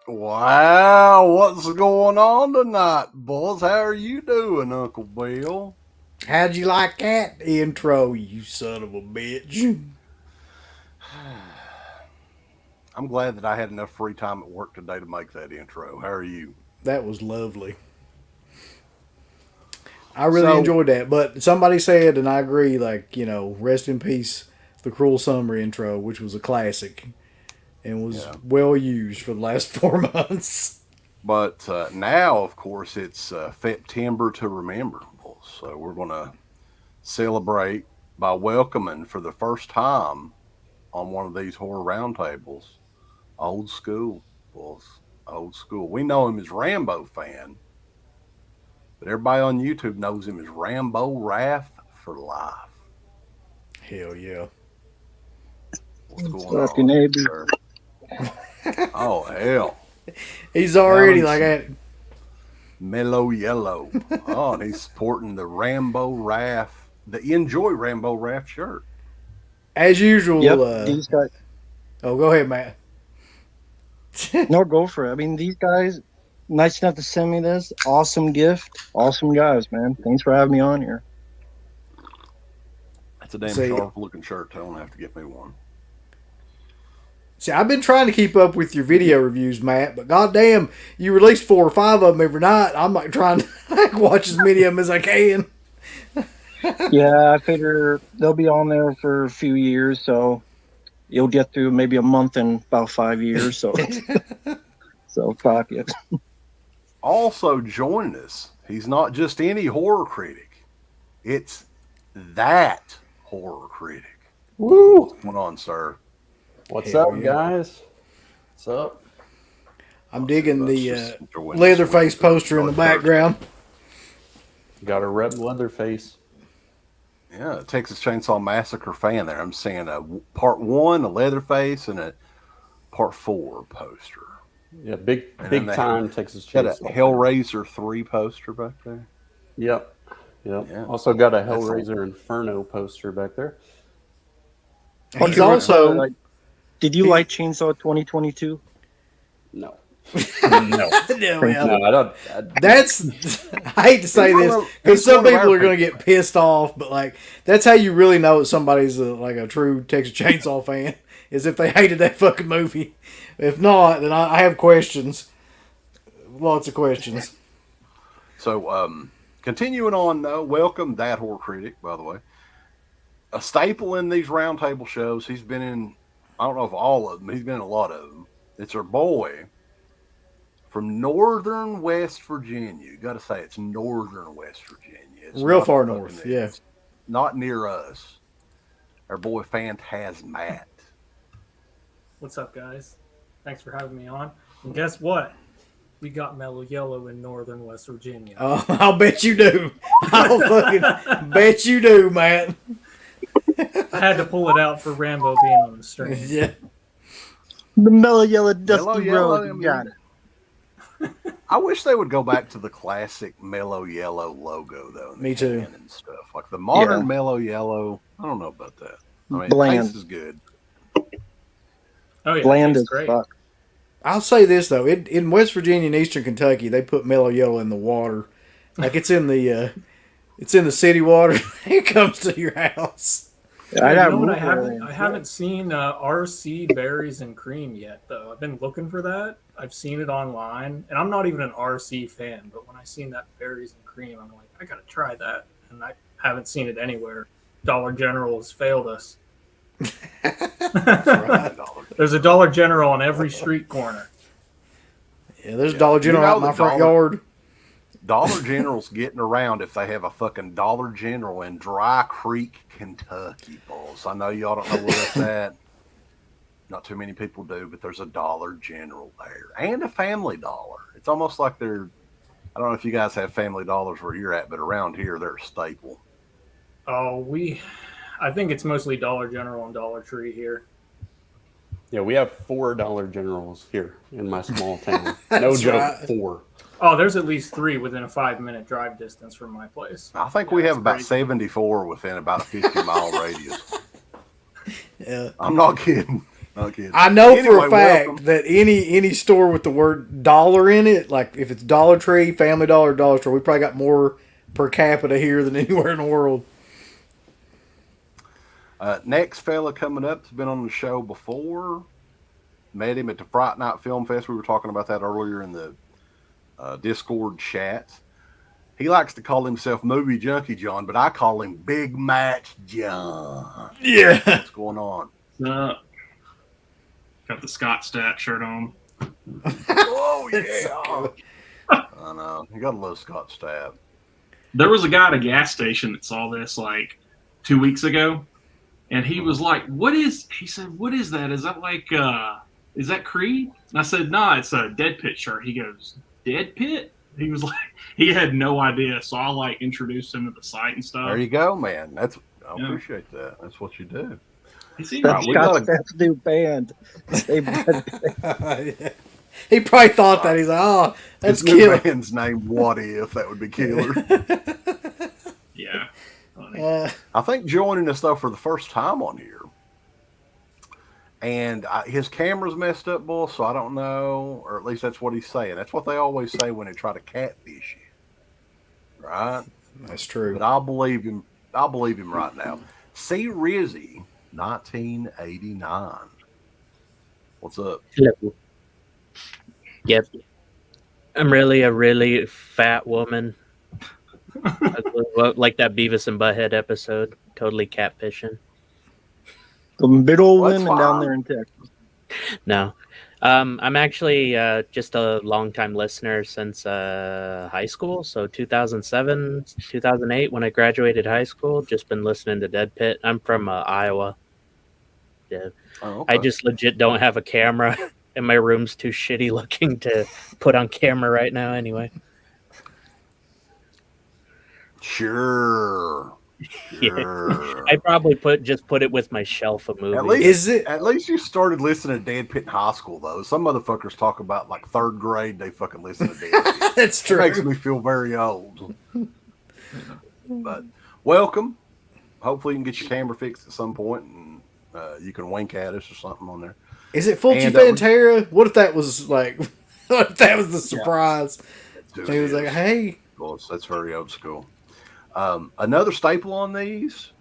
Wow, what's going on tonight, boys? How are you doing, Uncle Bill? How'd you like that intro, you son of a bitch? I'm glad that I had enough free time at work today to make that intro. How are you? That was lovely. I really So, enjoyed that. But somebody said, and I agree, rest in peace, the Cruel Summer intro, which was a classic and was yeah. well used for the last 4 months. But now, of course, it's Feptember to remember. So we're going to celebrate by welcoming for the first time on one of these horror roundtables, old school, boys. Old school. We know him as Rambo fan, but everybody on YouTube knows him as Rambo Wrath for life. Hell yeah. What's going on, sir? Oh, hell. He's already like that. Mellow yellow. Oh, and he's sporting the Rambo Wrath, the Enjoy Rambo Wrath shirt. As usual. Yep, these guys. Oh, go ahead, Matt. No, go for it. I mean, these guys, nice enough to send me this. Awesome gift. Awesome guys, man. Thanks for having me on here. That's a damn sharp looking shirt. Tell them I have to get me one. See, I've been trying to keep up with your video reviews, Matt, but goddamn, you release 4 or 5 of them every night. I'm like trying to watch as many of them as I can. Yeah, I figure they'll be on there for a few years, so you'll get through maybe a month in about 5 years. So, fuck it. Also joining us, he's not just any horror critic. It's that horror critic. Woo! What's going on, sir? What's up, guys? What's up? I'm digging the Leatherface poster in the background. Got a red Leatherface. Yeah, Texas Chainsaw Massacre fan there. I'm seeing a part 1, a Leatherface, and a part 4 poster. Yeah, big time Texas Chainsaw. Got a Hellraiser 3 poster back there. Yep. Yeah. Also got a Hellraiser Inferno poster back there. He's also... Did you like Chainsaw 2022? No. No, I don't. I hate to say this because some people are going to get pissed off, but like that's how you really know that somebody's a true Texas Chainsaw fan is if they hated that fucking movie. If not, then I have questions, lots of questions. So, continuing on, welcome that horror critic, by the way, a staple in these roundtable shows. He's been in, I don't know if all of them, he's been in a lot of them. It's our boy from northern West Virginia. You got to say it's northern West Virginia. It's real far north, yeah. It's not near us. Our boy Phantasmat. What's up, guys? Thanks for having me on. And guess what? We got Mellow Yellow in northern West Virginia. Oh, I'll bet you do. I'll fucking bet you do, Matt. I had to pull it out for Rambo being on the stream. Yeah. The Mellow Yellow Dusty Road. You got it. I wish they would go back to the classic Mellow Yellow logo, though. Me too. And stuff. Like the modern Mellow Yellow, I don't know about that. I mean, bland. Taste is good. Oh, yeah. Bland as great. fuck. I'll say this, though. In West Virginia and Eastern Kentucky, they put Mellow Yellow in the water. Like it's in the city water. It comes to your house. I haven't seen RC Berries and Cream yet, though. I've been looking for that. I've seen it online, and I'm not even an RC fan, but when I seen that Berries and Cream, I'm like, I gotta try that, and I haven't seen it anywhere. Dollar General has failed us. There's a Dollar General on every street corner. Yeah, there's a Dollar General out in my front yard. Dollar General's getting around if they have a fucking Dollar General in Dry Creek, Kentucky, boys. I know y'all don't know where that's at. Not too many people do, but there's a Dollar General there. And a Family Dollar. It's almost like they're, I don't know if you guys have Family Dollars where you're at, but around here, they're a staple. Oh, I think it's mostly Dollar General and Dollar Tree here. Yeah, we have 4 Dollar Generals here in my small town. No joke, right. 4. Oh, there's at least 3 within a 5-minute drive distance from my place. I think we have about 74 within about a 50-mile radius. Yeah, I'm not kidding. I know for a fact that any store with the word dollar in it, like if it's Dollar Tree, Family Dollar, Dollar Store, we probably got more per capita here than anywhere in the world. Next fella coming up has been on the show before. Met him at the Fright Night Film Fest. We were talking about that earlier in the Discord chat. He likes to call himself Movie Junkie John, but I call him Big Match John. Yeah. What's going on? Got the Scott Stapp shirt on. Oh, yeah. I know. You got to love Scott Stapp. There was a guy at a gas station that saw this like 2 weeks ago, and he was like, he said, what is that? Is that like, is that Creed? And I said, no, it's a DEADPIT shirt. He goes, DEADPIT? He was like, he had no idea. So I like introduced him to the site and stuff. There you go, man. I appreciate that. That's what you do. That's Scott Stapp's new band. He probably thought that. He's like, oh, that's his killer. New band's name, What If? That would be killer. Yeah. I think joining us, though, for the first time on here. And his camera's messed up, boss, so I don't know. Or at least that's what he's saying. That's what they always say when they try to catfish you. Right? That's true. But I'll believe him right now. See Rizzy, 1989. What's up? Hello. Yep. I'm really a really fat woman. Like that Beavis and Butthead episode. Totally catfishing. The middle women down there in Texas. No. I'm actually just a long-time listener since high school. So 2007, 2008, when I graduated high school, just been listening to DEADPIT. I'm from Iowa. Yeah. Oh, okay. I just legit don't have a camera, and my room's too shitty looking to put on camera right now anyway. Sure. Yeah. I probably put it with my shelf of movies. At least you started listening to DEADPIT in high school, though. Some motherfuckers talk about like third grade, they fucking listen to DEADPIT. That's true. It makes me feel very old. But welcome. Hopefully you can get your camera fixed at some point and you can wink at us or something on there. Is it Fulci Pantera? What if that was like, what if that was the surprise? Yeah. He was like, hey. Well, that's very old school. Another staple on these,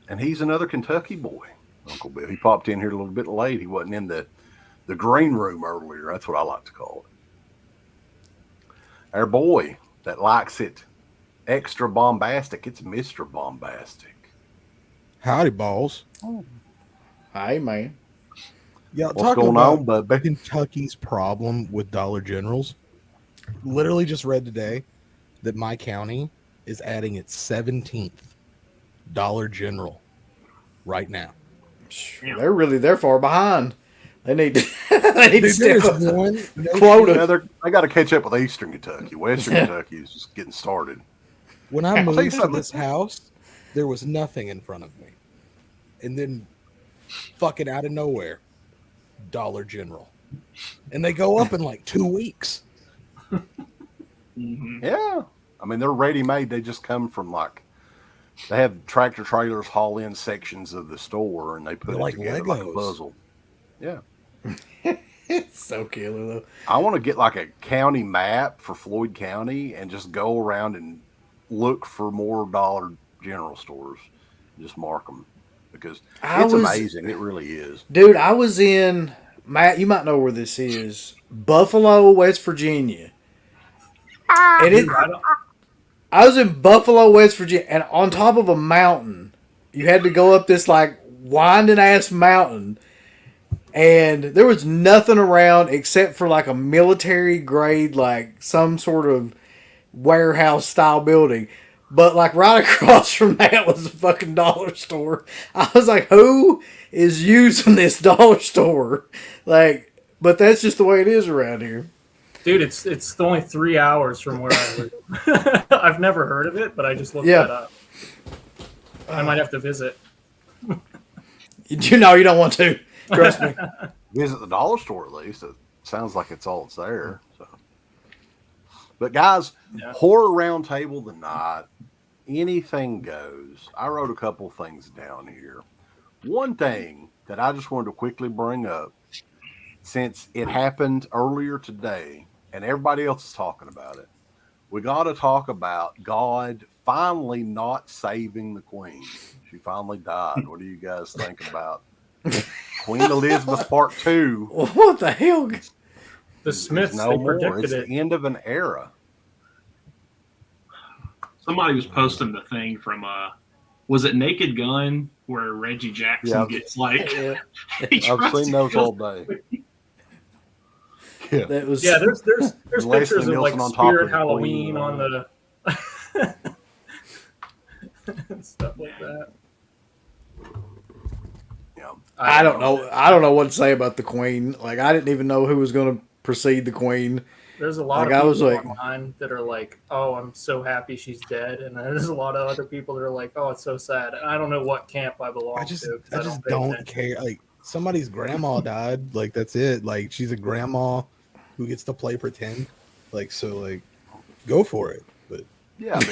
and he's another Kentucky boy, Uncle Bill. He popped in here a little bit late. He wasn't in the green room earlier. That's what I like to call it. Our boy that likes it extra bombastic. It's Mr. Bombastic. Howdy, balls. Oh. Hi, man. Yeah, what's going on, bud? Kentucky's problem with Dollar Generals. Literally just read today that my county is adding its 17th Dollar General right now. They're far behind. They need to step up one quota. Yeah, they got to catch up with Eastern Kentucky. Western Kentucky is just getting started. When I moved to this house, there was nothing in front of me. And then fucking out of nowhere, Dollar General. And they go up in like 2 weeks. Mm-hmm. Yeah. I mean, they're ready-made. They just come from they have tractor trailers haul in sections of the store and they put it together like a puzzle. Yeah. It's so killer, though. I want to get like a county map for Floyd County and just go around and look for more Dollar General stores. Just mark them because it's amazing. It really is. Dude, I was in, Matt, you might know where this is, Buffalo, West Virginia. And I was in Buffalo, West Virginia, and on top of a mountain. You had to go up this like winding ass mountain, and there was nothing around except for like a military grade, like some sort of warehouse style building. But like right across from that was a fucking dollar store. I was like, who is using this dollar store? Like, but that's just the way it is around here. Dude, it's only 3 hours from where I live. I've never heard of it, but I just looked that up. I might have to visit. You know, you don't want to. Trust me. Visit the dollar store at least. It sounds like it's all that's there. So. But guys, Horror Roundtable tonight, anything goes. I wrote a couple things down here. One thing that I just wanted to quickly bring up, since it happened earlier today and everybody else is talking about it, we got to talk about God finally not saving the Queen. She finally died. What do you guys think about Queen Elizabeth Part 2? What the hell? The Smiths, no they more. predicted It's it. the end of an era. Somebody was posting the thing from was it Naked Gun where Reggie Jackson gets like Yeah. I've seen those all day. Yeah, That was there's Leslie pictures of Nielsen like on top Spirit of the Halloween Queen. on the stuff like that. Yeah. I don't know. I don't know what to say about the Queen. Like, I didn't even know who was going to precede the Queen. There's a lot Like, of I people was like- online that are like, "Oh, I'm so happy she's dead," and then there's a lot of other people that are like, "Oh, it's so sad." And I don't know what camp I belong I just to. 'Cause I just pay don't attention. care. Like somebody's grandma died. Like that's it. Like she's a grandma who gets to play pretend. Like so. Like go for it. But Yeah, I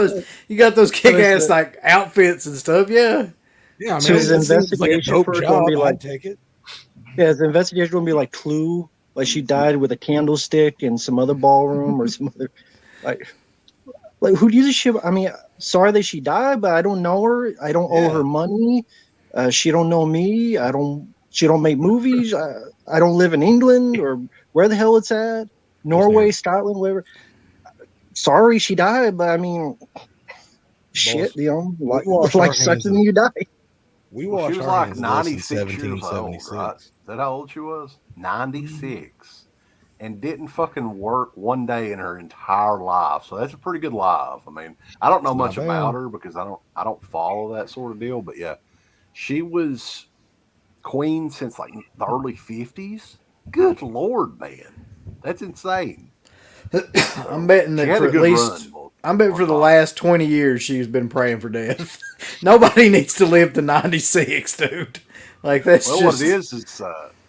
mean, you got those kick ass like outfits and stuff. Yeah. yeah, I mean, So his it seems like a investigation dope first job. will be like- I'd take it. Yeah, the investigation will be like Clue, like she died with a candlestick in some other ballroom or some other, like who gives a shit? I mean, sorry that she died, but I don't know her. I don't owe her money. She don't know me. She don't make movies. I don't live in England or where the hell it's at. Norway, Scotland, wherever. Sorry, she died, but I mean, shit, you know, like sucks when you die. We she watched was our like hands 96 in years old, 1776. right? Is that how old she was? 96. And didn't fucking work one day in her entire life. So that's a pretty good life. I mean, I don't know much not about bad. her because I don't follow that sort of deal. But yeah, she was queen since like the early 50s. Good Lord, man. That's insane. I'm betting She that had for a at good least, run. Well, I'm betting for the on top. last 20 years she's been praying for death. Nobody needs to live to 96, dude. Like, that's Well, just... what it is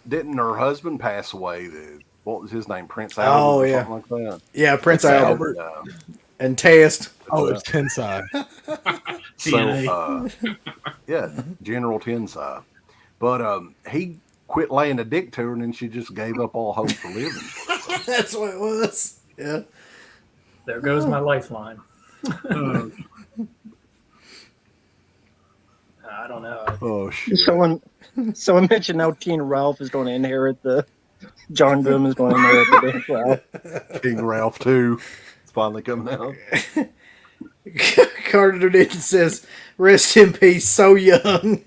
didn't her husband pass away? What was his name? Prince Albert Oh, or yeah. something like that? Yeah, Prince Prince Albert. Albert. And Test. Oh, it's Tensai. So, yeah, General Tensai. But he quit laying a dick to her, and then she just gave up all hope for living. That's what it was. Yeah. There goes my lifeline. I don't know. Oh, shit. Someone mentioned now King Ralph is going to inherit the. John Grimm is going to inherit the damn Ralph. King Ralph 2. It's finally coming out. Carter Newton says, "Rest in peace, so young."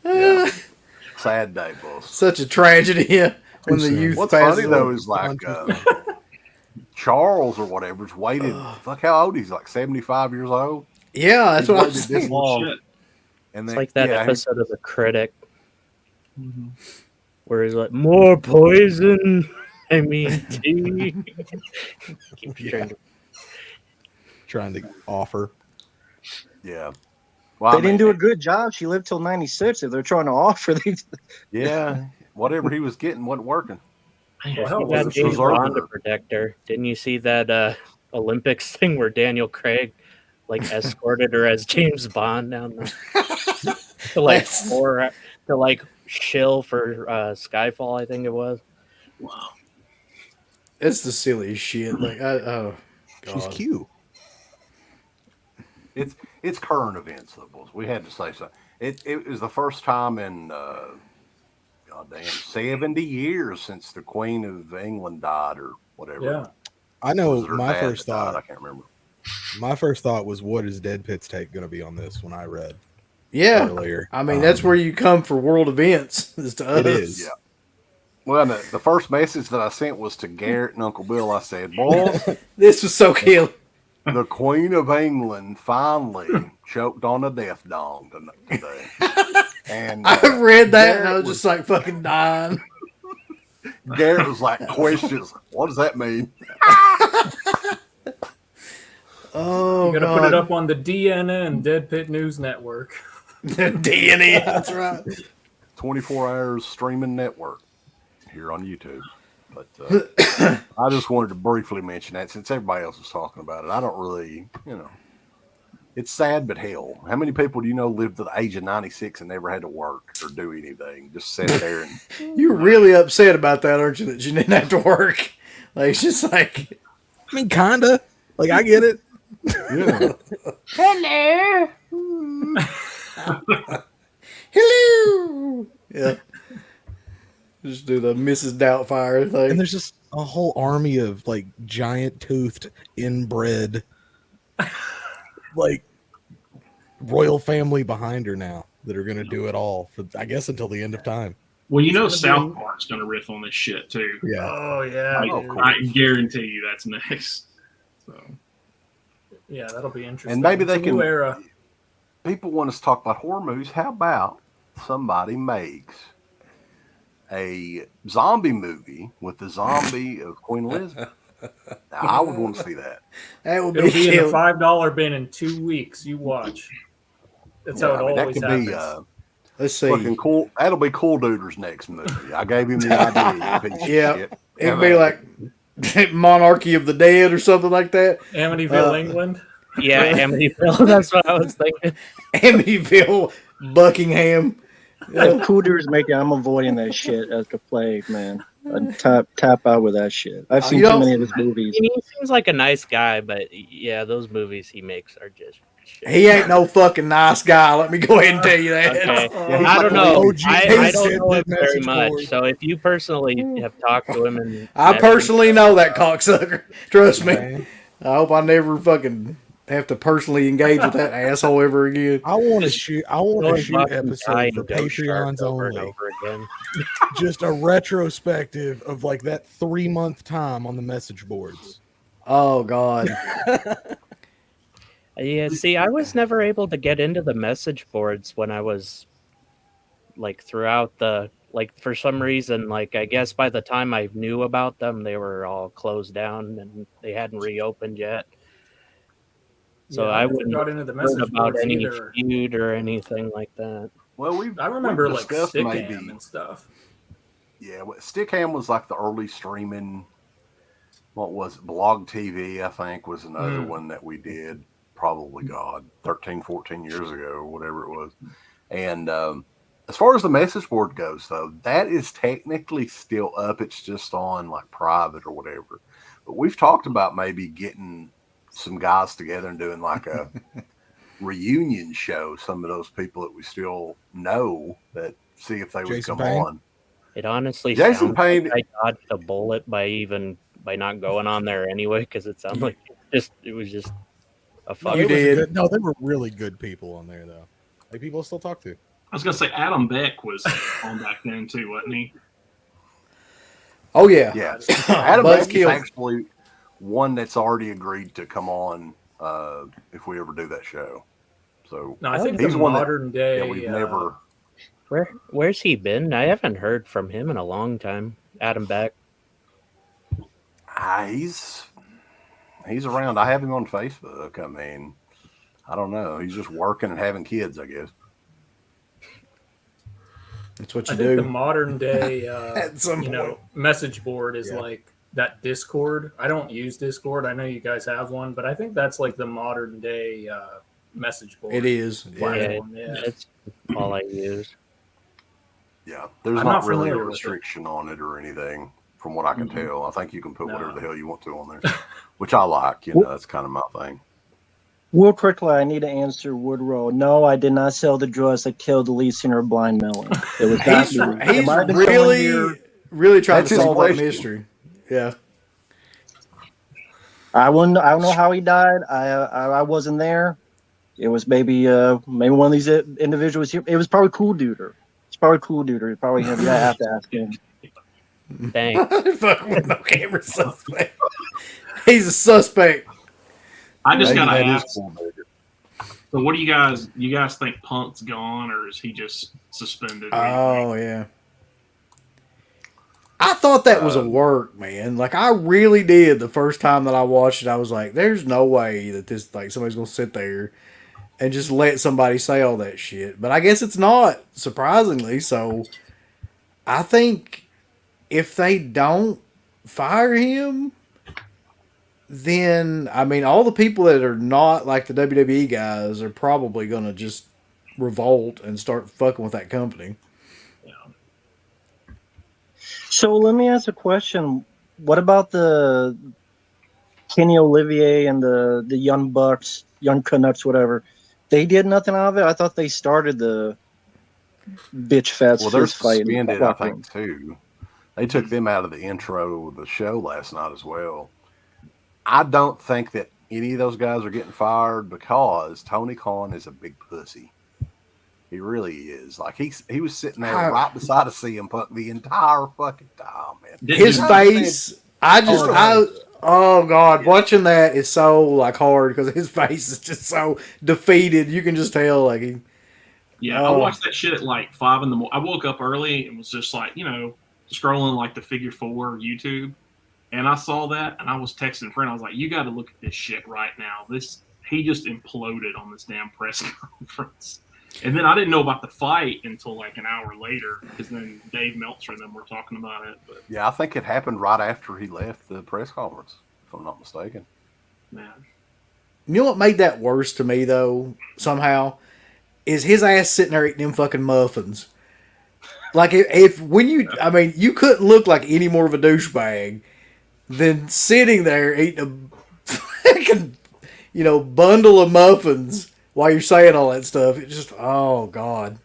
Yeah. Sad day, boss. Such a tragedy when the youth What's passes funny, though, away. is like Charles or whatever's waited. Fuck, how old he's like 75 years old. Yeah, that's He's what I waited was this saying. long. Shit. And It's then, like that yeah, episode of The Critic where he's like, "More poison." I mean, tea. Keep Trying to offer. Yeah. Well, They didn't do a good job. She lived till 96. If they're trying to offer these, Yeah. Whatever he was getting wasn't working. Well, hell, You was got it James preserving Bond to her? protect her. Didn't you see that Olympics thing where Daniel Craig like escorted her as James Bond down the to like to like shill for Skyfall? I think it was. Wow. It's the silliest shit. Like, oh, She's God. cute. It's current events, though, boys. We had to say so. It was the first time in goddamn 70 years since the Queen of England died or whatever. Yeah. I know Was it her my dad first that died? thought. I can't remember. My first thought was, what is DeadPit's take going to be on this? When I read Yeah. earlier, I mean, that's where you come for world events. Is to us. it is. Yeah. Well, the first message that I sent was to Garrett and Uncle Bill. I said, boys, This was so killing. the Queen of England finally choked on a death dong today. And I read that and I Garrett was just like fucking dying. Garrett was like, questions. What does that mean? Oh, You gotta God. put it up on the DNN Dead Pit News Network. DNA. That's right. 24 hours streaming network here on YouTube. But I just wanted to briefly mention that since everybody else was talking about it. I don't really, it's sad, but hell, how many people do you know lived to the age of 96 and never had to work or do anything? Just sit there and. You're really upset about that, aren't you? That you didn't have to work. Like, it's just like. I mean, kinda. Like, I get it. Yeah. Hello. Hello. Yeah. Just do the Mrs. Doubtfire thing. And there's just a whole army of like giant toothed inbred like royal family behind her now that are gonna do it all for, I guess, until the end of time. Well, you know South Park's going to riff on this shit too. Yeah. Oh yeah. I guarantee you that's next. So yeah, that'll be interesting. And maybe they It's a new can. era. People want us to talk about horror movies. How about somebody makes a zombie movie with the zombie of Queen Elizabeth? Now, I would want to see that. That would It'll be be in the killed. $5 bin in 2 weeks. You watch. That's how it always that happens. could be Let's see. fucking cool. That'll be Cool Duder's next movie. I gave him the idea. you piece of Yeah. shit. It'd be like Monarchy of the Dead or something like that. Amityville, England. Yeah, Amityville. That's what I was thinking. Amityville, Buckingham. If Cooter's making, I'm avoiding that shit as the plague, man. I tap out with that shit. I've seen too many of his movies. He seems like a nice guy, but yeah, those movies he makes are just shit. He ain't no fucking nice guy. Let me go ahead and tell you that. Okay. he's I like don't a know. OG I don't sent know that him very message much. board. So if you personally have talked to him and I met personally him, know that cocksucker. Trust me. Man, I hope I never fucking have to personally engage with that asshole ever again. I want to shoot. I want going to shoot back and episode dying for ghost sharks Patreons over and only. over again. Just a retrospective of like that 3-month time on the message boards. Oh God. Yeah, see, I was never able to get into the message boards when I was like throughout the like for some reason, like I guess by the time I knew about them, they were all closed down and they hadn't reopened yet. So Yeah, I never wouldn't got into the heard message about boards any either. feud or anything like that. Well, I remember we've like discussed Stickam and stuff. Yeah, Stickam was like the early streaming. What was it? Blog TV, I think, was another one that we did. Probably, God, 13, 14 years ago or whatever it was. And as far as the message board goes, though, that is technically still up. It's just on like private or whatever. But we've talked about maybe getting some guys together and doing like a reunion show. Some of those people that we still know, that see if they would Jason come Payne? on. It honestly Jason sounds Payne. like I dodged a bullet by not going on there anyway, because it sounded like it was just a fuck. You did. No, they were really good people on there though. Like people I still talk to. I was gonna say Adam Beck was on back then too, wasn't he? Oh yeah. Yeah, Adam Beck is Buzzkill. actually one that's already agreed to come on if we ever do that show. So No, I think he's the one that modern day. we've never. Where's he been? I haven't heard from him in a long time. Adam Beck. He's around. I have him on Facebook. I mean, I don't know. He's just working and having kids, I guess. That's what I you think the do. modern day, At some point. message board is like that Discord. I don't use Discord. I know you guys have one, but I think that's like the modern day message board. It is. Yeah. platform. Yeah. That's all I use. Yeah, there's I'm not not really a familiar with it. restriction on it or anything, from what I can tell. I think you can put No. whatever the hell you want to on there, which I like. You know, that's kind of my thing. Real quickly, I need to answer Woodrow. No, I did not sell the drugs that killed the lead singer of Blind Melon. It was not He's, me. It he's might have been someone really, here. really trying That's to his solve that question. mystery. Yeah. I don't know how he died. I wasn't there. It was maybe one of these individuals here. It was probably Cool Duder. It's probably Cool Duder. It's probably him. Yeah, I have to ask him. Thanks. Fuck with no camera suspect. He's a suspect. I just Maybe gotta that is ask. cool, baby. So, what do you guys think? Punk's gone, or is he just suspended? Oh yeah. I thought that was a work, man. Like I really did the first time that I watched it. I was like, "There's no way that this like somebody's gonna sit there and just let somebody say all that shit." But I guess it's not, surprisingly. So I think if they don't fire him, then I mean, all the people that are not like the WWE guys are probably going to just revolt and start fucking with that company. So let me ask a question. What about the Kenny Olivier and the Young Bucks, Young Canucks, whatever? They did nothing out of it. I thought they started the bitch fest. Well, they're fist fight in the suspended, I locker room. think, too. They took them out of the intro of the show last night as well. I don't think that any of those guys are getting fired because Tony Khan is a big pussy. He really is. Like he was sitting there right beside a CM Punk the entire fucking time, man. His face, oh god, watching that is so like hard because his face is just so defeated. You can just tell like he. Yeah, I watched that shit at like 5 in the morning. I woke up early and was just like, scrolling like the Figure 4 YouTube, and I saw that and I was texting a friend. I was like, "You got to look at this shit right now. He just imploded on this damn press conference." And then I didn't know about the fight until like an hour later, because then Dave Meltzer and them were talking about it. But yeah, I think it happened right after he left the press conference, if I'm not mistaken. Man, you know what made that worse to me though? Somehow, is his ass sitting there eating them fucking muffins. Like you couldn't look like any more of a douchebag than sitting there eating a fucking, bundle of muffins. While you're saying all that stuff, it just, oh god.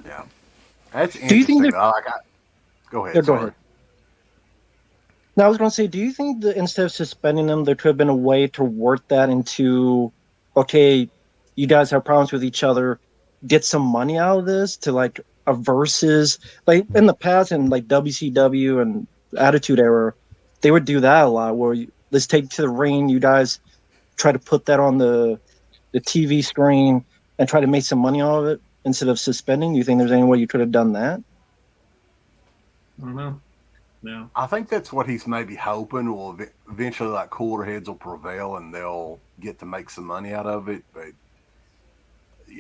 Yeah. That's interesting. Do you think go ahead. Yeah, go ahead. Now I was going to say, do you think that instead of suspending them, there could have been a way to work that into, okay, you guys have problems with each other, get some money out of this to like a versus, like in the past in like WCW and Attitude Era, they would do that a lot where let's take to the ring, you guys try to put that on the TV screen and try to make some money out of it instead of suspending. Do you think there's any way you could have done that? I don't know. Yeah. I think that's what he's maybe hoping will eventually, like, cooler heads will prevail and they'll get to make some money out of it. But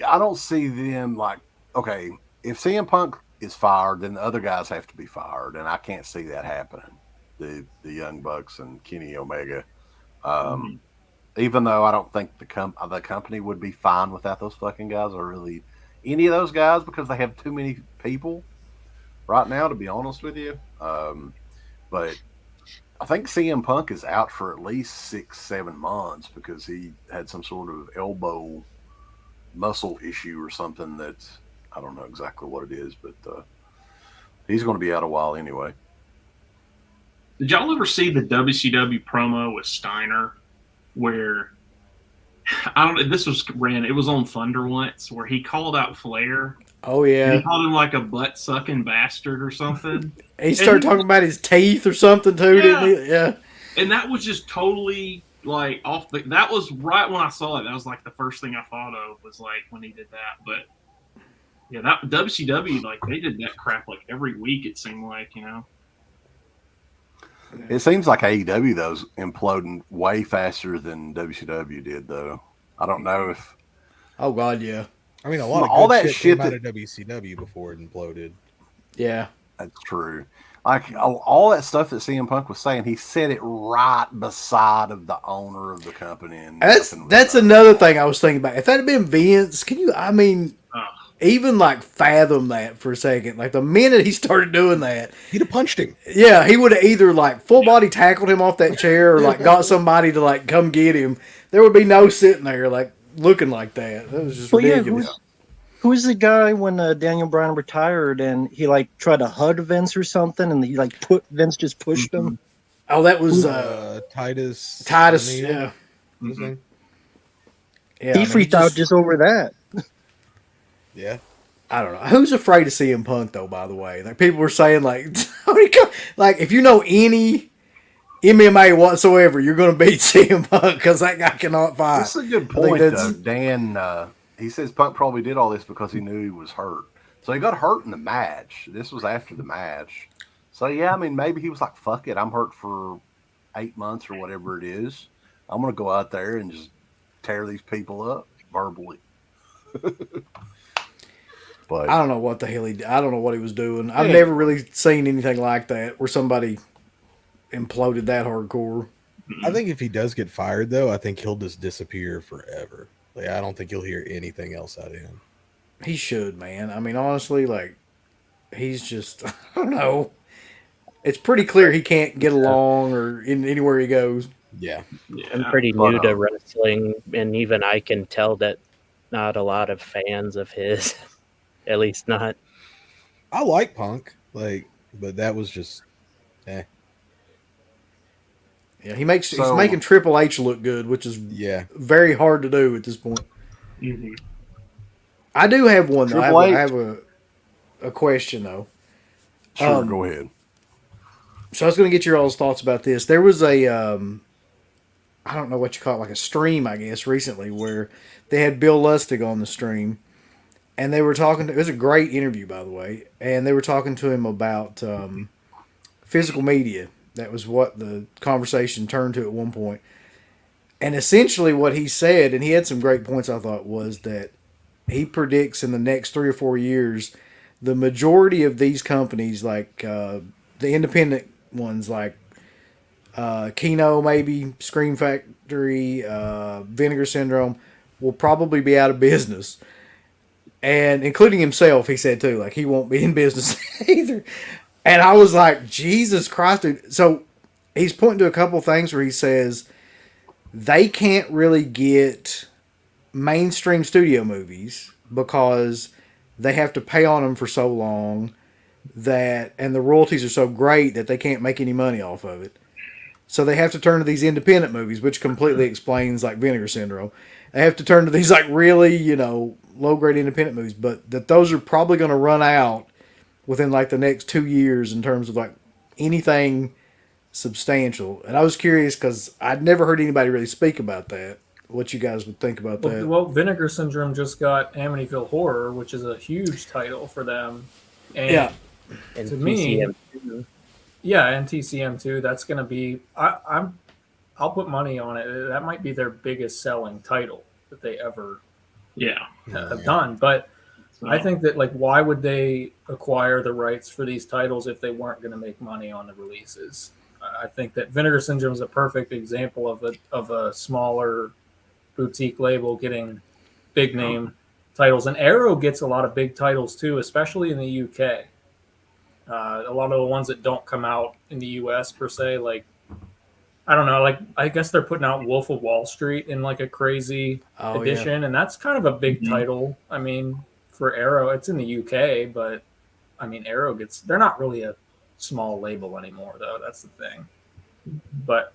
I don't see them like, okay, if CM Punk is fired, then the other guys have to be fired, and I can't see that happening. The Young Bucks and Kenny Omega. Even though I don't think the company would be fine without those fucking guys, or really any of those guys, because they have too many people right now, to be honest with you. But I think CM Punk is out for at least 6-7 months because he had some sort of elbow muscle issue or something that I don't know exactly what it is, but he's going to be out a while anyway. Did y'all ever see the WCW promo with Steiner? Where this was it was on Thunder once, where he called out Flair. Oh yeah, he called him like a butt sucking bastard or something. He started talking about his teeth or something too, didn't he? Yeah. And that was just totally like off. That was right when I saw it. That was like the first thing I thought of was like when he did that. But yeah, that WCW, like they did that crap like every week. It seemed like, It seems like AEW, though, is imploding way faster than WCW did, though. I don't know if... Oh, God, yeah. I mean, a lot of all that shit came out of WCW before it imploded. Yeah. That's true. Like, all that stuff that CM Punk was saying, he said it right beside of the owner of the company. And that's another thing I was thinking about. If that had been Vince, even like fathom that for a second. Like the minute he started doing that, he'd have punched him. Yeah, he would have either like full body tackled him off that chair or like got somebody to like come get him. There would be no sitting there like looking like that. That was just ridiculous. Yeah, who's the guy when Daniel Bryan retired and he like tried to hug Vince or something and he like Vince just pushed him? Oh, that was Titus. Yeah. Mm-hmm. Yeah, he freaked out just over that. Yeah. I don't know. Who's afraid of CM Punk, though, by the way? Like, people were saying, like, if you know any MMA whatsoever, you're going to beat CM Punk because that guy cannot fight. That's a good point, though. Dan, he says Punk probably did all this because he knew he was hurt. So he got hurt in the match. This was after the match. So, yeah, I mean, maybe he was like, fuck it. I'm hurt for 8 months or whatever it is. I'm going to go out there and just tear these people up verbally. But I don't know what the hell I don't know what he was doing. I've never really seen anything like that where somebody imploded that hardcore. I think if he does get fired, though, I think he'll just disappear forever. Like, I don't think you'll hear anything else out of him. He should, man. I mean, honestly, like, he's just, I don't know. It's pretty clear he can't get along or anywhere he goes. Yeah. I'm pretty new to wrestling, and even I can tell that not a lot of fans of his, at least not. I like Punk, like, but that was just, Yeah, he's making Triple H look good, which is very hard to do at this point. Mm-hmm. I do have one though. I have a question though. Sure, go ahead. So I was going to get your all's thoughts about this. There was a, I don't know what you call it, like a stream, I guess, recently where they had Bill Lustig on the stream, and they were talking. It was a great interview, by the way, and they were talking to him about physical media. That was what the conversation turned to at one point. And essentially what he said, and he had some great points, I thought, was that he predicts in the next 3 or 4 years, the majority of these companies, like the independent ones, like Kino, maybe, Scream Factory, Vinegar Syndrome, will probably be out of business. And including himself, he said too, like he won't be in business either. And I was like, Jesus Christ, dude. So he's pointing to a couple things where he says they can't really get mainstream studio movies because they have to pay on them for so long and the royalties are so great that they can't make any money off of it. So they have to turn to these independent movies, which completely explains like Vinegar Syndrome. They have to turn to these like really, low-grade independent movies, but that those are probably going to run out within like the next 2 years in terms of like anything substantial. And I was curious because I'd never heard anybody really speak about that. What you guys would think about that? Well, Vinegar Syndrome just got Amityville Horror, which is a huge title for them. And and to me, TCM2. Yeah, and TCM2. That's going to be. I'll put money on it. That might be their biggest selling title that they ever have done. But I think that why would they acquire the rights for these titles if they weren't going to make money on the releases? I think that Vinegar Syndrome is a perfect example of a smaller boutique label getting big name titles, and Arrow gets a lot of big titles too, especially in the UK. A lot of the ones that don't come out in the US per se, I don't know, I guess they're putting out Wolf of Wall Street in a crazy edition, and that's kind of a big title. I mean, for Arrow, it's in the UK, but I mean, Arrow they're not really a small label anymore, though. That's the thing. But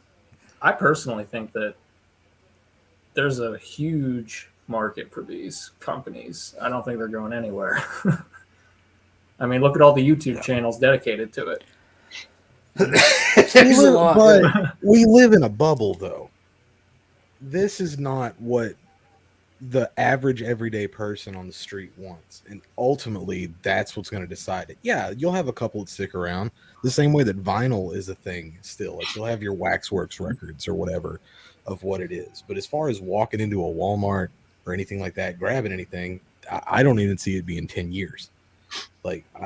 I personally think that there's a huge market for these companies. I don't think they're going anywhere. I mean, look at all the YouTube channels dedicated to it. But we live in a bubble, though. This is not what the average everyday person on the street wants, and ultimately that's what's going to decide it. Yeah, you'll have a couple that stick around the same way that vinyl is a thing still. You'll have your Waxworks records or whatever of what it is, but as far as walking into a Walmart or anything like that, grabbing anything, I don't even see it being 10 years.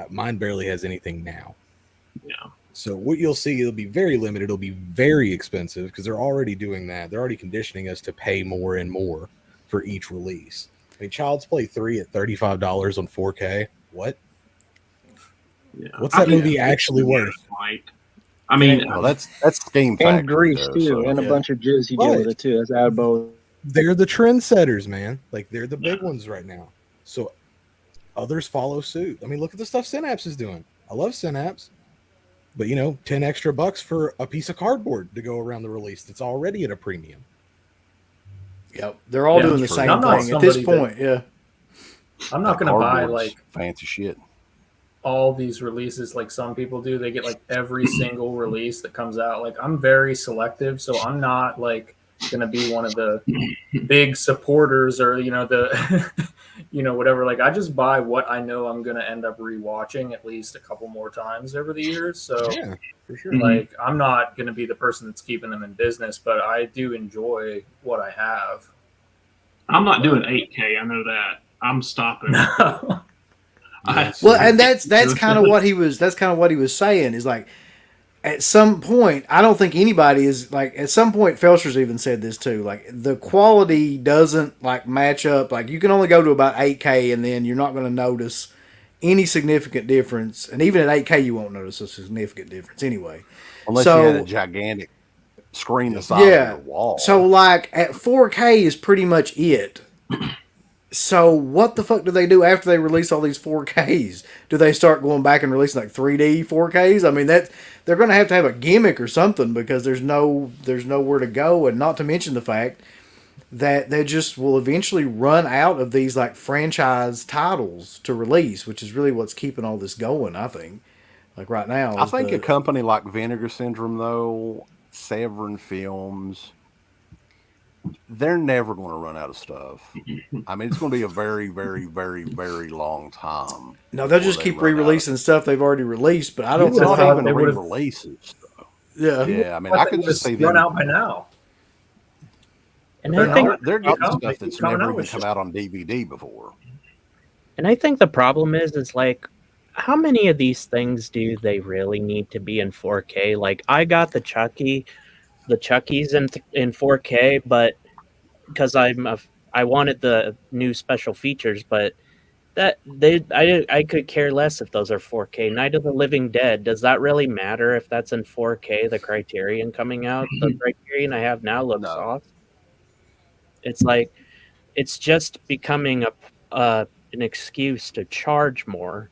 Mine barely has anything now. Yeah. So what you'll see, it'll be very limited. It'll be very expensive because they're already doing that. They're already conditioning us to pay more and more for each release. I mean, Child's Play 3 at $35 on 4K. What? Yeah. What's that movie actually worth? I mean, well, that's Scheme Factory. And Grease, too, and a bunch of jizz he did with it, too. That's Adbo. They're the trendsetters, man. They're the big ones right now. So others follow suit. I mean, look at the stuff Synapse is doing. I love Synapse. But, $10 extra for a piece of cardboard to go around the release that's already at a premium. Yep. They're all doing the same thing at this point, I'm not going to buy, fancy shit. all these releases like some people do. They get, every single release that comes out. I'm very selective, so I'm not, going to be one of the big supporters or, the... whatever. I just buy what I know I'm going to end up rewatching at least a couple more times over the years. So, yeah, for sure. I'm not going to be the person that's keeping them in business, but I do enjoy what I have. I'm not doing 8K. I know that. I'm stopping. Well, and that's kind of what he was. That's kind of what he was saying. Is at some point, I don't think anybody is like. At some point, Felsher's even said this too. Like the quality doesn't like match up. Like you can only go to about 8K, and then you're not going to notice any significant difference. And even at 8K, you won't notice a significant difference anyway. Unless you had a gigantic screen the size of your wall. So like at 4K is pretty much it. So what the fuck do they do after they release all these 4Ks? Do they start going back and releasing like 3D 4Ks? I mean, they're going to have a gimmick or something because there's nowhere to go, and not to mention the fact that they just will eventually run out of these like franchise titles to release, which is really what's keeping all this going, I think. Like right now, I think a company like Vinegar Syndrome, though, Severin Films, they're never going to run out of stuff. I mean, it's going to be a very, very, very, very long time. No, they'll just keep re-releasing stuff they've already released, but I don't know think they would re-releases stuff. Yeah, I mean, I could just see them run out by now. And they're getting stuff that's never even come out on DVD before. And I think the problem is like, how many of these things do they really need to be in 4K? Like, I got the Chucky's in 4K, but because I wanted the new special features, but I could care less if those are 4K. Night of the Living Dead, does that really matter if that's in 4K? The Criterion coming out, the Criterion I have now looks off. It's like it's just becoming an excuse to charge more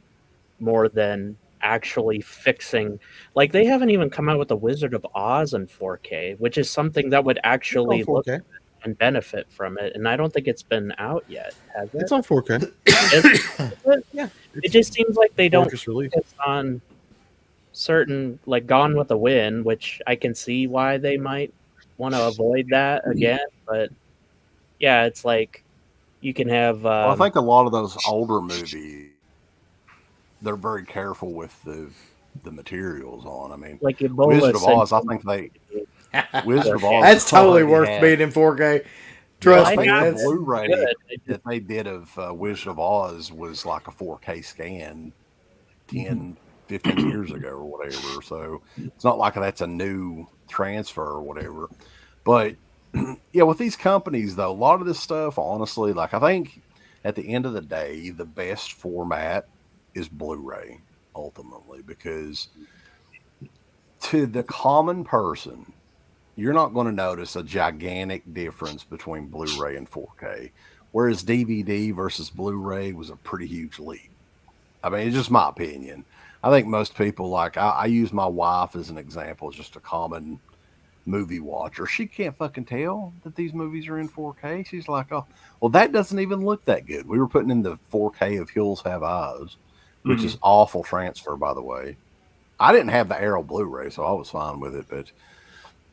than actually fixing. Like, they haven't even come out with the Wizard of Oz in 4K, which is something that would actually look and benefit from it. And I don't think it's been out yet, has it? It's on 4K. Yeah. It just seems like they don't focus on certain, like Gone with the Wind, which I can see why they might want to avoid that again. But yeah, it's like you can have. Well, I think a lot of those older movies, they're very careful with the materials on. I mean, like Wizard of Oz, I think Wizard of Oz. That's totally worth being in 4K. Trust me. The Blu-ray that they did of Wizard of Oz was like a 4K scan 10, 15 years ago or whatever. So it's not like that's a new transfer or whatever. But yeah, with these companies, though, a lot of this stuff, honestly, like I think at the end of the day, the best format is Blu-ray ultimately, because to the common person, you're not going to notice a gigantic difference between Blu-ray and 4K, whereas DVD versus Blu-ray was a pretty huge leap. I mean, it's just my opinion. I think most people, like I use my wife as an example, as just a common movie watcher. She can't fucking tell that these movies are in 4K. She's like, oh, well, that doesn't even look that good. We were putting in the 4K of Hills Have Eyes, which is awful transfer, by the way. I didn't have the Arrow Blu-ray, so I was fine with it. But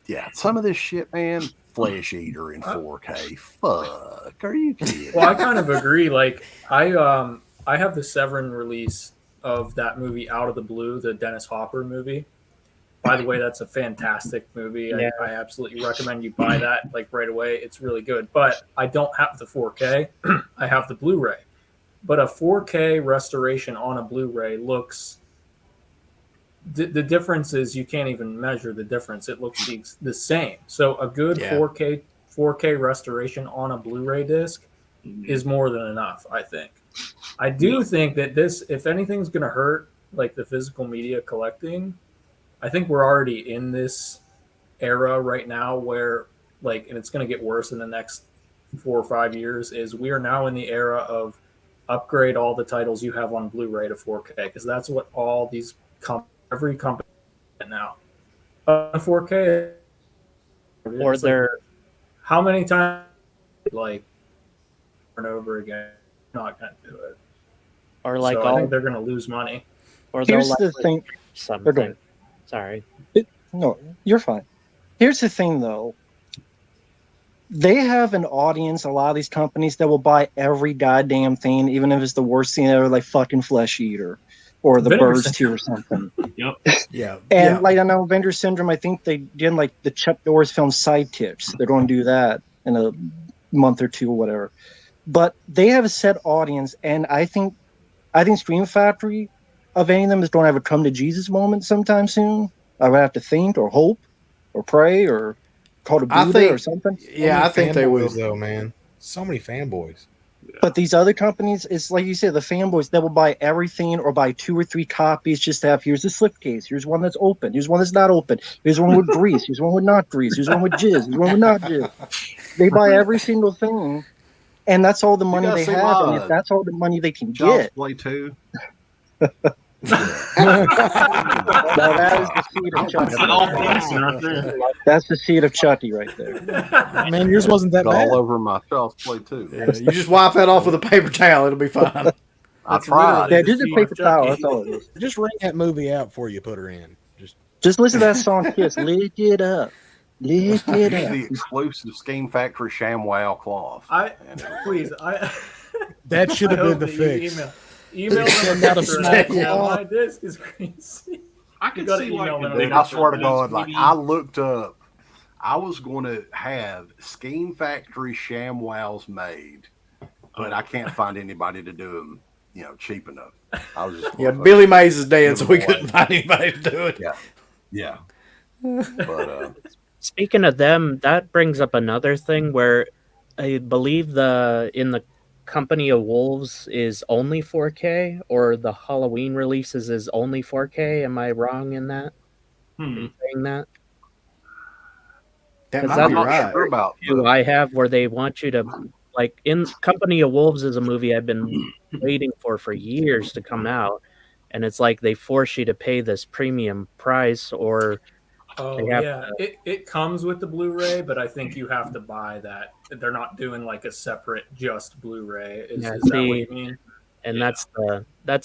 yeah, some of this shit, man, Flesh Eater in 4K. Fuck, are you kidding? Well, I kind of agree. Like, I have the Severin release of that movie Out of the Blue, the Dennis Hopper movie. By the way, that's a fantastic movie. Yeah. I absolutely recommend you buy that like right away. It's really good. But I don't have the 4K. I have the Blu-ray. But a 4K restoration on a Blu-ray looks... The difference is you can't even measure the difference. It looks the same. So a good 4K restoration on a Blu-ray disc is more than enough, I think. I do think that this, if anything's going to hurt like the physical media collecting, I think we're already in this era right now where, like, and it's going to get worse in the next 4 or 5 years, is we are now in the era of upgrade all the titles you have on Blu-ray to 4K, because that's what all these every company now. 4K, or they're how many times, like, over and over again, not going to do it. Or like, so I think they're going to lose money. Or here's the thing. Something. Sorry. No, you're fine. Here's the thing, though. They have an audience, a lot of these companies, that will buy every goddamn thing, even if it's the worst thing ever, like fucking Flesh Eater or the Birds 2 or something. Yep. Yeah. And like, I know Vendor Syndrome, I think they did like the Chuck Norris film Side Tips. They're going to do that in a month or two or whatever. But they have a set audience, and I think Scream Factory, of any of them, is going to have a come to Jesus moment sometime soon. I would have to think or hope or pray or call to Buddha or something. Yeah, I think they will. Though, man. So many fanboys. But these other companies, it's like you said, the fanboys, they will buy everything or buy 2 or 3 copies just to have, here's a slipcase, here's one that's open, here's one that's not open, here's one with grease, here's one with not grease, here's one with jizz, here's one with not jizz. They buy every single thing, and that's all the money they have, and if that's all the money they can get. Play 2. Now that is the seed of Chucky. That's the seed of Chucky right there. Man, yours wasn't that bad. All over my Child's Play 2. Yeah, you just wipe that off with a paper towel; it'll be fine. I tried. Yeah, just a paper towel. That's all it is. Just ring that movie out before you put her in. Just listen to that song, Kiss. Lift it up. Lift it up. The exclusive Scheme Factory ShamWow cloth. That should have been the fix. Email them out a small my disc is crazy. I can see I swear to God, like I looked up, I was going to have Scheme Factory ShamWows made, but I can't find anybody to do them, cheap enough. I was just Billy Mays is dead, so we couldn't find anybody to do it. Yeah. But speaking of them, that brings up another thing where I believe in the Company of Wolves is only 4K, or the Halloween releases is only 4K. Am I wrong in that? In saying that? That might be right. Sure about I have where they want you to, like, in Company of Wolves is a movie I've been waiting for years to come out, and it's like they force you to pay this premium price, or it comes with the Blu-ray, but I think you have to buy that. They're not doing like a separate just Blu-ray. Is that what you mean? And that's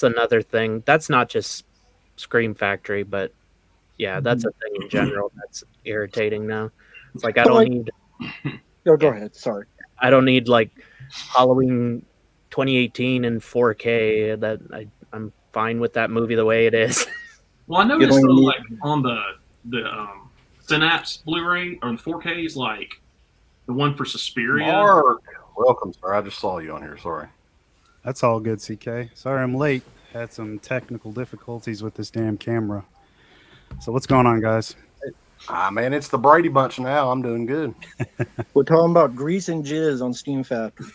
another thing. That's not just Scream Factory, but that's a thing in general that's irritating now. It's like I don't need. Go ahead. Sorry. I don't need like Halloween 2018 in 4K. That I'm fine with that movie the way it is. Well, I noticed though, like on the Synapse Blu-ray or the 4Ks, like the one for Suspiria. Mark, welcome, sir. I just saw you on here. Sorry. That's all good, CK. Sorry I'm late. Had some technical difficulties with this damn camera. So what's going on, guys? Man, it's the Brady Bunch now. I'm doing good. We're talking about grease and jizz on Steam Factory.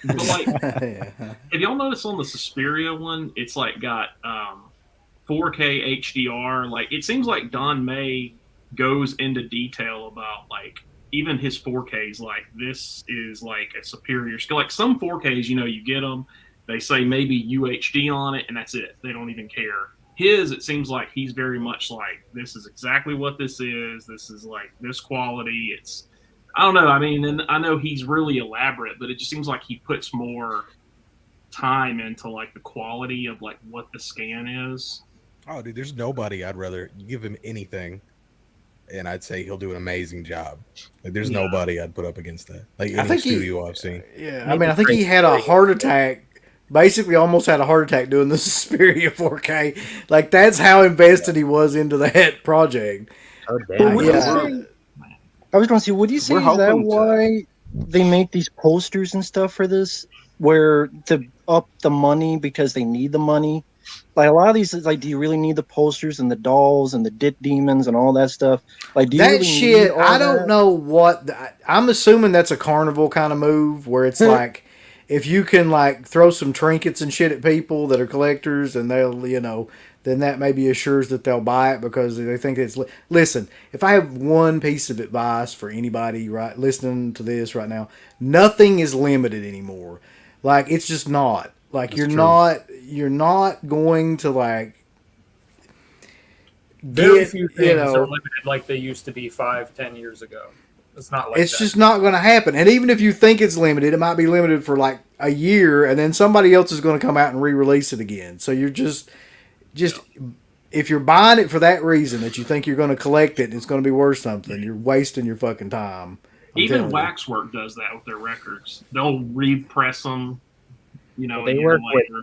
But like, have y'all noticed on the Suspiria one, it's like got 4K HDR. Like, it seems like Don May goes into detail about like even his 4Ks. Like, this is like a superior skill. Like some 4Ks, you get them, they say maybe UHD on it, and that's it. They don't even care. His, it seems like he's very much like, this is exactly what this is. This is like this quality. It's, I don't know. I mean, and I know he's really elaborate, but it just seems like he puts more time into like the quality of like what the scan is. Oh, dude, there's nobody I'd rather give him anything, and I'd say he'll do an amazing job. Like, there's nobody I'd put up against that. Like any studio I've seen. Yeah, I mean, I think he had a heart attack. Basically, almost had a heart attack doing the Suspiria 4K. Like, that's how invested he was into that project. Oh, damn. I was going to say, would you say is that why they make these posters and stuff for this, where to up the money because they need the money? Like, a lot of these is like, do you really need the posters and the dolls and the dit demons and all that stuff? Like, do you that really shit? need all I don't know what. I'm assuming that's a carnival kind of move where it's like, if you can like throw some trinkets and shit at people that are collectors, and they'll, then that maybe assures that they'll buy it because they think it's. Listen, if I have one piece of advice for anybody right listening to this right now, nothing is limited anymore. Like, it's just not. Like, you're not going to like. Very few things are limited like they used to be 5-10 years ago. It's not like it's just not going to happen. And even if you think it's limited, it might be limited for like a year, and then somebody else is going to come out and re-release it again. So you're just if you're buying it for that reason, that you think you're going to collect it and it's going to be worth something, you're wasting your fucking time. Even Waxwork does that with their records. They'll repress them, they work later.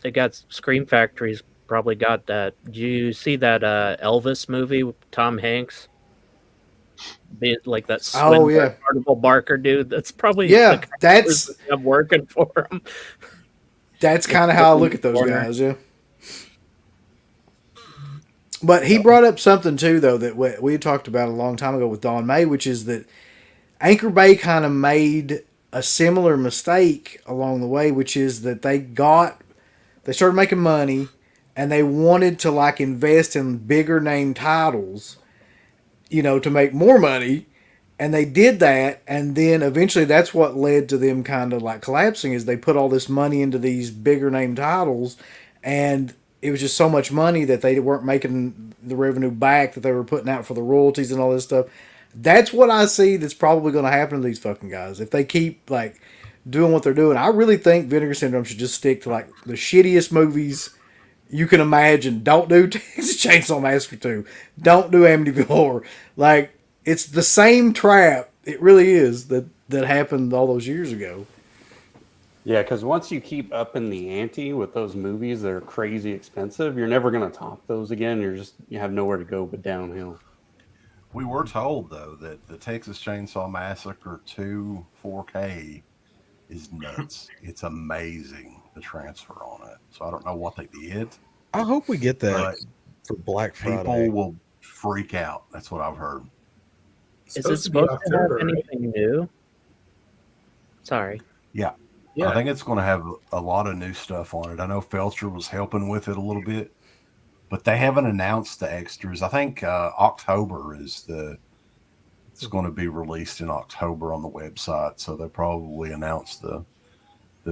They got Scream Factory's probably got that. Did you see that Elvis movie with Tom Hanks? Like that Carnival Barker dude. That's probably that's I'm working for him. That's kind of how I look at those guys. Yeah. But he brought up something too, though, that we had talked about a long time ago with Don May, which is that Anchor Bay kind of made a similar mistake along the way, which is that they started making money and they wanted to like invest in bigger name titles, to make more money. And they did that, and then eventually that's what led to them kind of like collapsing. Is they put all this money into these bigger name titles, and it was just so much money that they weren't making the revenue back that they were putting out for the royalties and all this stuff. That's what I see that's probably going to happen to these fucking guys if they keep like doing what they're doing. I really think Vinegar Syndrome should just stick to like the shittiest movies you can imagine. Don't do Texas Chainsaw Massacre 2. Don't do Amityville Horror. Like, it's the same trap. It really is that happened all those years ago. Yeah, because once you keep upping the ante with those movies that are crazy expensive, you're never going to top those again. You have nowhere to go but downhill. We were told, though, that the Texas Chainsaw Massacre 2 4K is nuts. It's amazing, the transfer on it. So I don't know what they did. I hope we get that for Black Friday. People will freak out. That's what I've heard. Is it supposed to have anything new? Sorry. Yeah. I think it's going to have a lot of new stuff on it. I know Felcher was helping with it a little bit, but they haven't announced the extras. I think October is it's going to be released in October on the website, so they'll probably announce the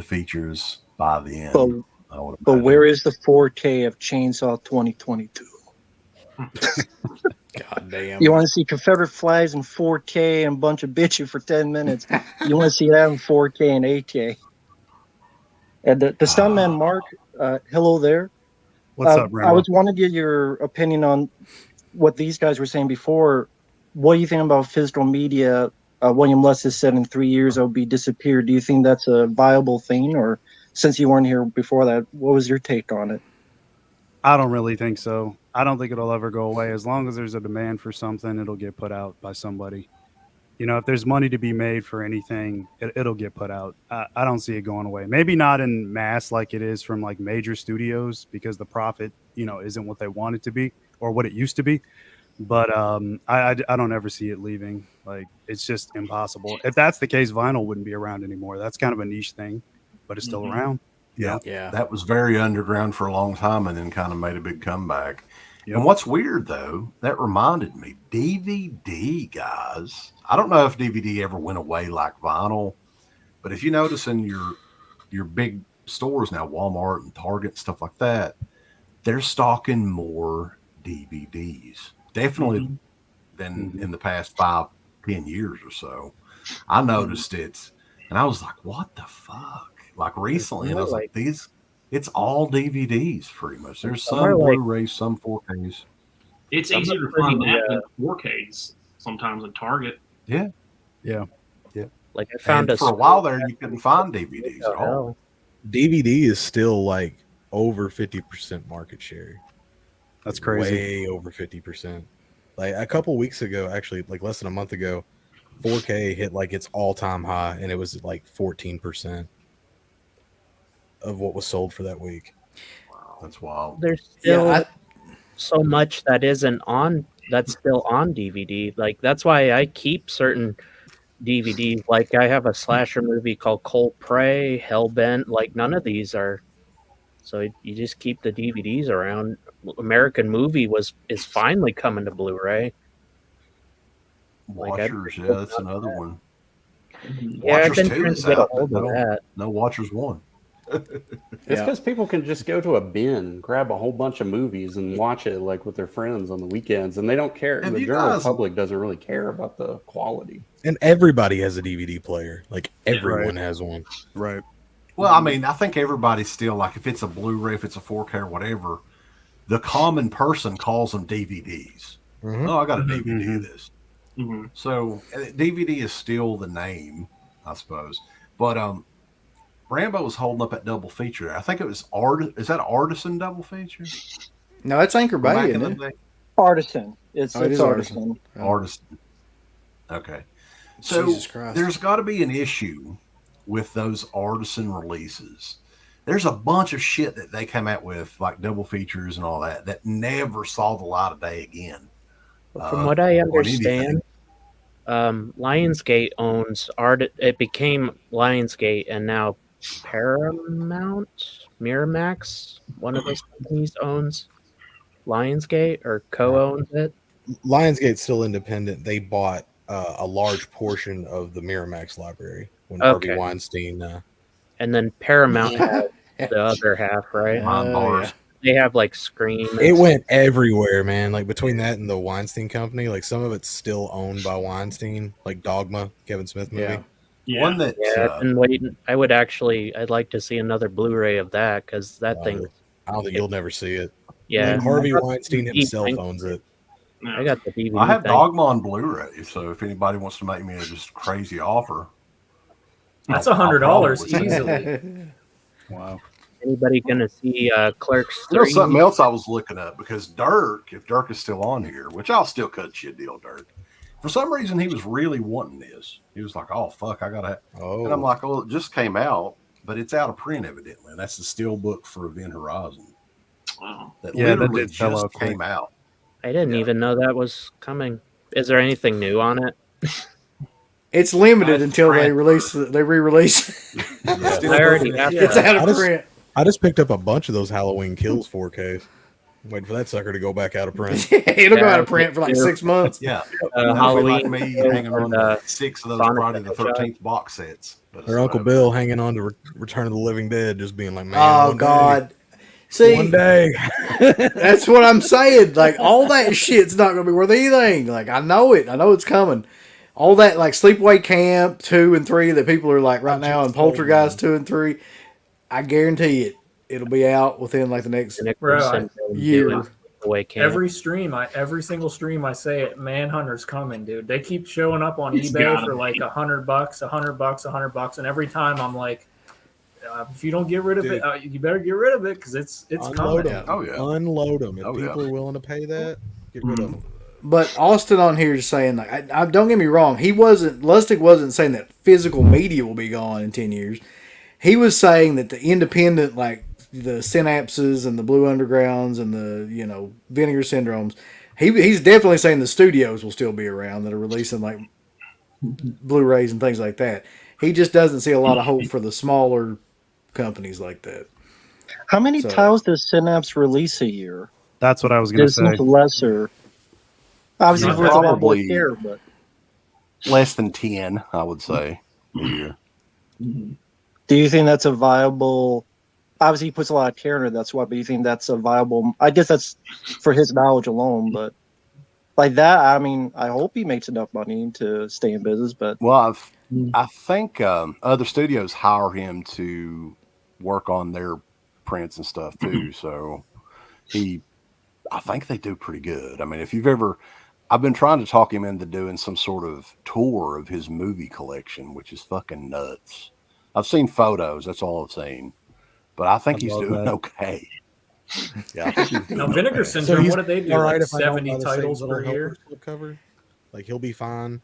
features by the end. But where is the 4K of Chainsaw 2022? God damn. You want to see Confederate flags in 4K and a bunch of bitches for 10 minutes. You want to see that in 4K and 8K. And the stuntman Mark, hello there. What's up, Rambo? I was wanting to get your opinion on what these guys were saying before. What do you think about physical media? William Less has said in 3 years it'll be disappeared. Do you think that's a viable thing? Or since you weren't here before that, what was your take on it? I don't really think so. I don't think it'll ever go away. As long as there's a demand for something, it'll get put out by somebody. If there's money to be made for anything, it'll get put out. I don't see it going away. Maybe not in mass like it is from like major studios because the profit, isn't what they want it to be or what it used to be. But I don't ever see it leaving. Like, it's just impossible. If that's the case, vinyl wouldn't be around anymore. That's kind of a niche thing, but it's still around. Yeah. That was very underground for a long time and then kind of made a big comeback. Yep. And what's weird, though, that reminded me, DVD, guys. I don't know if DVD ever went away like vinyl, but if you notice in your big stores now, Walmart and Target, stuff like that, they're stocking more DVDs. Definitely than in the past 5-10 years or so. I noticed it, and I was like, what the fuck? Like recently, and I was like, it's all DVDs pretty much. There's some Blu-rays, some 4Ks. It's easier to find that than 4Ks sometimes at Target. Yeah. Like I found for a while there, you couldn't find DVDs at all. DVD is still like over 50% market share. That's crazy. Way over 50%. Like a couple weeks ago, actually, like less than a month ago, 4K hit like its all-time high, and it was like 14% of what was sold for that week. Wow, that's wild. There's still so much that's still on DVD. Like that's why I keep certain DVDs. Like I have a slasher movie called Cold Prey, Hellbent. Like none of these are. So you just keep the DVDs around. American Movie is finally coming to Blu-ray. Watchers, that's another one. Yeah, I've been trying to get a hold of that. No Watchers 1. It's because people can just go to a bin, grab a whole bunch of movies, and watch it like with their friends on the weekends, and they don't care. The general public doesn't really care about the quality. And everybody has a DVD player. Like everyone has one. Right. Well, I mean, I think everybody's still like, if it's a Blu-ray, if it's a 4K or whatever, the common person calls them DVDs. Oh, I got a DVD of this. So DVD is still the name, I suppose. But Rambo was holding up that double feature. I think it was Is that Artisan double feature? No, it's Anchor Bay, isn't it? Artisan. It's Artisan. Artisan. Okay. So there's got to be an issue with those Artisan releases there's a bunch of shit that they come out with, like double features and all that never saw the light of day again. From what I understand, Lionsgate owns art. It became Lionsgate, and now Paramount, Miramax, one of those companies owns Lionsgate or co-owns it. Lionsgate's still independent. They bought a large portion of the Miramax library when Harvey Weinstein. And then Paramount had the other half, right? Bars. They have like Scream. It went everywhere, man. Like between that and the Weinstein Company, like some of it's still owned by Weinstein, like Dogma, Kevin Smith movie. Yeah. One that I've been waiting. I'd like to see another Blu-ray of that because that thing. I don't think you'll never see it. Yeah, like Harvey Weinstein himself owns it. I got the DVD. I have Dogma on Blu-ray, so if anybody wants to make me a just crazy offer, that's $100 easily. Wow. Anybody gonna see Clerks 3? You know something else I was looking up, because Dirk, if Dirk is still on here, which I'll still cut you a deal, Dirk. For some reason, he was really wanting this. He was like, "Oh fuck, I gotta." And I'm like, "Oh, it just came out, but it's out of print, evidently." And that's the steel book for Event Horizon. Wow. That that literally did sell just out quick. came out. I didn't even know that was coming. Is there anything new on it? It's limited until they re-release. I already have It's that. out of print. I just picked up a bunch of those Halloween Kills 4Ks. I'm waiting for that sucker to go back out of print. It'll go out of print for like 6 months. Yeah, Halloween. like me hanging on to 6 of those Sonic Friday the 13th box sets. Or Uncle Bill hanging on to Return of the Living Dead, just being like, "Man, Oh one God." day, See, one day." that's what I'm saying. Like all that shit's not going to be worth anything. Like I know it. I know it's coming. All that like Sleepaway Camp 2 and 3 that people are like right now, and Poltergeist 2 and 3. I guarantee it. It'll be out within like the next year. Every single stream I say it, Manhunter's coming, dude. They keep showing up on eBay for like $100, $100, and every time I'm like, if you don't get rid of it, you better get rid of it because it's Unload coming. them. Oh yeah, unload them. If people are willing to pay that, get rid of them. But Austin on here is saying, like, I don't get me wrong, Lustig wasn't saying that physical media will be gone in 10 years. He was saying that the independent, like the Synapses and the Blue Undergrounds and the, Vinegar Syndromes, he's definitely saying the studios will still be around that are releasing like Blu-rays and things like that. He just doesn't see a lot of hope for the smaller companies like that. How many titles does Synapse release a year? That's what I was going to say. Lesser. Obviously, it's a lot more care, but less than 10, I would say, a year. Do you think that's a viable? Obviously, he puts a lot of care in it. That's why. But you think that's a viable? I guess that's for his knowledge alone. But like that, I mean, I hope he makes enough money to stay in business. But I think other studios hire him to work on their prints and stuff too. So I think they do pretty good. I mean, if you've ever, I've been trying to talk him into doing some sort of tour of his movie collection, which is fucking nuts. I've seen photos. That's all I've seen. But I think he's doing okay. Yeah. Now, Vinegar Syndrome, what did they do? Right, like 70 titles per year? Cover? Like, he'll be fine.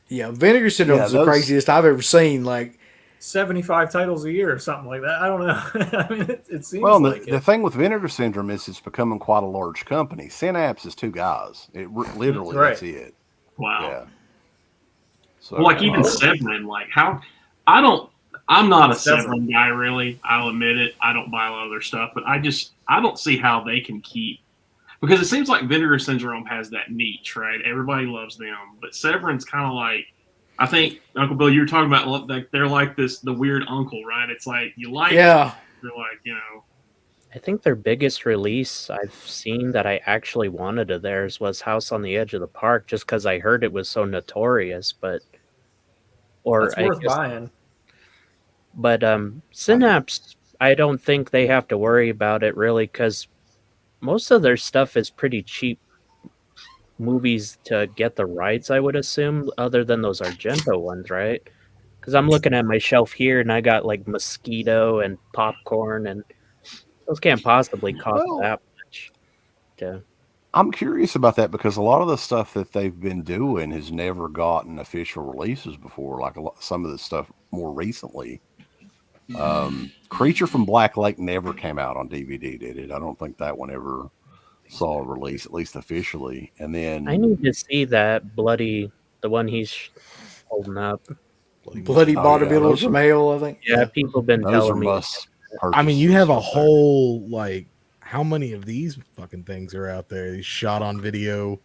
Yeah, Vinegar Syndrome is the craziest I've ever seen. Like 75 titles a year or something like that. I don't know. I mean, it seems the thing with Vinegar Syndrome is it's becoming quite a large company. Synapse is 2 guys. It literally that's it. Wow. Yeah. So, well, like even Severin, like I'm not a Severin guy really. I'll admit it. I don't buy a lot of their stuff, but I don't see how they can keep, because it seems like Vinegar Syndrome has that niche, right? Everybody loves them, but Severin's kind of like, I think Uncle Bill, you were talking about like they're like the weird uncle, right? It's like you like, yeah, you're like, I think their biggest release I've seen that I actually wanted of theirs was House on the Edge of the Park, just because I heard it was so notorious. But that's worth buying. But Synapse, I don't think they have to worry about it really, because most of their stuff is pretty cheap movies to get the rights, I would assume, other than those Argento ones, right? Because I'm looking at my shelf here, and I got like Mosquito and Popcorn, and those can't possibly cost that much. I'm curious about that, because a lot of the stuff that they've been doing has never gotten official releases before, like some of the stuff more recently. Creature from Black Lake never came out on DVD, did it? I don't think that one ever saw a release, at least officially. And then I need to see that bloody, the one he's holding up. Bloody bodybuilder from hell, I think. Yeah, people have been telling me. I mean, you have a whole, like, how many of these fucking things are out there? These shot on video.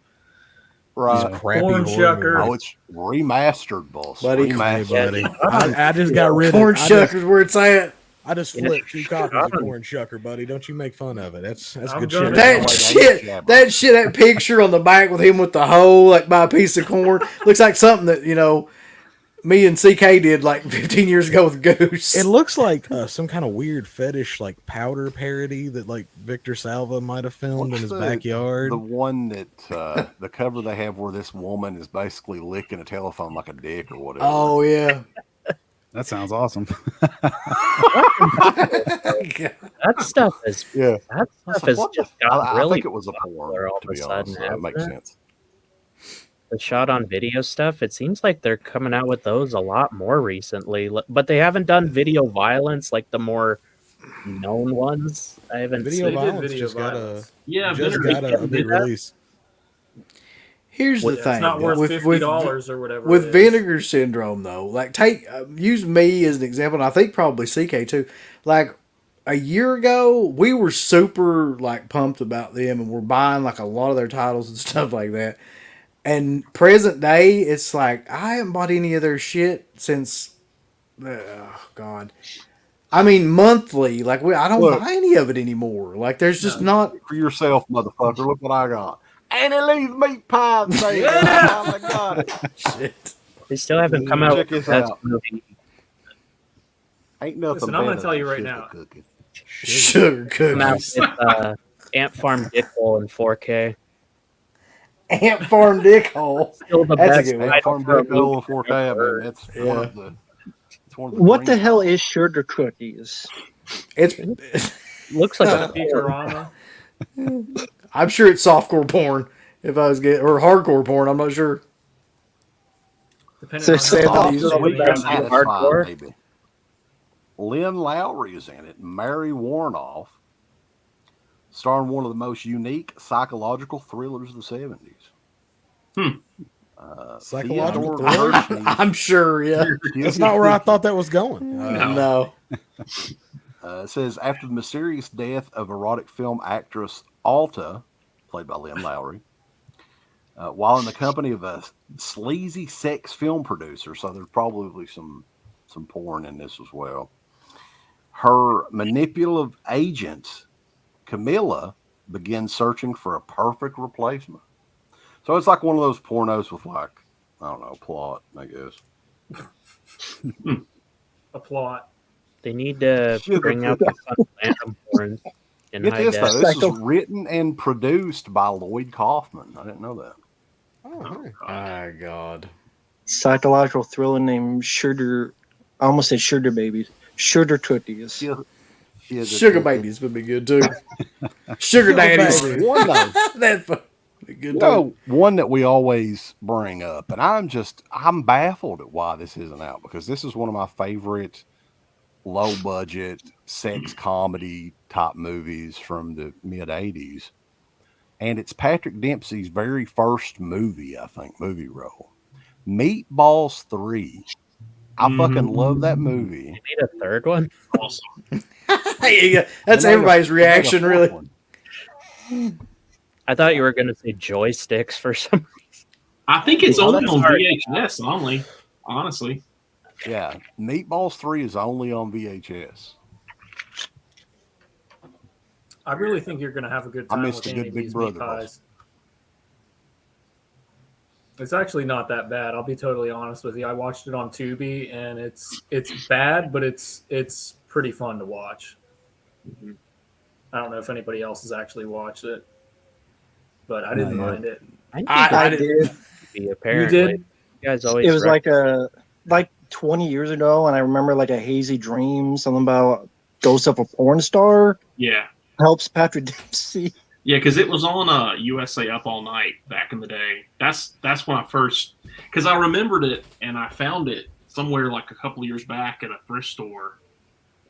Right. These crappy horror movies. Oh, it's remastered, boss. Buddy, buddy. I just got rid of Corn Shucker's where it's at. I just flipped 2 copies of Corn Shucker, buddy. Don't you make fun of it. That's good shit. That picture on the back with him with the hole, like by a piece of corn, looks like something that, you know, me and CK did like 15 years ago with Goose. It looks like some kind of weird fetish, like powder parody that like Victor Salva might have filmed in his backyard. The one that the cover they have where this woman is basically licking a telephone like a dick or whatever. Oh yeah, that sounds awesome. That stuff is That stuff is just got really. I think it was a porn. To be honest, that makes sense. The shot on video stuff, it seems like they're coming out with those a lot more recently, but they haven't done video violence like the more known ones. I haven't video seen violence. Just got a big release. Here's the thing: it's not worth $50 or whatever. With Vinegar Syndrome, though, like use me as an example, and I think probably CK too. Like a year ago, we were super like pumped about them, and we're buying like a lot of their titles and stuff like that. And present day, it's like, I haven't bought any of their shit since, God. I mean, monthly. Like, I don't buy any of it anymore. Like, there's just not. For yourself, motherfucker. Look what I got. Annie Lee's meat pie. Oh, my God. Shit. They still haven't come out with that movie. Ain't nothing. Listen, I'm going to tell you right now. Sugar cookies. It's Ant Farm Dickhole in 4K. Ant Farm Dickhole. Still the That's best. a good one. Ant Farm Dickhole in 4K. I mean, that's one of the. What the hell is sugar cookies? It looks like a Futurama. I'm sure it's softcore porn. If I was getting or hardcore porn, I'm not sure. Depending on hardcore. Maybe. Lynn Lowry is in it. Mary Warnoff, starring one of the most unique psychological thrillers of the 70s. Psychological thriller? I'm sure, yeah. That's not where I thought that was going. No. It says, after the mysterious death of erotic film actress Alta, played by Lynn Lowry, while in the company of a sleazy sex film producer, so there's probably some porn in this as well, her manipulative agent, Camilla, begins searching for a perfect replacement. So it's like one of those pornos with like, I don't know, plot, I guess. A plot. They need to bring out the random porn in Get high this, def. though. This is written and produced by Lloyd Kaufman. I didn't know that. Oh, my God. Psychological thriller named Sugar. I almost said Sugar Babies. Sugar Cookies. Sugar Babies would be good too. Sugar Daddies. That's good. One that we always bring up, and I'm baffled at why this isn't out, because this is one of my favorite low budget sex comedy type movies from the mid 80s. And it's Patrick Dempsey's very first movie, I think, movie role. Meatballs 3. I fucking love that movie. You need a third one? Awesome. Yeah, that's everybody's reaction, really. I thought you were going to say joysticks for some reason. I think it's only on VHS, honestly. Yeah, Meatballs 3 is only on VHS. I really think you're going to have a good time. I missed with a good any of Big these Brother. meat pies. It's actually not that bad. I'll be totally honest with you. I watched it on Tubi, and it's bad, but it's pretty fun to watch. Mm-hmm. I don't know if anybody else has actually watched it, but I didn't mind it. I did. Apparently. You did? You guys always. It was like 20 years ago, and I remember like a hazy dream, something about ghost of a porn star. Yeah. Helps Patrick Dempsey. Yeah, because it was on USA Up All Night back in the day. That's when I first, because I remembered it and I found it somewhere like a couple of years back at a thrift store,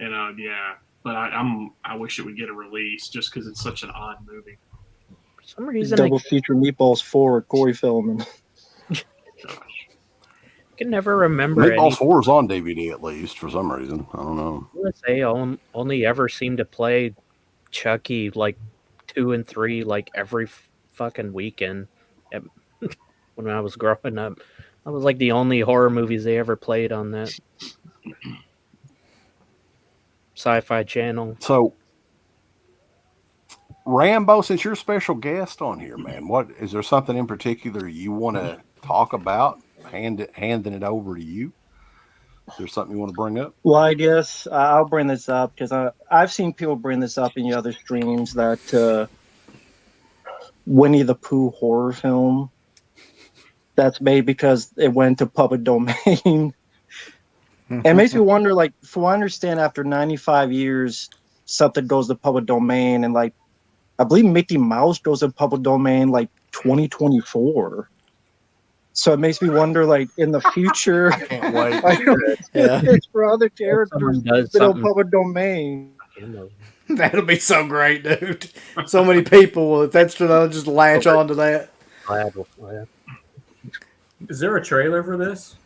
And yeah, but I wish it would get a release just because it's such an odd movie. For some reason, Double feature Meatballs 4 with Corey Feldman. I can never remember. Meatballs 4 is on DVD at least for some reason. I don't know. USA only ever seemed to play Chucky like 2 and 3 like every fucking weekend. When I was growing up, that was like the only horror movies they ever played on that Sci-Fi Channel. So, Rambo, since you're a special guest on here, man, what is there something in particular you want to talk about? Handing it over to you. Is there something you want to bring up? Well, I guess I'll bring this up because I've seen people bring this up in the other streams that Winnie the Pooh horror film that's made because it went to public domain. It makes me wonder, like, from what I understand, after 95 years, something goes to public domain, and like, I believe Mickey Mouse goes to public domain like 2024. So it makes me wonder, like, in the future, it's for other characters that are public domain. That'll be so great, dude. So many people will, if that's true, they'll just latch on to that. Is there a trailer for this?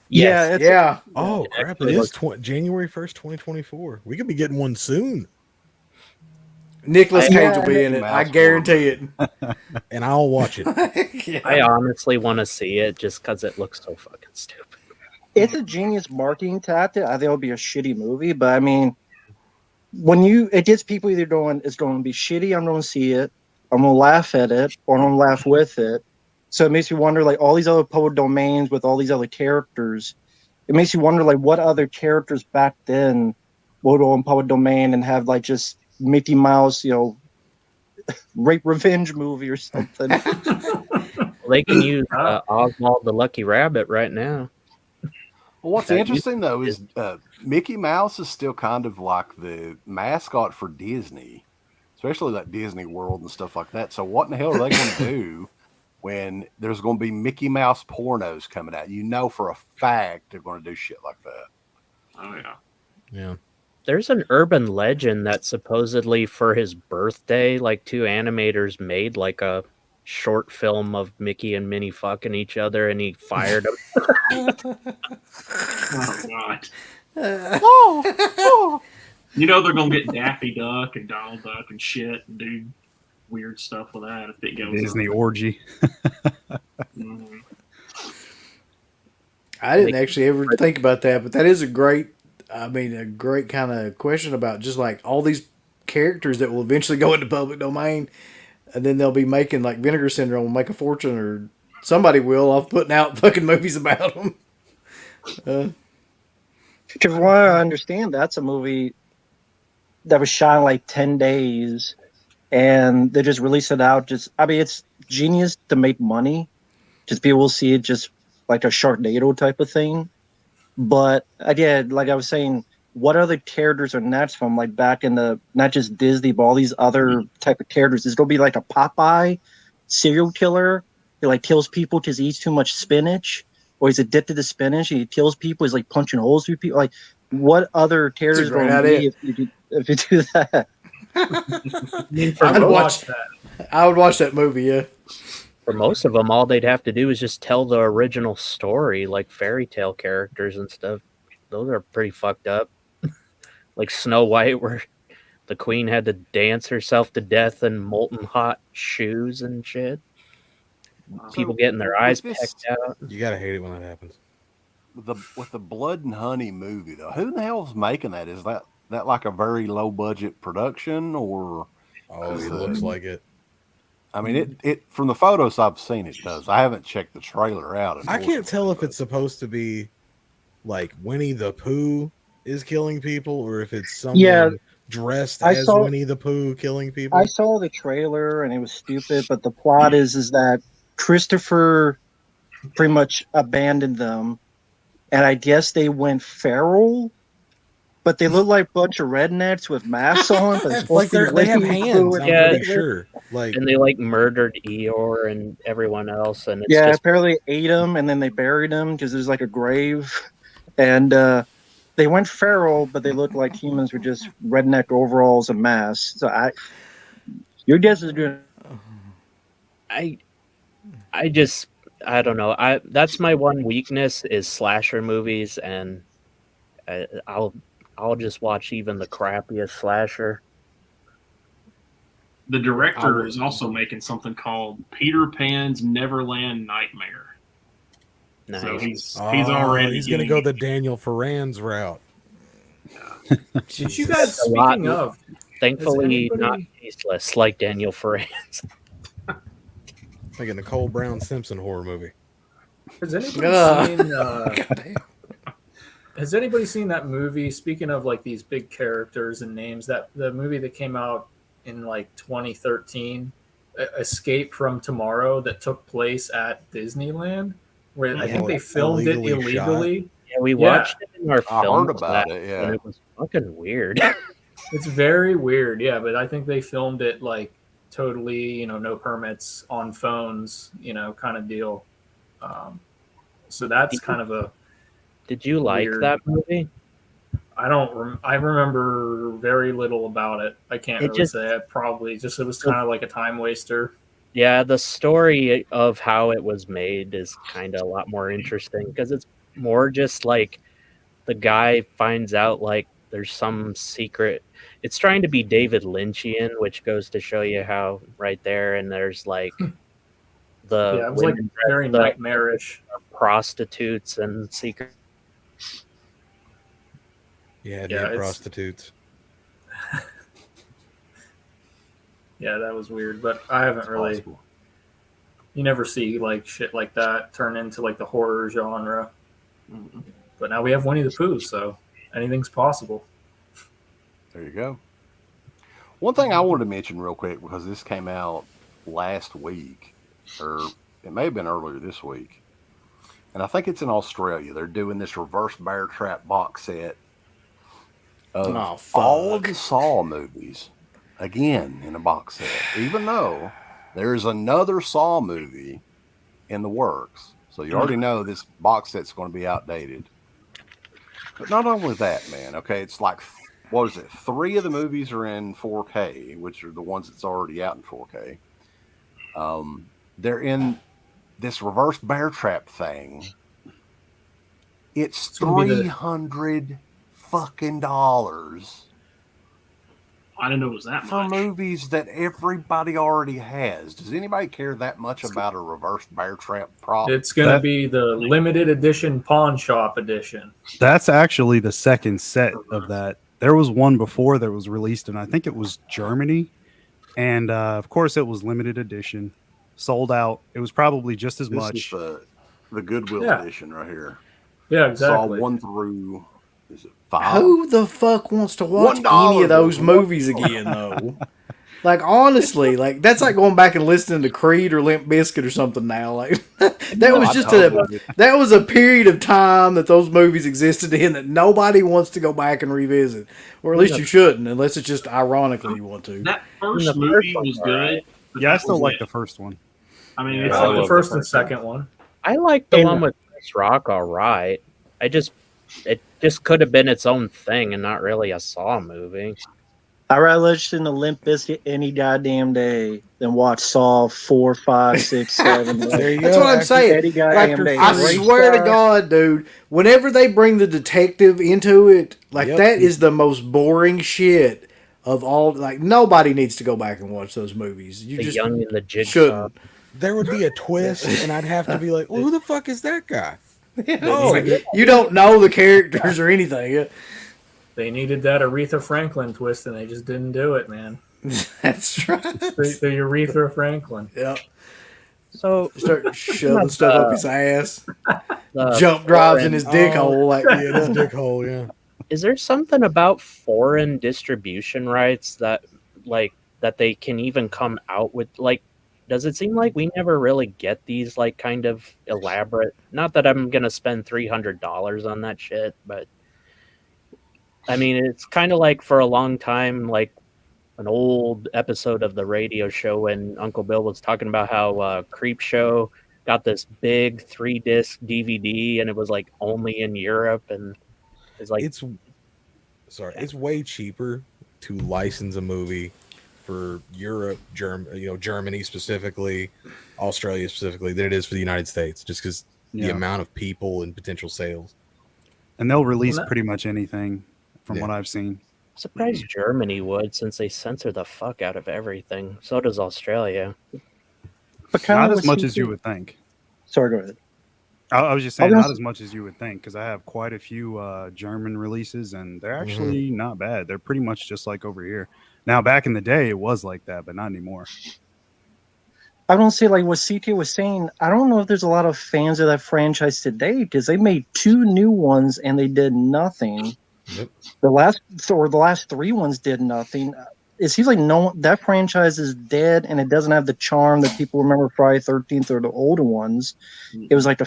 Yes. Yeah. Oh, crap. It is January 1st, 2024. We could be getting one soon. Nicolas Cage will be in it. I guarantee it. And I'll watch it. I honestly want to see it just because it looks so fucking stupid. It's a genius marketing tactic. I think it'll be a shitty movie, but I mean, it gets people either going, it's going to be shitty, I'm going to see it, I'm going to laugh at it, or I'm going to laugh with it. So it makes me wonder, like, all these other public domains with all these other characters, it makes you wonder, like, what other characters back then would go in public domain and have, like, just Mickey Mouse, rape revenge movie or something. They can use Oswald the Lucky Rabbit right now. Well, what's interesting though is Mickey Mouse is still kind of like the mascot for Disney, especially like Disney World and stuff like that. So what in the hell are they going to do when there's going to be Mickey Mouse pornos coming out? You know for a fact they're going to do shit like that. Oh yeah. Yeah. There's an urban legend that supposedly for his birthday, like 2 animators made like a short film of Mickey and Minnie fucking each other, and he fired them. Oh God. You know they're gonna get Daffy Duck and Donald Duck and shit and do weird stuff with that if it goes Disney orgy. Mm-hmm. I didn't actually ever think about that, but that is a great kind of question about just like all these characters that will eventually go into public domain, and then they'll be making like Vinegar Syndrome will make a fortune, or somebody will off putting out fucking movies about them. Because from what I understand, that's a movie that was shot in like 10 days, and they just released it out. It's genius to make money. Just people will see it just like a Sharknado type of thing. But again, like I was saying, what other characters are next from like back in the, not just Disney, but all these other type of characters? Is it going to be like a Popeye serial killer who like kills people because he eats too much spinach? Or he's addicted to spinach and he kills people? He's like punching holes through people. Like, what other characters are going to be if you do that? I would watch that movie, yeah. For most of them, all they'd have to do is just tell the original story, like fairy tale characters and stuff. Those are pretty fucked up. Like Snow White, where the queen had to dance herself to death in molten hot shoes and shit. People getting their eyes pecked out. You gotta hate it when that happens. With the Blood and Honey movie, though, who the hell is making that? Is that like a very low budget production, or? Oh, it looks like it. I mean, it from the photos I've seen, it does. I haven't checked the trailer out. I can't tell if it's supposed to be like Winnie the Pooh is killing people, or if it's someone dressed as Winnie the Pooh killing people. I saw the trailer and it was stupid, but the plot is that Christopher pretty much abandoned them, and I guess they went feral. But they look like a bunch of rednecks with masks on. Like they have hands. I'm pretty sure. Like, and they like murdered Eeyore and everyone else. And it's apparently ate them and then they buried them because there's like a grave. And they they went feral, but they looked like humans with just redneck overalls and masks. So your guess is good. I don't know. That's my one weakness is slasher movies, and I'll just watch even the crappiest slasher. The director is also making something called Peter Pan's Neverland Nightmare. Nice. So he's already he's going to go the Daniel Farran's route. Did you guys, speaking of, thankfully not tasteless like Daniel Farran's. Like a Nicole Brown Simpson horror movie. Has anybody seen? Has anybody seen that movie? Speaking of like these big characters and names, that the movie that came out in like 2013, Escape from Tomorrow, that took place at Disneyland, where I think they filmed it illegally. Yeah, we watched it in our film. I heard about it. Yeah, and it was fucking weird. It's very weird. Yeah, but I think they filmed it like totally, no permits on phones, kind of deal. So that's kind of a. Did you like that movie? I remember very little about it. I can't really say. It probably it was kind of like a time waster. Yeah, the story of how it was made is kind of a lot more interesting because it's more just like the guy finds out like there's some secret. It's trying to be David Lynchian, which goes to show you how right there. And there's like it was like very nightmarish prostitutes and secret. Yeah, prostitutes. Yeah, that was weird, but I haven't really. Possible. You never see like shit like that turn into like the horror genre. Mm-hmm. But now we have Winnie the Pooh, so anything's possible. There you go. One thing I wanted to mention real quick, because this came out last week, or it may have been earlier this week, and I think it's in Australia. They're doing this reverse bear trap box set of all of the Saw movies, again, in a box set, even though there's another Saw movie in the works. So you already know this box set's going to be outdated. But not only that, man, okay, it's like, what is it? 3 of the movies are in 4K, which are the ones that's already out in 4K. They're in this reverse bear trap thing. It's $300 fucking dollars. I didn't know it was that for much. Movies that everybody already has. Does anybody care that much about a reverse bear trap prop? It's going to be the limited edition pawn shop edition. That's actually the second set of that. There was one before that was released, and I think it was Germany. And of course, it was limited edition, sold out. It was probably just as much. Is the Goodwill edition right here. Yeah, exactly. Saw 1 through 5. Who the fuck wants to watch any of those movies again, though? Like, honestly, like that's like going back and listening to Creed or Limp Bizkit or something now. Like that was a period of time that those movies existed in that nobody wants to go back and revisit, or at least you shouldn't, unless it's just ironically you want to. That first movie was good. Yeah, I still like the first one. I mean, it's like the first and second one. I like the one with Chris Rock. All right, it just could have been its own thing and not really a Saw movie. I'd rather listen to Limp Bizkit any goddamn day than watch Saw 4, 5, 6, 7. There you go. That's what I'm saying. Like, I swear to God, dude, whenever they bring the detective into it, like that is the most boring shit of all. Like nobody needs to go back and watch those movies. You just Young and the Jigsaw. shouldn't. There would be a twist, and I'd have to be like, well, who the fuck is that guy? You don't know the characters or anything. They needed that Aretha Franklin twist, and they just didn't do it, man. That's right. The Aretha Franklin. Yep. So start shoving stuff up his ass. Jump drives in his dick hole, like his dick hole. Yeah. Is there something about foreign distribution rights that they can even come out with? Like, does it seem like we never really get these like kind of elaborate? Not that I'm gonna spend $300 on that shit, but I mean, it's kind of like for a long time, like an old episode of the radio show when Uncle Bill was talking about how Creep Show got this big 3-disc DVD and it was like only in Europe. And it's way cheaper to license a movie for Europe, Germany specifically, Australia specifically, than it is for the United States, just because the amount of people and potential sales. And they'll release pretty much anything from what I've seen. I'm surprised Germany would, since they censor the fuck out of everything. So does Australia. But not as much as you would think. Sorry, go ahead. I was just saying, not as much as you would think, because I have quite a few German releases, and they're actually not bad. They're pretty much just like over here. Now, back in the day, it was like that, but not anymore. I don't see, like what CT was saying, I don't know if there's a lot of fans of that franchise today, because they made 2 new ones and they did nothing. Yep. The last 3 ones did nothing. It seems like that franchise is dead, and it doesn't have the charm that people remember Friday 13th or the older ones. It was like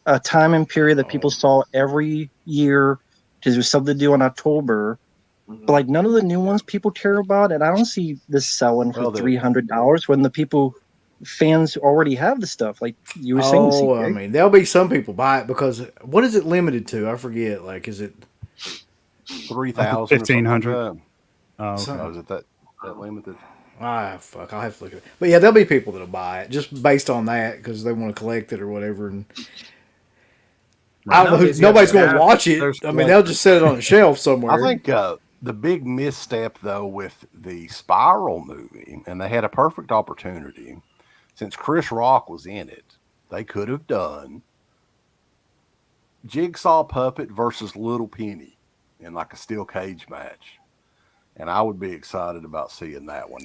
a time and period that people saw every year because there's something to do in October. But like none of the new ones people care about, and I don't see this selling for $300 when the fans already have the stuff. Like you were saying. Oh, I mean, there'll be some people buy it because what is it limited to? I forget. Like, is it 3,000? 1,500. Oh, okay. Is it that limited? Fuck, I'll have to look at it. But yeah, there'll be people that'll buy it just based on that because they want to collect it or whatever. And I don't know nobody's going to watch it. I mean, they'll just set it on a shelf somewhere. I think the big misstep, though, with the Spiral movie, and they had a perfect opportunity, since Chris Rock was in it, they could have done Jigsaw Puppet versus Little Penny in like a steel cage match. And I would be excited about seeing that one.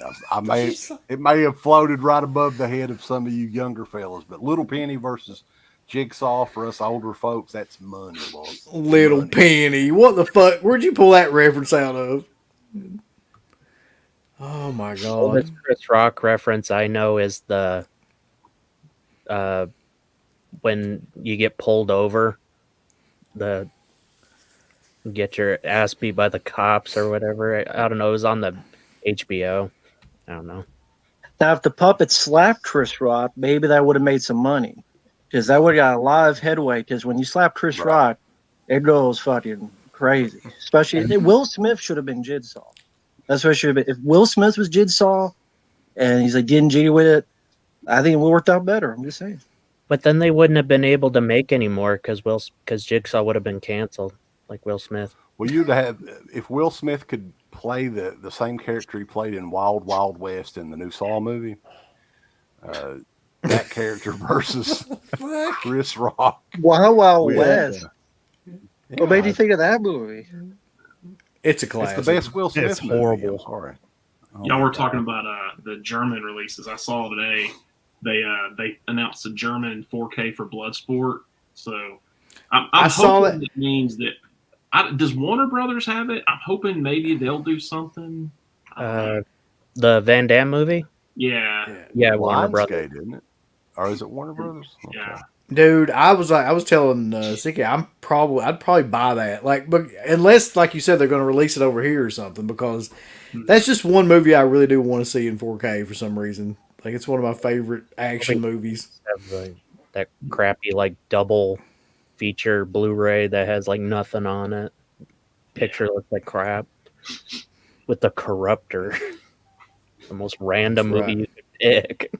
It may have floated right above the head of some of you younger fellas, but Little Penny versus Jigsaw for us older folks, that's money, boys. Little Penny. What the fuck? Where'd you pull that reference out of? Oh my god. Well, this Chris Rock reference I know is the when you get pulled over, get your ass beat by the cops or whatever. I don't know. It was on the HBO. I don't know. Now, if the puppet slapped Chris Rock, maybe that would have made some money. Because that would have got a lot of headway. Because when you slap Chris Rock, it goes fucking crazy. Especially, Will Smith should have been Jigsaw. That's what it should have been. If Will Smith was Jigsaw and he's like getting jiggy with it, I think it would have worked out better. I'm just saying. But then they wouldn't have been able to make any more because Jigsaw would have been canceled, like Will Smith. Well, you'd have, if Will Smith could play the same character he played in Wild Wild West in the new Saw movie, that character versus Chris Rock. Wild Wild West. What made you think of that movie? It's a classic. It's the best Will Smith It's movie. horrible. I'm sorry. Y'all were talking about the German releases. I saw today they announced a German 4K for Bloodsport. So I'm hoping that means that. Does Warner Brothers have it? I'm hoping maybe they'll do something. The Van Damme movie? Yeah. Warner Brothers. Isn't it? Or is it Warner Brothers? Okay. Yeah. Dude, I was telling Siki, I'd probably buy that. Like, but unless, like you said, they're going to release it over here or something, because that's just one movie I really do want to see in 4K for some reason. Like, it's one of my favorite action movies. Have that crappy like double feature Blu-ray that has like nothing on it. Picture looks like crap with the Corruptor. The most random movie you could pick.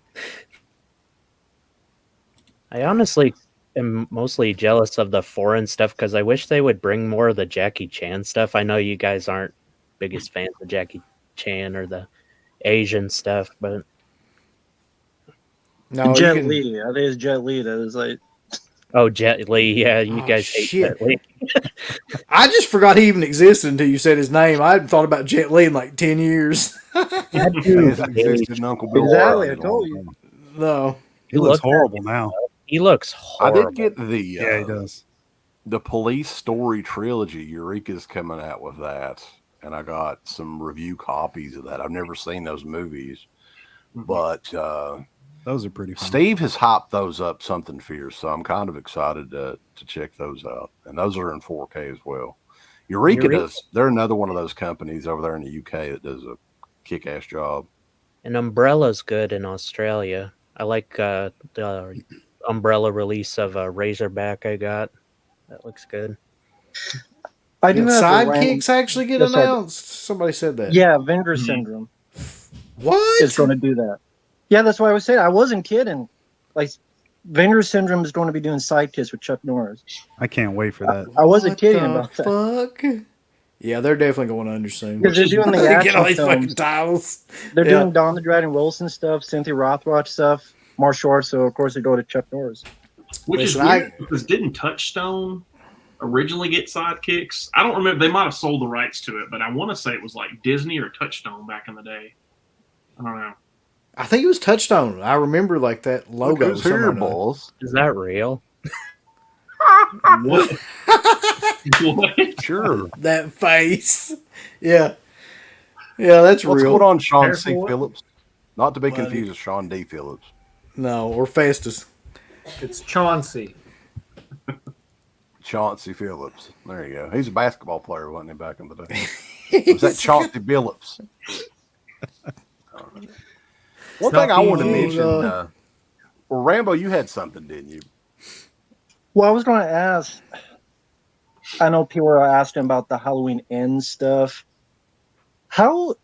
I honestly am mostly jealous of the foreign stuff because I wish they would bring more of the Jackie Chan stuff. I know you guys aren't biggest fans of Jackie Chan or the Asian stuff, but no, Jet Li. I think it's Jet Li that is like. Oh, Jet Li. Yeah, you guys hate Jet Li. I just forgot he even existed until you said his name. I hadn't thought about Jet Li in like 10 years. He existed in Uncle Bill. Exactly, I told you. No. He looks horrible now. He looks horrible. I did get he does. The Police Story trilogy. Eureka's coming out with that, and I got some review copies of that. I've never seen those movies, but those are pretty fun. Steve has hyped those up something fierce, so I'm kind of excited to check those out. And those are in 4K as well. Eureka does. They're another one of those companies over there in the UK that does a kick-ass job. And Umbrella's good in Australia. I like the Umbrella release of Razorback I got. That looks good. I do have sidekicks actually get Yes, I do. announced. Somebody said that. Yeah, Avenger Syndrome What? is going to do that. Yeah, that's why I was saying. I wasn't kidding. Like, Avenger Syndrome is going to be doing sidekicks with Chuck Norris. I can't wait for that. I wasn't kidding the about that. Fuck. Yeah, they're definitely going under soon. Because they're doing the Get all action these fucking films. titles. They're doing Dawn the Dragon Wilson stuff, Cynthia Rothrock stuff, martial arts. So of course they go to Chuck Norris. Which is weird because didn't Touchstone originally get sidekicks? I don't remember. They might have sold the rights to it, but I want to say it was like Disney or Touchstone back in the day. I don't know. I think it was Touchstone. I remember like that logo. Look who's here, balls. Is that real? What? What? Sure. That face. Yeah. Yeah, that's What's real. going on, Sean C. Careful. Phillips? Not to be Buddy. confused with Sean D. Phillips. No, or Festus. It's Chauncey. Chauncey Phillips. There you go. He's a basketball player, wasn't he, back in the day? Was that Chauncey Billups? One thing I wanted to mention, well, Rambo, you had something, didn't you? Well, I was going to ask. I know people are asking about the Halloween End stuff. How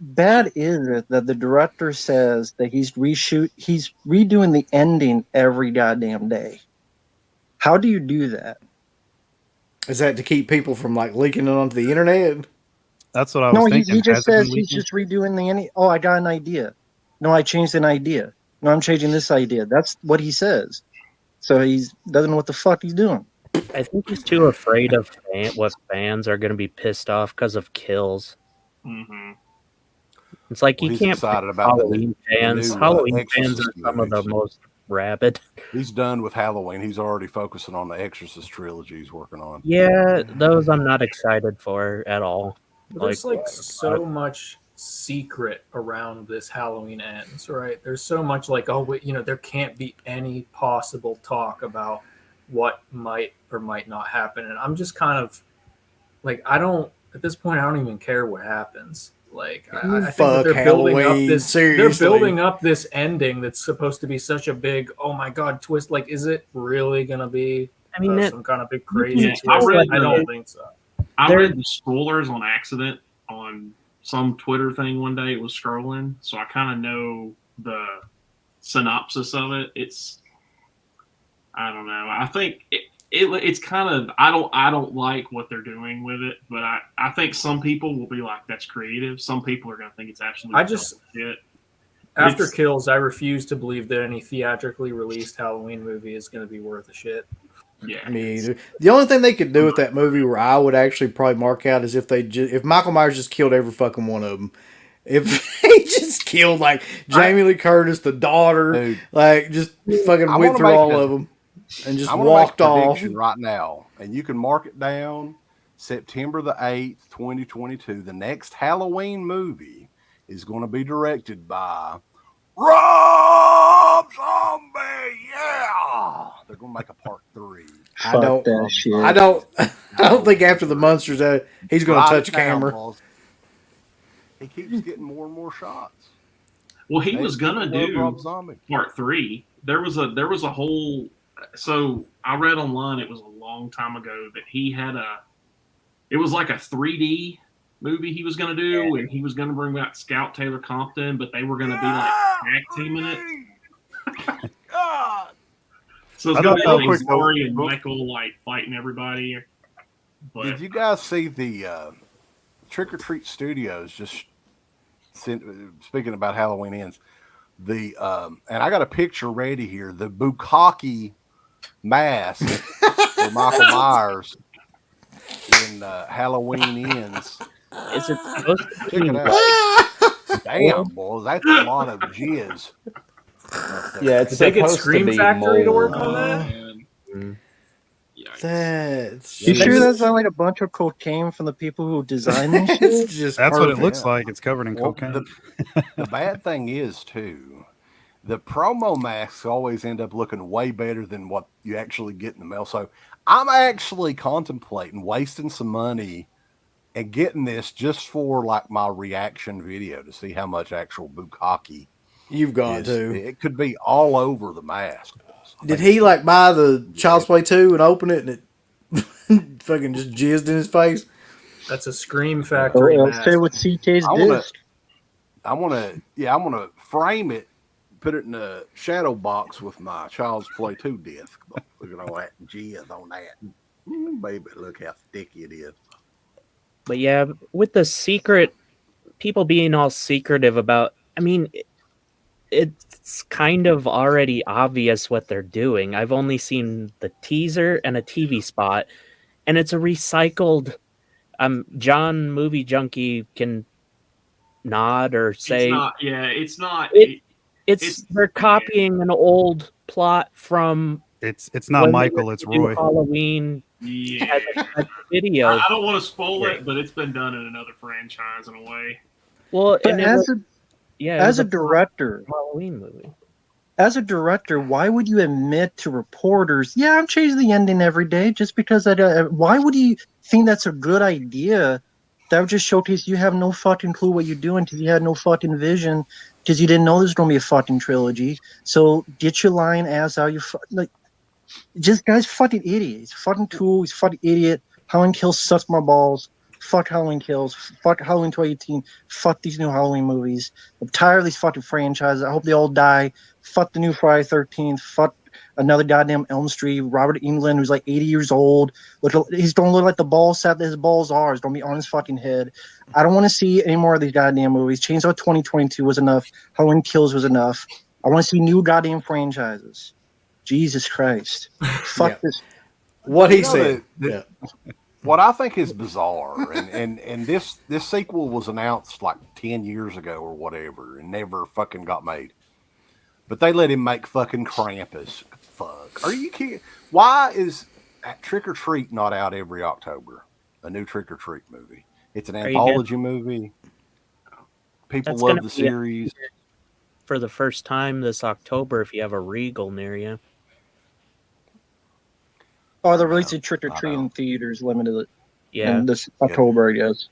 bad is it that the director says that he's redoing the ending every goddamn day? How do you do that? Is that to keep people from like leaking it onto the internet? That's what I was thinking. No, he just says he's just redoing the ending. Oh, I got an idea. No, I changed an idea. No, I'm changing this idea. That's what he says. So he doesn't know what the fuck he's doing. I think he's too afraid of what fans are going to be pissed off because of kills. Mm-hmm. It's like Well, you he's can't excited pick about Halloween fans. new, Halloween fans Exorcist are some of the movies. most rabid. He's done with Halloween. He's already focusing on the Exorcist trilogy he's working on. Yeah, those I'm not excited for at all. There's like so much secret around this Halloween Ends, right? There's so much like, oh, wait, there can't be any possible talk about what might or might not happen. And I'm just kind of like, at this point, I don't even care what happens. Like, I think that they're building up this ending that's supposed to be such a big, oh my God, twist. Like, is it really going to be some kind of big crazy twist? I don't think so. I read the spoilers on accident on some Twitter thing one day. It was scrolling, so I kind of know the synopsis of it. I don't know. I think it's kind of I don't like what they're doing with it, but I think some people will be like, that's creative. Some people are going to think it's absolutely shit. After Kills, I refuse to believe that any theatrically released Halloween movie is going to be worth a shit. Yeah, me either. The only thing they could do with that movie where I would actually probably mark out is if Michael Myers just killed every fucking one of them. If he just killed like Jamie Lee Curtis, the daughter, Dude, like just fucking went through all of them and just walked off right now. And you can mark it down. September the 8th, 2022. The next Halloween movie is going to be directed by Rob Zombie. Yeah, they're going to make a part 3. I don't think after the Monsters that he's going to touch a camera. Balls. He keeps getting more and more shots. Well, he was gonna do part 3. There was a whole. So I read online. It was a long time ago that he had it was like a 3D movie he was gonna do, and he was gonna bring back Scout Taylor Compton, but they were gonna be like tag teaming it. God. So it's gonna be like Rory and Michael like fighting everybody. But did you guys see the Trick or Treat Studios just speaking about Halloween Ends? And I got a picture ready here. The Bukkake mask for Michael Myers in Halloween Ends. Is it supposed to Check it out. Damn, boy, that's a lot of jizz. Yeah, it's Did they get supposed Scream to be Factory to work mold. on that? You sure that's not like a bunch of cocaine from the people who designed this shit? That's what it looks like. It's covered in cocaine. The bad thing is, too, the promo masks always end up looking way better than what you actually get in the mail. So I'm actually contemplating wasting some money and getting this just for like my reaction video to see how much actual Bukkake you've got to. It could be all over the mask. Did he like buy the Child's Play 2 and open it and it fucking just jizzed in his face? That's a Scream Factory mask. Say with CK's disc. I want to frame it, put it in a shadow box with my Child's Play 2 disc. Look at all that jizz on that. Baby, look how sticky it is. But yeah, with the secret, people being all secretive about, I mean, it's kind of already obvious what they're doing. I've only seen the teaser and a TV spot, and it's a recycled. John Movie Junkie can nod or say, it's not. It's they're copying an old plot from. It's not Michael, it's Roy. Halloween. Yeah, video. I don't want to spoil it, but it's been done in another franchise in a way. Well, but as a director, Halloween movie. As a director, why would you admit to reporters, "Yeah, I'm changing the ending every day," just because why would you think that's a good idea? That would just showcase you have no fucking clue what you're doing because you had no fucking vision because you didn't know there's going to be a fucking trilogy. So get your line as how you like. Just guy's fucking idiot. He's fucking cool. He's fucking idiot. Halloween Kills sucks my balls. Fuck Halloween Kills. Fuck Halloween 2018. Fuck these new Halloween movies. I'm tired of these fucking franchises. I hope they all die. Fuck the new Friday 13th. Fuck another goddamn Elm Street. Robert Englund, who's like 80 years old. He's don't look like the ball set that his balls are. He's going to be on his fucking head. I don't want to see any more of these goddamn movies. Chainsaw 2022 was enough. Halloween Kills was enough. I want to see new goddamn franchises. Jesus Christ. Fuck this. What he said. What I think is bizarre, and this sequel was announced like 10 years ago or whatever, and never fucking got made. But they let him make fucking Krampus. Fuck. Are you kidding? Why is Trick or Treat not out every October? A new Trick or Treat movie. It's an anthology movie. People love the series. For the first time this October, if you have a Regal near you. Oh, they're releasing Trick or Treat in theaters, limited. Yeah, in this October, I guess.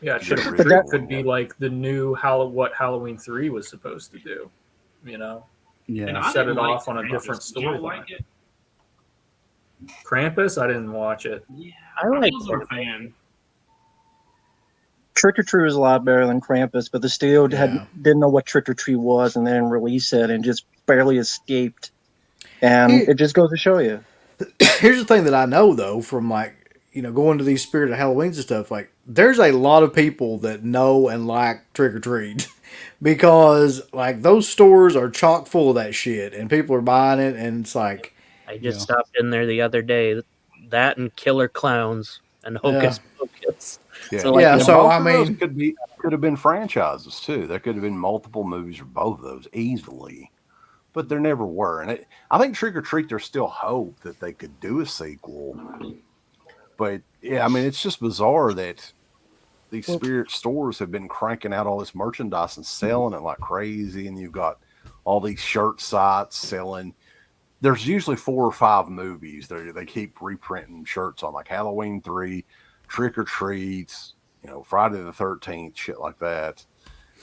Yeah, Trick or Treat could be like the new what Halloween 3 was supposed to do. You know, and set it off on a different storyline. Krampus, I didn't watch it. Yeah, I like was a fan. Trick or Treat was a lot better than Krampus, but the studio didn't know what Trick or Treat was, and they didn't release it, and just barely escaped. And it just goes to show you. Here's the thing that I know, though, from going to these Spirit of Halloweens and stuff, like, there's a lot of people that know and like Trick or Treat because, like, those stores are chock full of that shit, and people are buying it, and it's like... I just stopped in there the other day. That and Killer Clowns and Hocus Pocus. Yeah, so I mean... Could have been franchises, too. There could have been multiple movies for both of those easily. But there never were. And I think Trick or Treat, there's still hope that they could do a sequel. But, yeah, I mean, it's just bizarre that these spirit stores have been cranking out all this merchandise and selling it like crazy. And you've got all these shirt sites selling. There's usually 4 or 5 movies. They keep reprinting shirts on, like Halloween 3, Trick or Treats, Friday the 13th, shit like that.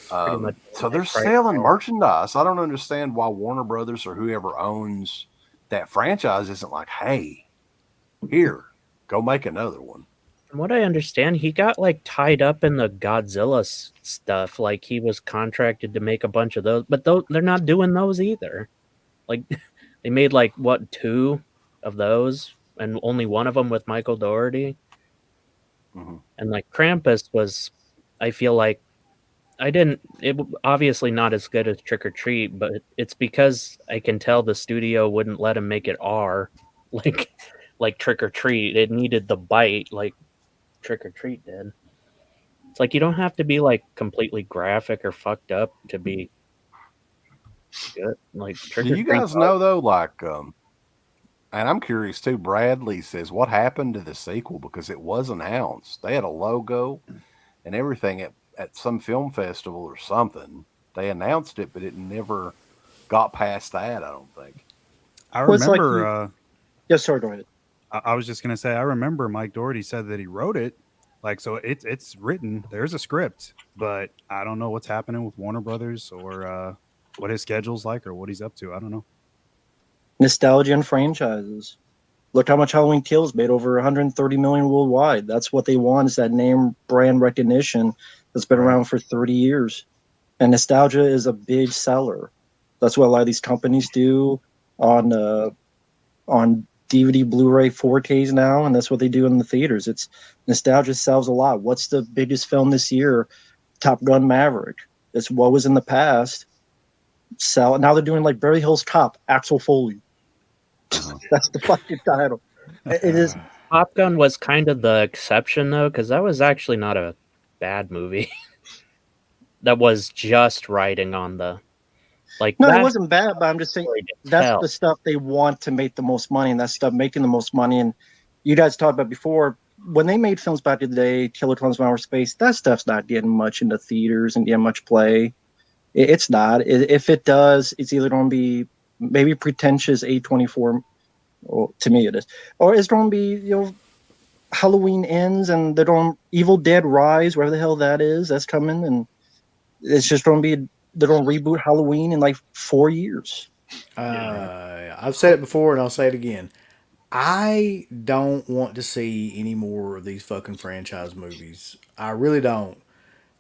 So they're selling merchandise. I don't understand why Warner Brothers or whoever owns that franchise isn't like, hey, here, go make another one. From what I understand, he got like tied up in the Godzilla stuff. Like he was contracted to make a bunch of those, but they're not doing those either. Like they made 2 of those, and only one of them with Michael Dougherty. Mm-hmm. And like Krampus was, I feel like. It obviously not as good as Trick or Treat, but it's because I can tell the studio wouldn't let him make it R, like Trick or Treat. It needed the bite like Trick or Treat did. It's like you don't have to be like completely graphic or fucked up to be good. Like Trick or Treat. Do you guys know though, and I'm curious too, Bradley says, what happened to the sequel? Because it was announced. They had a logo and everything at some film festival or something. They announced it, but it never got past that, I don't think. I remember... yes, sorry, go ahead. I was just going to say, I remember Mike Dougherty said that he wrote it. So it's written. There's a script, but I don't know what's happening with Warner Brothers or what his schedule's like or what he's up to. I don't know. Nostalgia and franchises. Look how much Halloween Kills made, over 130 million worldwide. That's what they want, is that name brand recognition that's been around for 30 years. And nostalgia is a big seller. That's what a lot of these companies do on DVD, Blu-ray, 4Ks now, and that's what they do in the theaters. It's nostalgia sells a lot. What's the biggest film this year? Top Gun Maverick. It's what was in the past. Sell. Now they're doing like Beverly Hills Cop, Axel Foley. That's the fucking title. It is. Top Gun was kind of the exception though, because that was actually not a bad movie. That was just riding on the No, it wasn't bad, but I'm just saying that's the stuff they want to make the most money, and that's stuff making the most money. And you guys talked about before, when they made films back in the day, Killer Clowns from Outer Space, that stuff's not getting much into theaters and getting much play. It's not. If it does, it's either going to be maybe pretentious A24, well, to me it is, or it's going to be, Halloween Ends and they're going Evil Dead Rise, wherever the hell that is, that's coming, and it's just going to be, they're going to reboot Halloween in like 4 years. I've said it before and I'll say it again. I don't want to see any more of these fucking franchise movies. I really don't.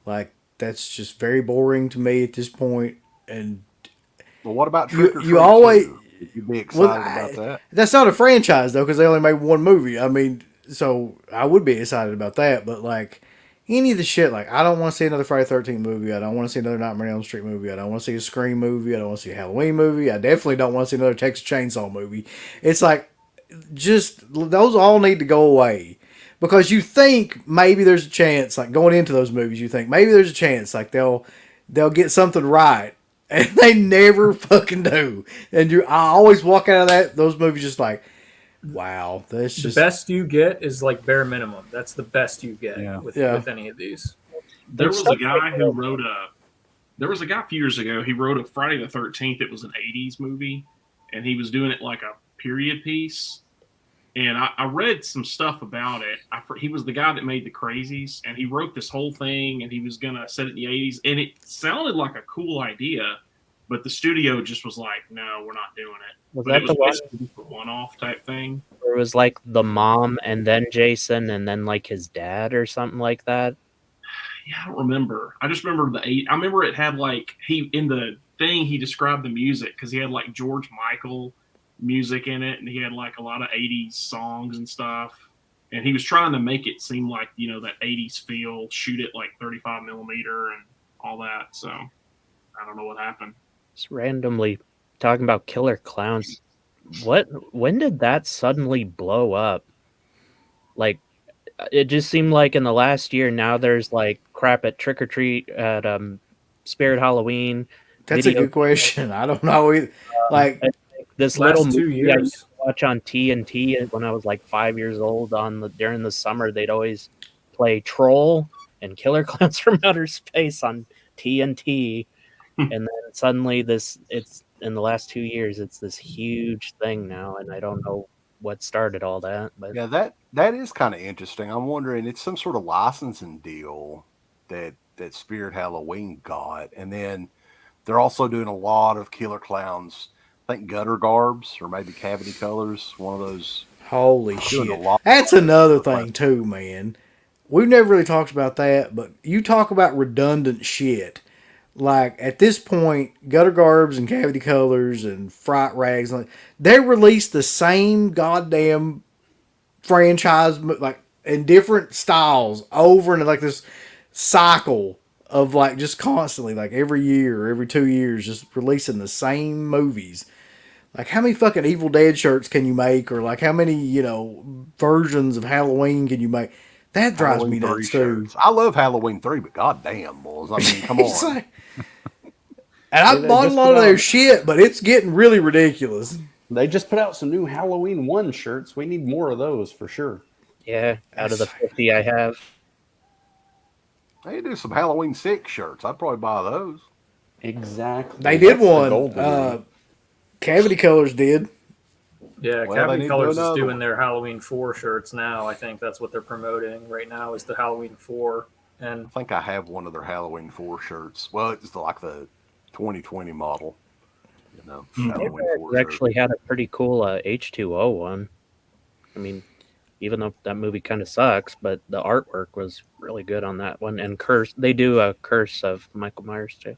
Like, that's just very boring to me at this point. And well, what about Trick or Treat? You always you'd be excited about that. That's not a franchise though, because they only made one movie. I mean, so I would be excited about that. But like any of the shit, like I don't want to see another Friday the 13th movie. I don't want to see another Nightmare on Elm Street movie. I don't want to see a Scream movie. I don't want to see a Halloween movie. I definitely don't want to see another Texas Chainsaw movie. It's like, just those all need to go away, because you think maybe there's a chance, like going into those movies, you think maybe there's a chance like they'll get something right, and they never fucking do. And I always walk out of those movies just like, wow, that's just the best you get is like bare minimum. That's the best you get with any of these. There was a guy who wrote there was a guy a few years ago. He wrote a Friday the 13th. It was an 80s movie, and he was doing it like a period piece. And I read some stuff about it. He was the guy that made The Crazies, and he wrote this whole thing, and he was going to set it in the 80s. And it sounded like a cool idea, but the studio just was like, no, we're not doing it. Was but that it the was basically a one-off type thing. It was like the mom and then Jason and then like his dad or something like that. Yeah, I don't remember. I just remember I remember it had like, in the thing he described the music, because he had like George Michael music in it, and he had like a lot of 80s songs and stuff, and he was trying to make it seem like, that 80s feel, shoot it like 35 millimeter and all that. So I don't know what happened. Just randomly talking about Killer Clowns, when did that suddenly blow up? Like, it just seemed like in the last year, now there's like crap at Trick or Treat, at Spirit Halloween. That's a good question. I don't know either. Like, this last little 2 movie I years used to watch on TNT when I was like 5 years old, during the summer, they'd always play Troll and Killer Clowns from Outer Space on TNT. And then suddenly it's in the last 2 years, it's this huge thing now, and I don't know what started all that. But yeah, that is kind of interesting. I'm wondering, it's some sort of licensing deal that Spirit Halloween got, and then they're also doing a lot of Killer Clowns. I think Gutter Garbs or maybe Cavity Colors, one of those. Holy shit. That's another thing too, man. We've never really talked about that, but you talk about redundant shit. Like, at this point, Gutter Garbs and Cavity Colors and Fright Rags, they release the same goddamn franchise, like, in different styles over and like this cycle of like just constantly, like every year or every 2 years, just releasing the same movies. Like, how many fucking Evil Dead shirts can you make? Or like, how many, versions of Halloween can you make? That drives Halloween me nuts too. too. I love Halloween 3, but goddamn, boys. I mean, come on. And I bought a lot of their shit, but it's getting really ridiculous. They just put out some new Halloween 1 shirts. We need more of those for sure. Yeah, out of the 50 I have. They do some Halloween 6 shirts. I'd probably buy those. Exactly. They did one. Cavity Colors did. Yeah, Cavity Colors is doing their Halloween 4 shirts now. I think that's what they're promoting right now, is the Halloween 4. And I think I have one of their Halloween 4 shirts. Well, it's like the 2020 model. They actually had a pretty cool H2O one. I mean, even though that movie kind of sucks, but the artwork was really good on that one. And they do a Curse of Michael Myers too.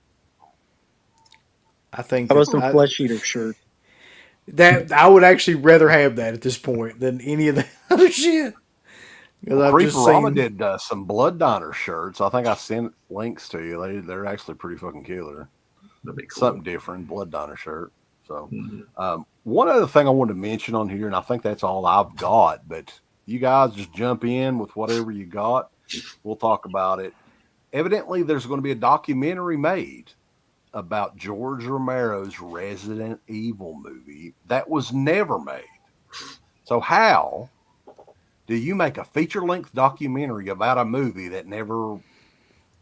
I think How about some flesh eater shirt? That I would actually rather have that at this point than any of the other shit. Well, Creeperama did some Blood Diner shirts. I think I sent links to you. They're actually pretty fucking killer. That'd be cool. Something different, Blood Diner shirt. So, one other thing I wanted to mention on here, and I think that's all I've got, but you guys just jump in with whatever you got. We'll talk about it. Evidently, there's going to be a documentary made about George Romero's Resident Evil movie that was never made. So how do you make a feature-length documentary about a movie that never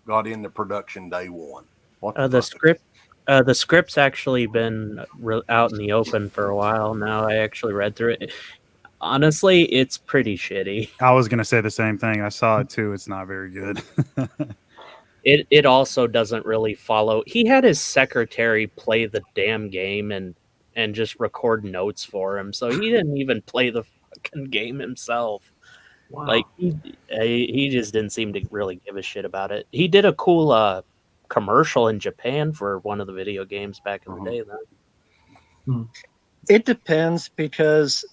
got into production day one? The script's actually been out in the open for a while now. I actually read through it. Honestly, it's pretty shitty. I was going to say the same thing. I saw it too. It's not very good. It also doesn't really follow. He had his secretary play the damn game and just record notes for him. So he didn't even play the fucking game himself. Wow. Like he just didn't seem to really give a shit about it. He did a cool commercial in Japan for one of the video games back in the day. Then it depends, because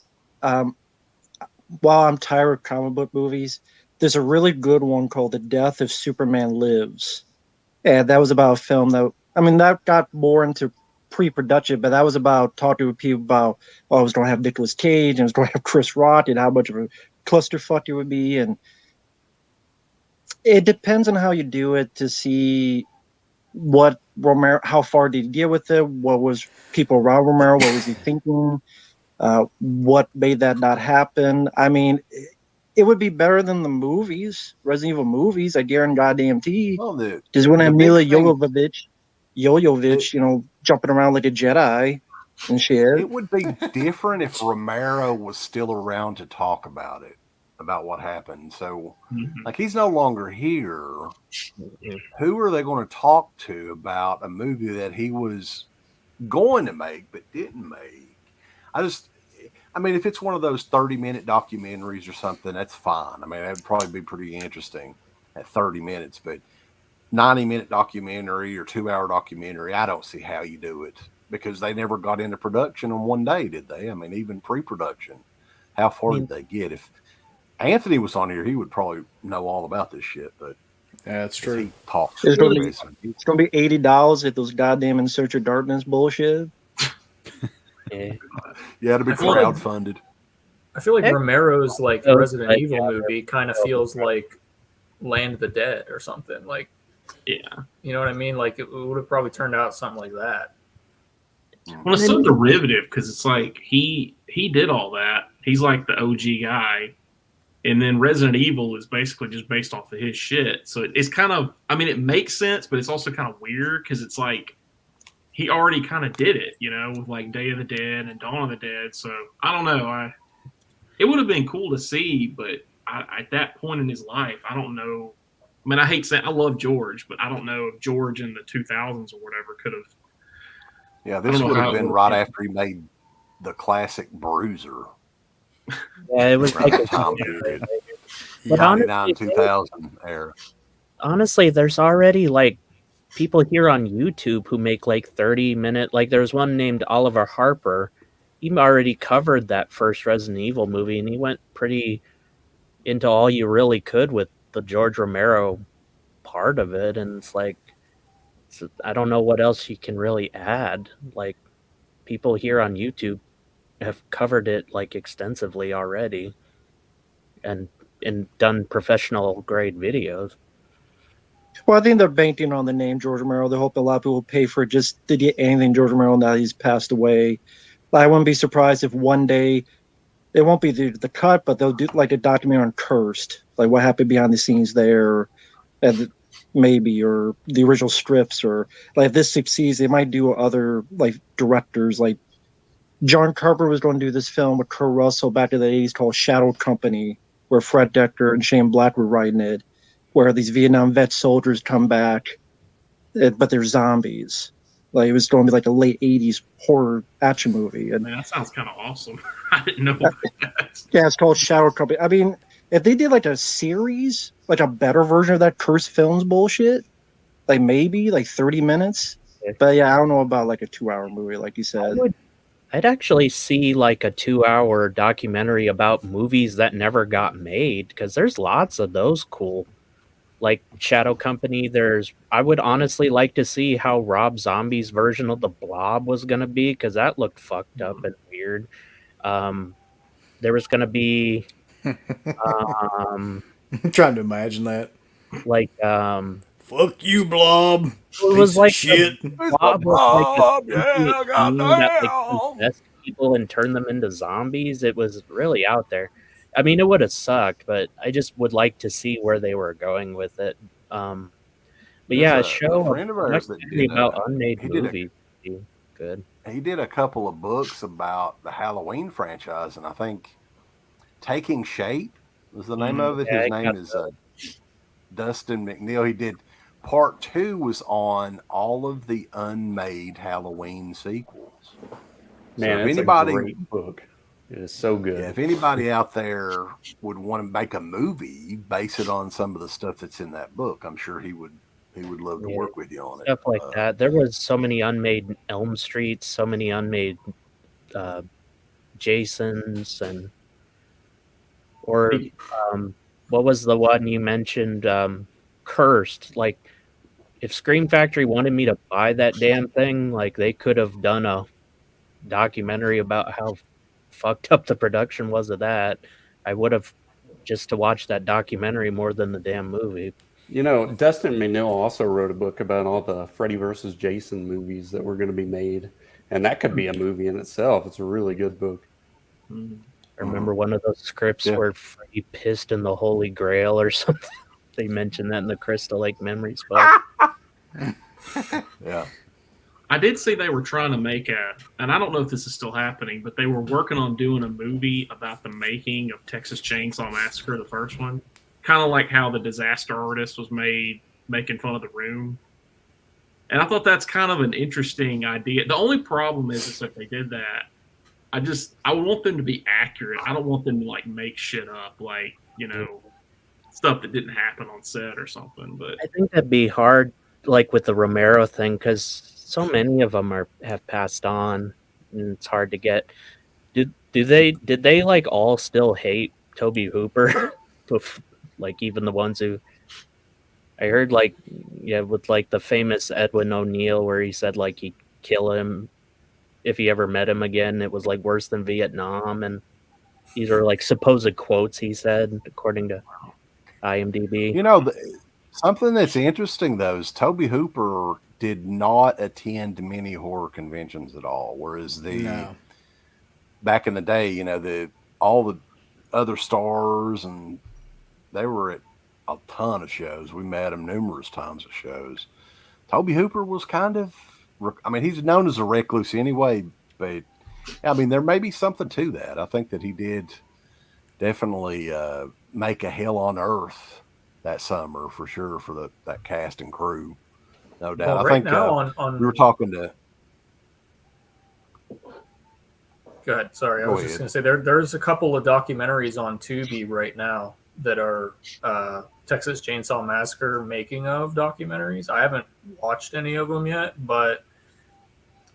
while I'm tired of comic book movies, there's a really good one called The Death of Superman Lives, and that was about a film that got more into pre-production, but that was about talking to people about, I was going to have Nicolas Cage and I was going to have Chris Rock and how much of a clusterfuck it would be, and it depends on how you do it to see what Romero, how far did he get with it, what was people around Romero, what was he thinking, what made that not happen. I mean, it would be better than the movies, Resident Evil movies, I guarantee. Well, just when Mila Jovovich, jumping around like a Jedi and shit. It would be different if Romero was still around to talk about it, about what happened. So, like, he's no longer here. Who are they going to talk to about a movie that he was going to make but didn't make? I mean, if it's one of those 30-minute documentaries or something, that's fine. I mean, that would probably be pretty interesting at 30 minutes, but 90-minute documentary or 2-hour documentary, I don't see how you do it, because they never got into production in one day, did they? I mean, even pre-production, how far did they get? If Anthony was on here, he would probably know all about this shit, but yeah, that's true. He talks. It's going to be $80 at those goddamn In Search of Darkness bullshit. Yeah, it'll be crowdfunded. I feel like Romero's Resident Evil movie kind of feels like Land of the Dead or something. Like, yeah, you know what I mean? Like, it would have probably turned out something like that. Well, it's so derivative, because it's like he did all that. He's like the OG guy, and then Resident Evil is basically just based off of his shit. So it's kind of, I mean, it makes sense, but it's also kind of weird, because it's like he already kind of did it, with like Day of the Dead and Dawn of the Dead. So I don't know. It would have been cool to see, but at that point in his life, I don't know. I mean, I hate saying I love George, but I don't know if George in the 2000s or whatever could have. Yeah, this would have been right after he made the classic Bruiser. Yeah, it was like a time period. But 99, 2000 era. Honestly, there's already like people here on YouTube who make like 30-minute. Like, there's one named Oliver Harper. He already covered that first Resident Evil movie, and he went pretty into all you really could with the George Romero part of it. And it's like, I don't know what else you can really add. Like, people here on YouTube have covered it like extensively already, and done professional grade videos. Well, I think they're banking on the name George Romero. They hope a lot of people will pay for just to get anything George Romero now he's passed away. I wouldn't be surprised if one day it won't be the cut, but they'll do like a documentary on Cursed, like what happened behind the scenes there, and maybe, or the original strips, or like if this succeeds, they might do other like directors. Like John Carpenter was going to do this film with Kurt Russell back in the 80s called Shadow Company, where Fred Decker and Shane Black were writing it, where these Vietnam vet soldiers come back, but they're zombies. Like it was going to be like a late '80s horror action movie. And man, that sounds kind of awesome. I didn't know that. Yeah, it's called Shadow Company. I mean, if they did like a series, like a better version of that Cursed Films bullshit, like maybe like 30 minutes. But yeah, I don't know about like a 2-hour movie, like you said. I'd actually see like a 2-hour documentary about movies that never got made, because there's lots of those cool. Like Shadow Company, I would honestly like to see how Rob Zombie's version of The Blob was going to be, because that looked fucked up and weird. There was going to be... I'm trying to imagine that. Like... fuck you, Blob. It was like shit. Blob was like that possessed people and turned them into zombies. It was really out there. I mean, it would have sucked, but I just would like to see where they were going with it. But yeah, a show about unmade movies would be good. He did a couple of books about the Halloween franchise, and I think Taking Shape was the name of it. Yeah, His name is Dustin McNeil. He did part 2 was on all of the unmade Halloween sequels. Man, it's a great book. It is so good. Yeah, if anybody out there would want to make a movie, base it on some of the stuff that's in that book, I'm sure he would love to work with you on it. Stuff like that. There was so many unmade Elm Streets, so many unmade Jasons, and what was the one you mentioned? Cursed. Like, if Scream Factory wanted me to buy that damn thing, like they could have done a documentary about how fucked up the production was of that. I would have, just to watch that documentary more than the damn movie. You know, Dustin McNeil also wrote a book about all the Freddy vs. Jason movies that were going to be made, and that could be a movie in itself. It's a really good book. I remember one of those scripts where Freddy pissed in the Holy Grail or something. They mentioned that in the Crystal Lake Memories book. Yeah. I did see they were trying to make and I don't know if this is still happening, but they were working on doing a movie about the making of Texas Chainsaw Massacre, the first one. Kind of like how The Disaster Artist was made, making fun of The Room. And I thought that's kind of an interesting idea. The only problem is if they did that, I want them to be accurate. I don't want them to like make shit up, like, you know, stuff that didn't happen on set or something. But I think that'd be hard, like with the Romero thing, because so many of them have passed on, and it's hard to get. Did they like all still hate Toby Hooper? Like even the ones who I heard, like, yeah, with like the famous Edwin O'Neill, where he said like he'd kill him if he ever met him again. It was like worse than Vietnam, and these are like supposed quotes he said according to IMDb. You know, something that's interesting though is Toby Hooper did not attend many horror conventions at all, whereas back in the day, you know, all the other stars, and they were at a ton of shows. We met him numerous times at shows. Toby Hooper was kind of, I mean, he's known as a recluse anyway, but I mean, there may be something to that. I think that he did definitely make a hell on earth that summer for sure for that cast and crew. No doubt. Well, I think now we were talking to. Go ahead. Sorry, I was just going to say there's a couple of documentaries on Tubi right now that are Texas Chainsaw Massacre making of documentaries. I haven't watched any of them yet, but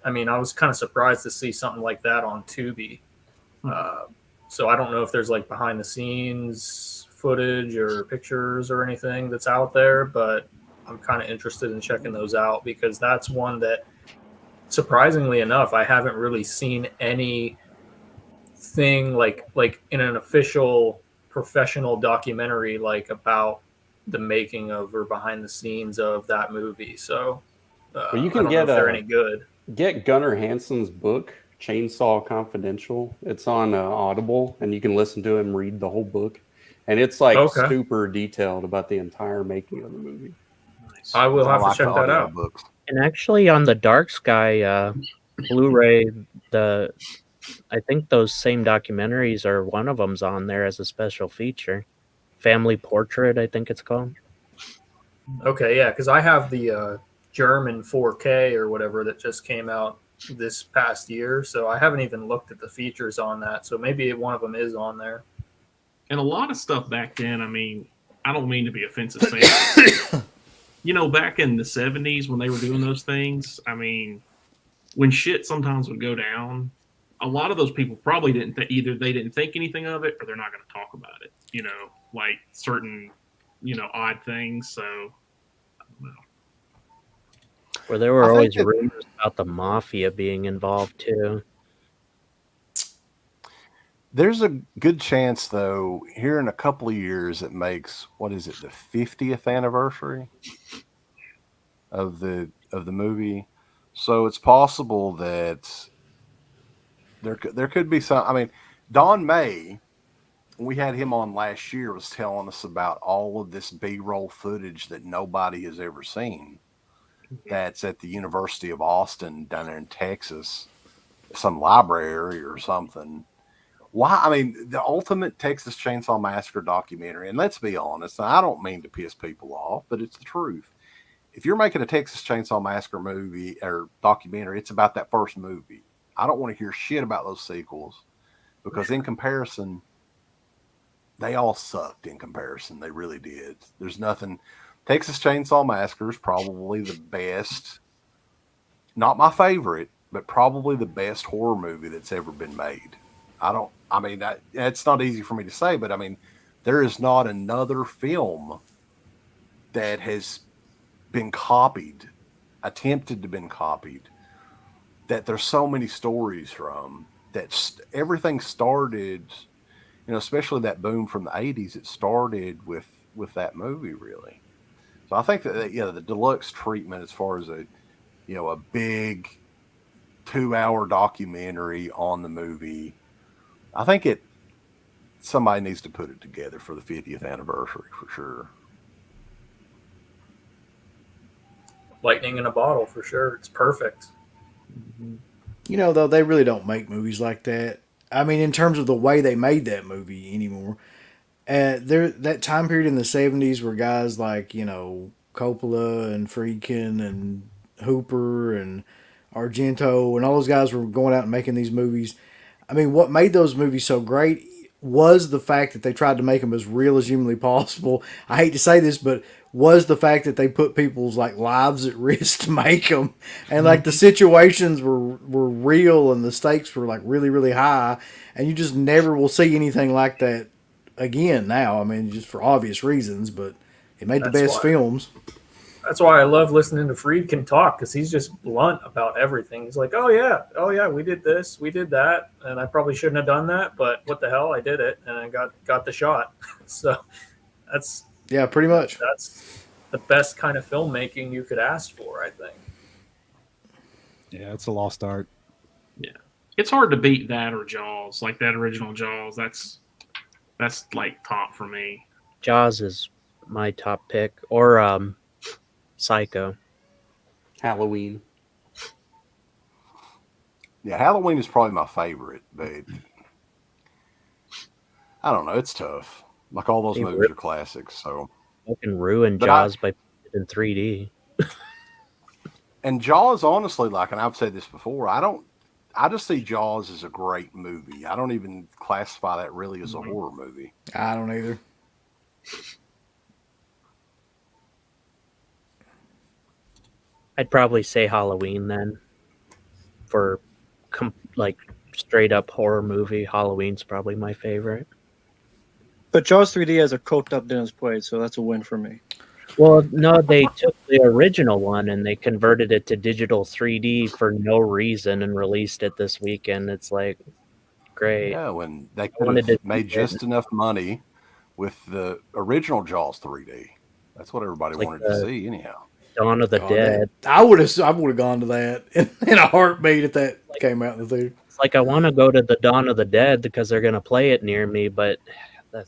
I mean, I was kind of surprised to see something like that on Tubi. So I don't know if there's like behind the scenes footage or pictures or anything that's out there, but I'm kind of interested in checking those out, because that's one that, surprisingly enough, I haven't really seen anything like in an official professional documentary like about the making of or behind the scenes of that movie. So well, you can I don't know if they're any good. Get Gunnar Hansen's book, Chainsaw Confidential. It's on Audible, and you can listen to him read the whole book, and it's like super detailed about the entire making of the movie. I will have to check that out. Books. And actually, on the Dark Sky Blu-ray, I think those same documentaries, are one of them's on there as a special feature. Family Portrait, I think it's called. Okay, yeah, because I have the German 4K or whatever that just came out this past year. So I haven't even looked at the features on that. So maybe one of them is on there. And a lot of stuff back then, I mean, I don't mean to be offensive saying you know, back in the 70s when they were doing those things, I mean, when shit sometimes would go down, a lot of those people probably didn't either they didn't think anything of it or they're not going to talk about it, you know, like certain, you know, odd things. So, I don't know. Well, there were always rumors about the mafia being involved too. There's a good chance, though, here in a couple of years, it makes, what is it, the 50th anniversary of the movie. So it's possible that there could be some. I mean, Don May, we had him on last year, was telling us about all of this B-roll footage that nobody has ever seen. That's at the University of Austin down there in Texas, some library or something. Why? I mean, the ultimate Texas Chainsaw Massacre documentary, and let's be honest, I don't mean to piss people off, but it's the truth. If you're making a Texas Chainsaw Massacre movie or documentary, it's about that first movie. I don't want to hear shit about those sequels because in comparison, they all sucked in comparison. They really did. There's nothing. Texas Chainsaw Massacre is probably the best, not my favorite, but probably the best horror movie that's ever been made. It's not easy for me to say, but I mean, there is not another film that has been copied, attempted to been copied, that there's so many stories from, that everything started, you know, especially that boom from the 80s, it started with that movie, really. So I think that, yeah, the deluxe treatment as far as a big 2-hour documentary on the movie, I think somebody needs to put it together for the 50th anniversary for sure. Lightning in a bottle for sure. It's perfect. You know, though, they really don't make movies like that. I mean, in terms of the way they made that movie anymore. That time period in the 70s where guys like, you know, Coppola and Friedkin and Hooper and Argento and all those guys were going out and making these movies. I mean, what made those movies so great was the fact that they tried to make them as real as humanly possible. I hate to say this, but was the fact that they put people's like lives at risk to make them, and like the situations were real and the stakes were like really, really high, and you just never will see anything like that again now. I mean, just for obvious reasons, but it made the best films. That's why I love listening to Friedkin talk, because he's just blunt about everything. He's like, oh yeah, we did this, we did that, and I probably shouldn't have done that, but what the hell, I did it, and I got the shot. So that's pretty much. That's the best kind of filmmaking you could ask for, I think. Yeah, it's a lost art. Yeah, it's hard to beat that or Jaws, like that original Jaws. That's like top for me. Jaws is my top pick, or Psycho. Halloween. Yeah, Halloween is probably my favorite, but I don't know. It's tough. Like all those movies are classics, so. Fucking ruined Jaws by putting it in 3D. And Jaws, honestly, like, and I've said this before, I just see Jaws as a great movie. I don't even classify that really as a horror movie. I don't either. I'd probably say Halloween then. For like straight up horror movie, Halloween's probably my favorite. But Jaws 3D has a coked up Dennis Quaid, so that's a win for me. Well, no, they took the original one and they converted it to digital 3D for no reason and released it this weekend. It's like, great. Yeah, when they could have made just enough money with the original Jaws 3D. That's what everybody wanted to see, anyhow. Dawn of the Dead. I would have gone to that in a heartbeat if that came out in the theater. It's like I want to go to the Dawn of the Dead because they're going to play it near me, but that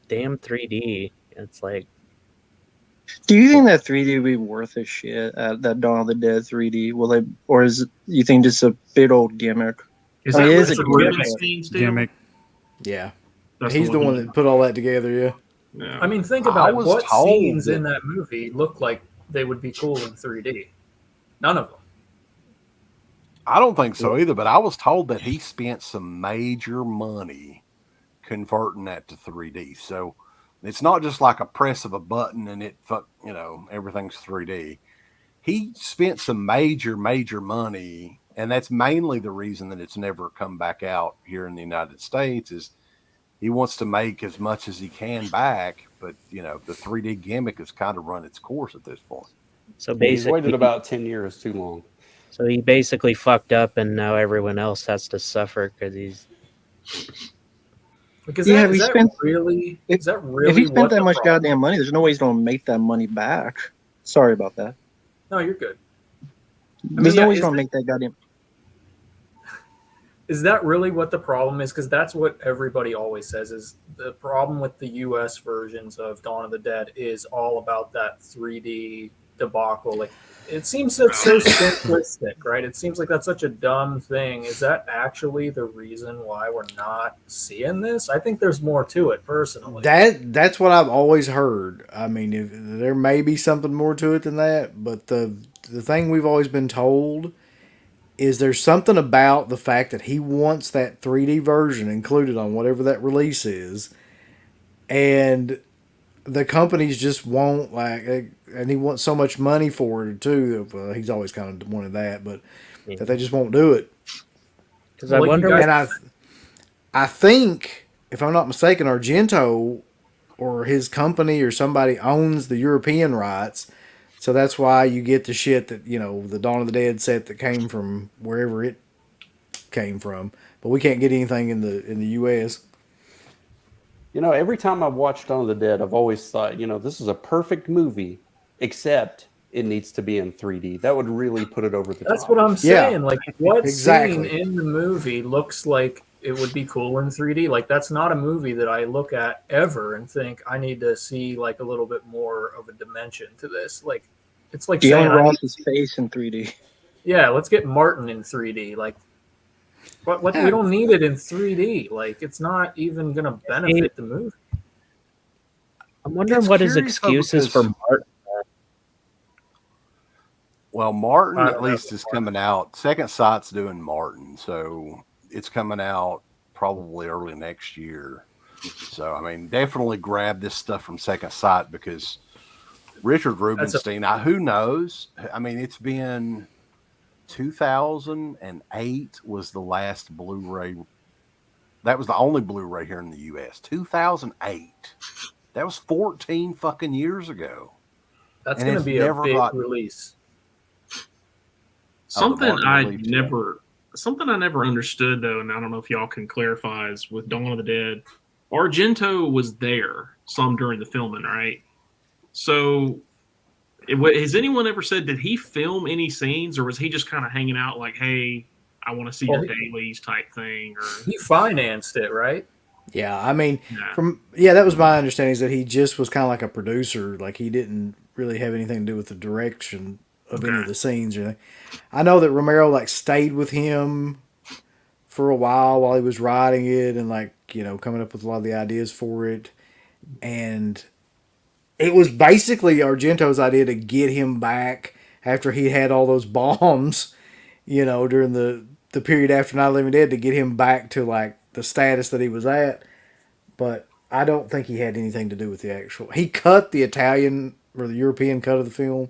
damn 3D, it's like. Do you think that 3D would be worth a shit at that Dawn of the Dead 3D? Will they, or is it, you think just a big old gimmick? Is that a gimmick? Yeah, he's the one that put all that together. Yeah. I mean, think about what scenes in that movie look like they would be cool in 3D. None of them. I don't think so either, but I was told that he spent some major money converting that to 3D. So it's not just like a press of a button and everything's 3D. He spent some major money, and that's mainly the reason that it's never come back out here in the United States is he wants to make as much as he can back, but the 3D gimmick has kind of run its course at this point. So basically, he's waited about 10 years too long. So he basically fucked up, and now everyone else has to suffer because he's. Because if he spent that much goddamn money, there's no way he's going to make that money back. Sorry about that. No, you're good. There's no way he's going to make that goddamn. Is that really what the problem is? Because that's what everybody always says is the problem with the U.S. versions of Dawn of the Dead is all about that 3D debacle. Like, it seems that's so simplistic, right? It seems like that's such a dumb thing. Is that actually the reason why we're not seeing this? I think there's more to it, personally. That's what I've always heard. I mean, there may be something more to it than that, but the thing we've always been told is there's something about the fact that he wants that 3D version included on whatever that release is, and the companies just won't, and he wants so much money for it too. Well, he's always kind of wanted that, but that they just won't do it. Because I wonder, and I think, if I'm not mistaken, Argento or his company or somebody owns the European rights, so that's why you get the shit that the Dawn of the Dead set that came from wherever it came from, but we can't get anything in the U.S. Every time I've watched Dawn of the Dead, I've always thought, this is a perfect movie, except it needs to be in 3D. That would really put it over the top. That's what I'm saying. Yeah, like, what exactly. scene in the movie looks like it would be cool in 3D? Like, that's not a movie that I look at ever and think I need to see like a little bit more of a dimension to this. Like, it's like saying Ross's face in 3D. Yeah, let's get Martin in 3D. Like, what we don't need it in 3D. Like, it's not even going to benefit the movie. I'm wondering what his excuse is for Martin. Well, Martin at least is coming out. Second Sight's doing Martin, so it's coming out probably early next year. So, I mean, definitely grab this stuff from Second Sight because Richard Rubinstein, who knows? I mean, it's been 2008 was the last Blu-ray. That was the only Blu-ray here in the U.S. 2008. That was 14 fucking years ago. That's going to be a big release. Something I never understood though, and I don't know if y'all can clarify, is with Dawn of the Dead, Argento was there some during the filming, right? So, has anyone ever said, did he film any scenes, or was he just kind of hanging out like, hey, I want to see your dailies type thing? Or he financed it, right? Yeah, I mean, that was my understanding, is that he just was kind of like a producer. Like, he didn't really have anything to do with the direction of any of the scenes or anything. I know that Romero stayed with him for a while he was writing it and coming up with a lot of the ideas for it. And it was basically Argento's idea to get him back after he had all those bombs, during the period after Night of the Living Dead, to get him back to the status that he was at. But I don't think he had anything to do with the actual. He cut the Italian or the European cut of the film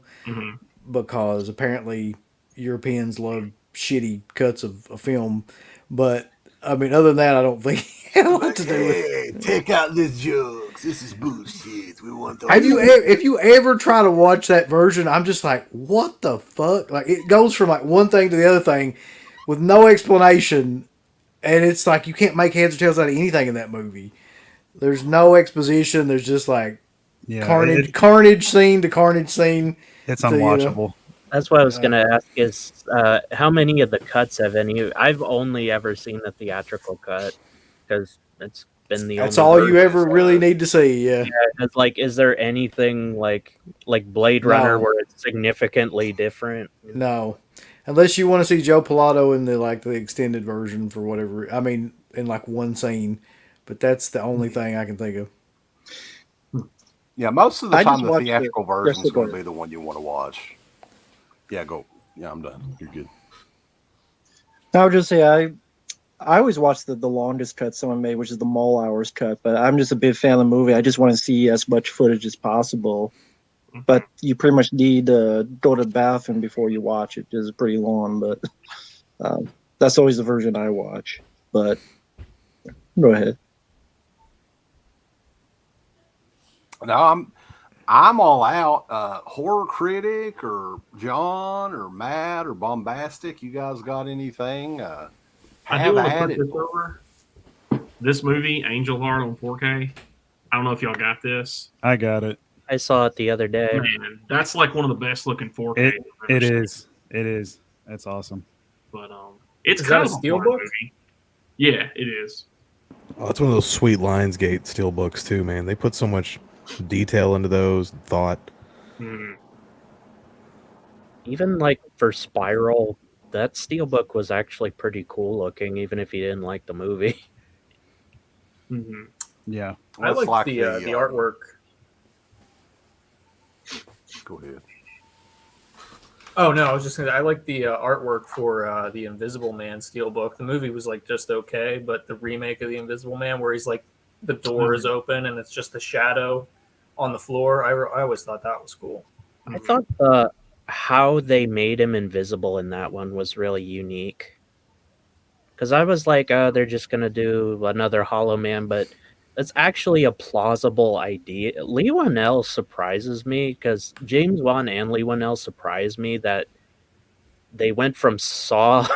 because apparently Europeans love shitty cuts of a film. But I mean, other than that, I don't think he had a lot to do with it. Take out this jokes. This is bullshit. We want to. If you ever try to watch that version, I'm just like, what the fuck? Like, it goes from one thing to the other thing with no explanation, and it's like you can't make heads or tails out of anything in that movie. There's no exposition. There's just carnage scene to carnage scene. It's unwatchable. That's what I was going to ask is how many of the cuts have any? I've only ever seen the theatrical cut because it's been the That's only all version. you ever really need to see. Yeah. It's is there anything like Blade Runner where it's significantly different? No, unless you want to see Joe Pilato in the extended version for whatever. I mean, in one scene, but that's the only thing I can think of. Yeah, most of the time the theatrical version is going to be the one you want to watch. Yeah, go Yeah, I'm done. You're good. I would just say I always watch the longest cut someone made, which is the Mall Hours cut. But I'm just a big fan of the movie. I just want to see as much footage as possible. But you pretty much need to go to the bathroom before you watch it. It's pretty long, but that's always the version I watch. But go ahead. No, I'm all out. Horror Critic or John or Matt or Bombastic. You guys got anything? I do want to put this over. This movie, Angel Heart on 4K. I don't know if y'all got this. I got it. I saw it the other day. Man, that's like one of the best looking 4K. It is. It is. That's awesome. But it's Is kind that of a steelbook? Yeah, it is. Oh, it's one of those sweet Lionsgate steelbooks too, man. They put so much detail into those, thought. Even like for Spiral, that steelbook was actually pretty cool looking, even if you didn't like the movie. Yeah, I like the artwork. Go ahead. Oh no, I was just gonna. I like the artwork for the Invisible Man steelbook. The movie was like just okay, but the remake of the Invisible Man, where he's like the door is open and it's just a shadow on the floor, I always thought that was cool. I thought how they made him invisible in that one was really unique. Because I was like, they're just gonna do another Hollow Man, but it's actually a plausible idea. Lee Whannell surprises me because James Wan and Lee Whannell surprised me that they went from Saw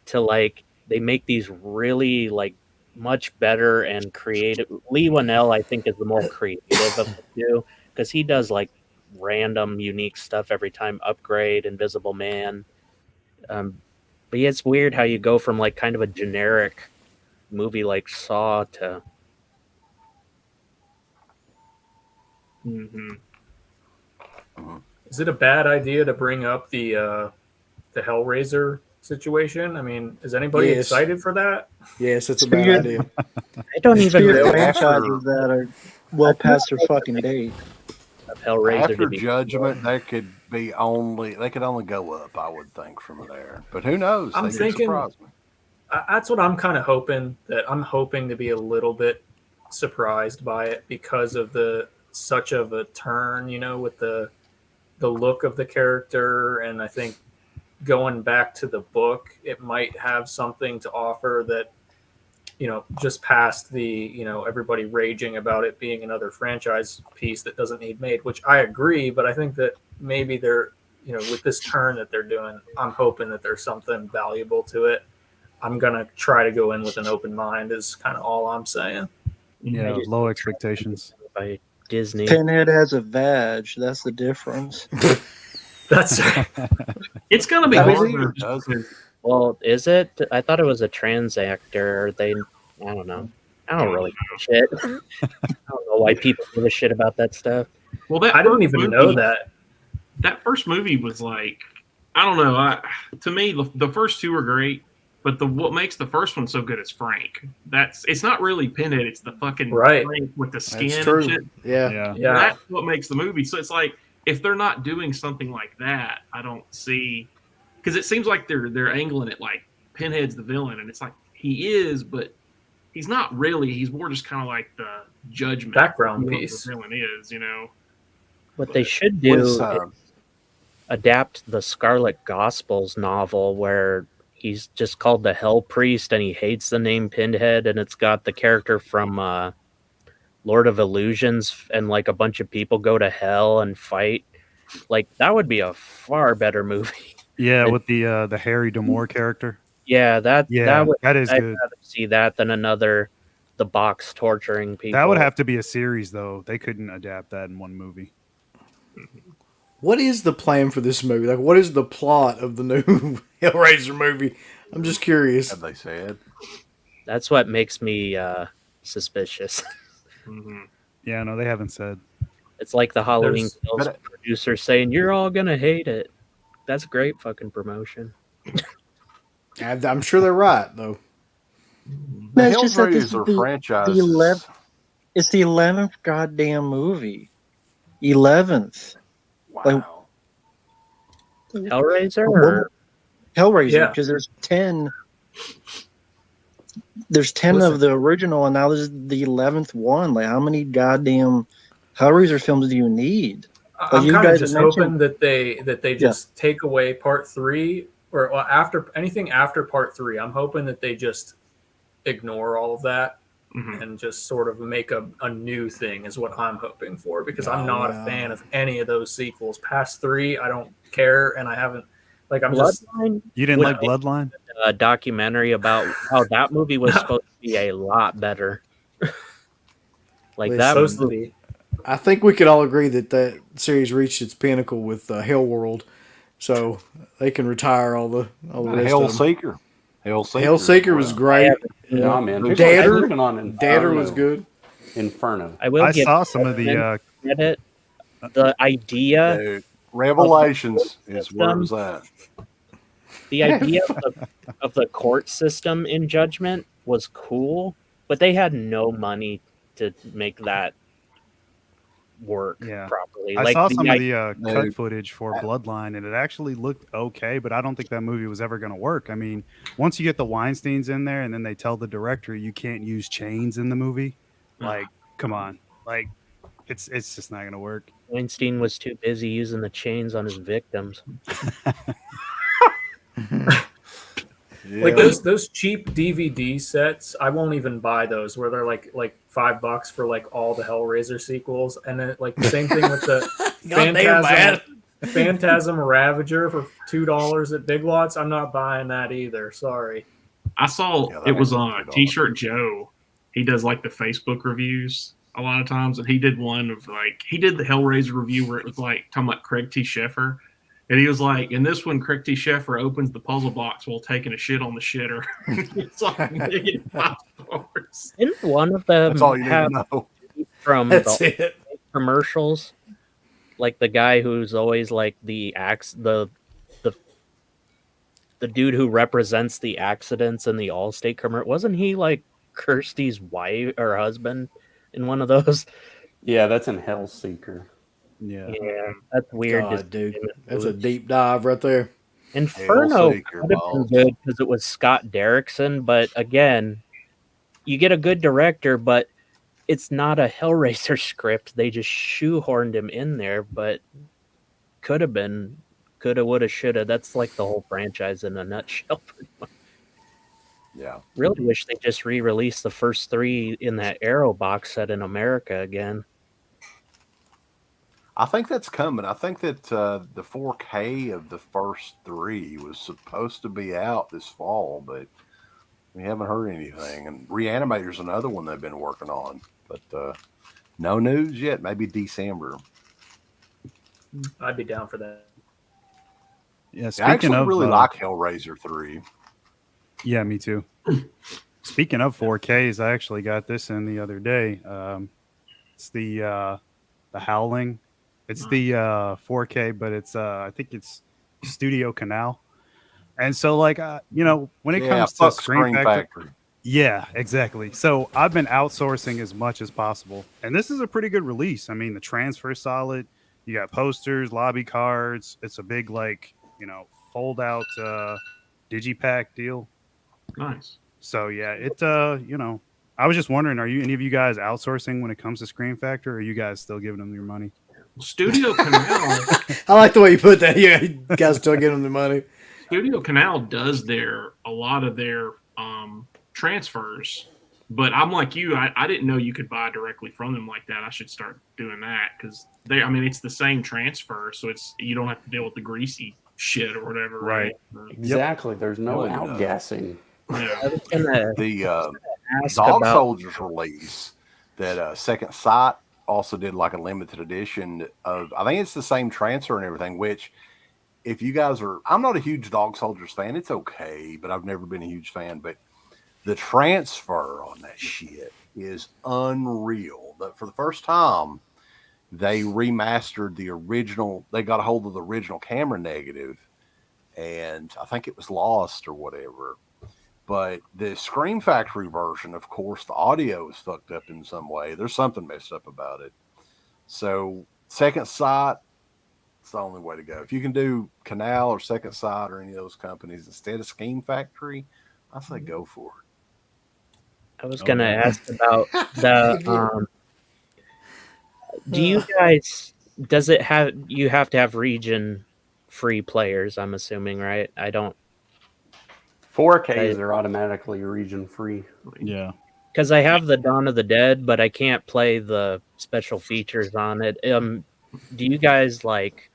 to like they make these really like much better and creative. Lee Whannell, I think, is the more creative of the two because he does like random, unique stuff every time. Upgrade, Invisible Man. But yeah, it's weird how you go from like kind of a generic movie like Saw to. Is it a bad idea to bring up the Hellraiser situation? I mean, is anybody excited for that? Yes, it's a bad idea. I don't even know know franchises that are well past their fucking date. Hellraiser After Judgment, they could only go up, I would think, from there. But who knows? I'm thinking that's what I'm kind of hoping. That I'm hoping to be a little bit surprised by it because of such of a turn, with the look of the character, and I think going back to the book, it might have something to offer that, just past the, everybody raging about it being another franchise piece that doesn't need made, which I agree, but I think that maybe they're, with this turn that they're doing, I'm hoping that there's something valuable to it. I'm going to try to go in with an open mind is kind of all I'm saying. Yeah, low expectations. By Disney. Pinhead has a vag. That's the difference. That's it's gonna be hard. Well, is it? I thought it was a trans actor. I don't know. I don't really give a shit. I don't know why people give a shit about that stuff. Well, I didn't even know that. That first movie was like, I don't know. To me, the first two were great, but what makes the first one so good is Frank. It's not really Pinhead. It's the fucking Frank with the skin and shit. Yeah. That's what makes the movie. So it's like, if they're not doing something like that, I don't see, because it seems like they're angling it like Pinhead's the villain, and it's like he is, but he's not really. He's more just kind of like the judgment background piece. The villain is, What they should do is adapt the Scarlet Gospels novel where he's just called the Hell Priest and he hates the name Pinhead, and it's got the character from Lord of Illusions, and like a bunch of people go to hell and fight. Like that would be a far better movie. Yeah, with the Harry D'Amour character. Yeah, that is I'd good. rather see that than the box torturing people. That would have to be a series, though. They couldn't adapt that in one movie. What is the plan for this movie? Like, what is the plot of the new Hellraiser movie? I'm just curious. Have they said? That's what makes me suspicious. Yeah, no, they haven't said. It's like the Halloween Kills producer saying, "You're all gonna hate it." That's great fucking promotion. I'm sure they're right, though. No, it's just that this is franchise. It's the 11th goddamn movie. 11th. Wow. Hellraiser or Hellraiser, because there's 10. There's 10 of the original, and now there's the 11th one. Like, how many goddamn Hellraiser films do you need? Like, I'm kind of just hoping that they just take away part 3, or after anything after part 3. I'm hoping that they just ignore all of that and just sort of make a new thing is what I'm hoping for, because I'm not a fan of any of those sequels. Past 3, I don't care, and I haven't. Like, I'm Bloodline? You didn't like Bloodline? A documentary about how that movie was supposed to be a lot better. Like, that was supposed to be. I think we could all agree that series reached its pinnacle with Hell World, so they can retire all the rest of them. Hellseeker was great. No, man. Dadder was good. Inferno. I saw some of the credit. The idea. Dude, Revelations is where it was at. The idea of the court system in Judgment was cool, but they had no money to make that work properly. I saw some of the cut footage for Bloodline, and it actually looked okay, but I don't think that movie was ever going to work. I mean, once you get the Weinsteins in there, and then they tell the director you can't use chains in the movie, like, come on, like, it's just not going to work. Weinstein was too busy using the chains on his victims. Like those cheap DVD sets, I won't even buy those, where they're like $5 for like all the Hellraiser sequels, and then like the same thing with the Phantasm Ravager for $2 at Big Lots. I'm not buying that either. Sorry. I saw it was on T-Shirt Joe. He does like the Facebook reviews a lot of times, and he did one of he did the Hellraiser review where it was like talking about Craig T. Sheffer. And he was like, in this one, Craig T. Sheffer opens the puzzle box while taking a shit on the shitter. It's like $5. Didn't one of them That's all you need to know. From the commercials? Like the guy who's always like the dude who represents the accidents in the Allstate commercial. Wasn't he like Kirsty's wife or husband in one of those? Yeah, that's in Hellseeker. Yeah, that's weird. God, dude. That's a deep dive right there. Inferno would have been good because it was Scott Derrickson, but again, you get a good director, but it's not a Hellraiser script. They just shoehorned him in there, but could have been, coulda, woulda, shoulda. That's like the whole franchise in a nutshell. Yeah. Really wish they just re-released the first 3 in that Arrow box set in America again. I think that's coming. I think that the 4K of the first 3 was supposed to be out this fall, but we haven't heard anything. And Reanimator's another one they've been working on, but no news yet. Maybe December. I'd be down for that. Yeah, I actually really like Hellraiser 3. Yeah, me too. Speaking of 4Ks, I actually got this in the other day. It's the Howling. It's the 4K, but it's I think it's Studio Canal. And so, like, when it comes to Screen Factory, yeah, exactly. So I've been outsourcing as much as possible, and this is a pretty good release. I mean, the transfer's solid. You got posters, lobby cards. It's a big, fold out digipack deal. Nice. So yeah, I was just wondering, are any of you guys outsourcing when it comes to Screen Factor, or are you guys still giving them your money? Studio Canal. I like the way you put that. Yeah, you guys still give them the money. Studio Canal does a lot of their transfers, but I'm like you. I didn't know you could buy directly from them like that. I should start doing that because it's the same transfer, so you don't have to deal with the greasy shit or whatever. Right. Exactly. There's no outgassing. Yeah. The Dog Soldiers release that Second Sight also did like a limited edition of, I think it's the same transfer and everything, which if you guys I'm not a huge Dog Soldiers fan. It's okay, but I've never been a huge fan. But the transfer on that shit is unreal. But for the first time, they remastered the original. They got a hold of the original camera negative, and I think it was lost or whatever. But the Scream Factory version, of course, the audio is fucked up in some way. There's something messed up about it. So Second Sight the only way to go. If you can do Canal or Second Sight or any of those companies instead of Scheme Factory, I say go for it. I was gonna ask about the. Do you guys? Does it have? You have to have region-free players. I'm assuming, right? I don't. 4Ks are automatically region-free. Yeah. Because I have the Dawn of the Dead, but I can't play the special features on it. Do you guys like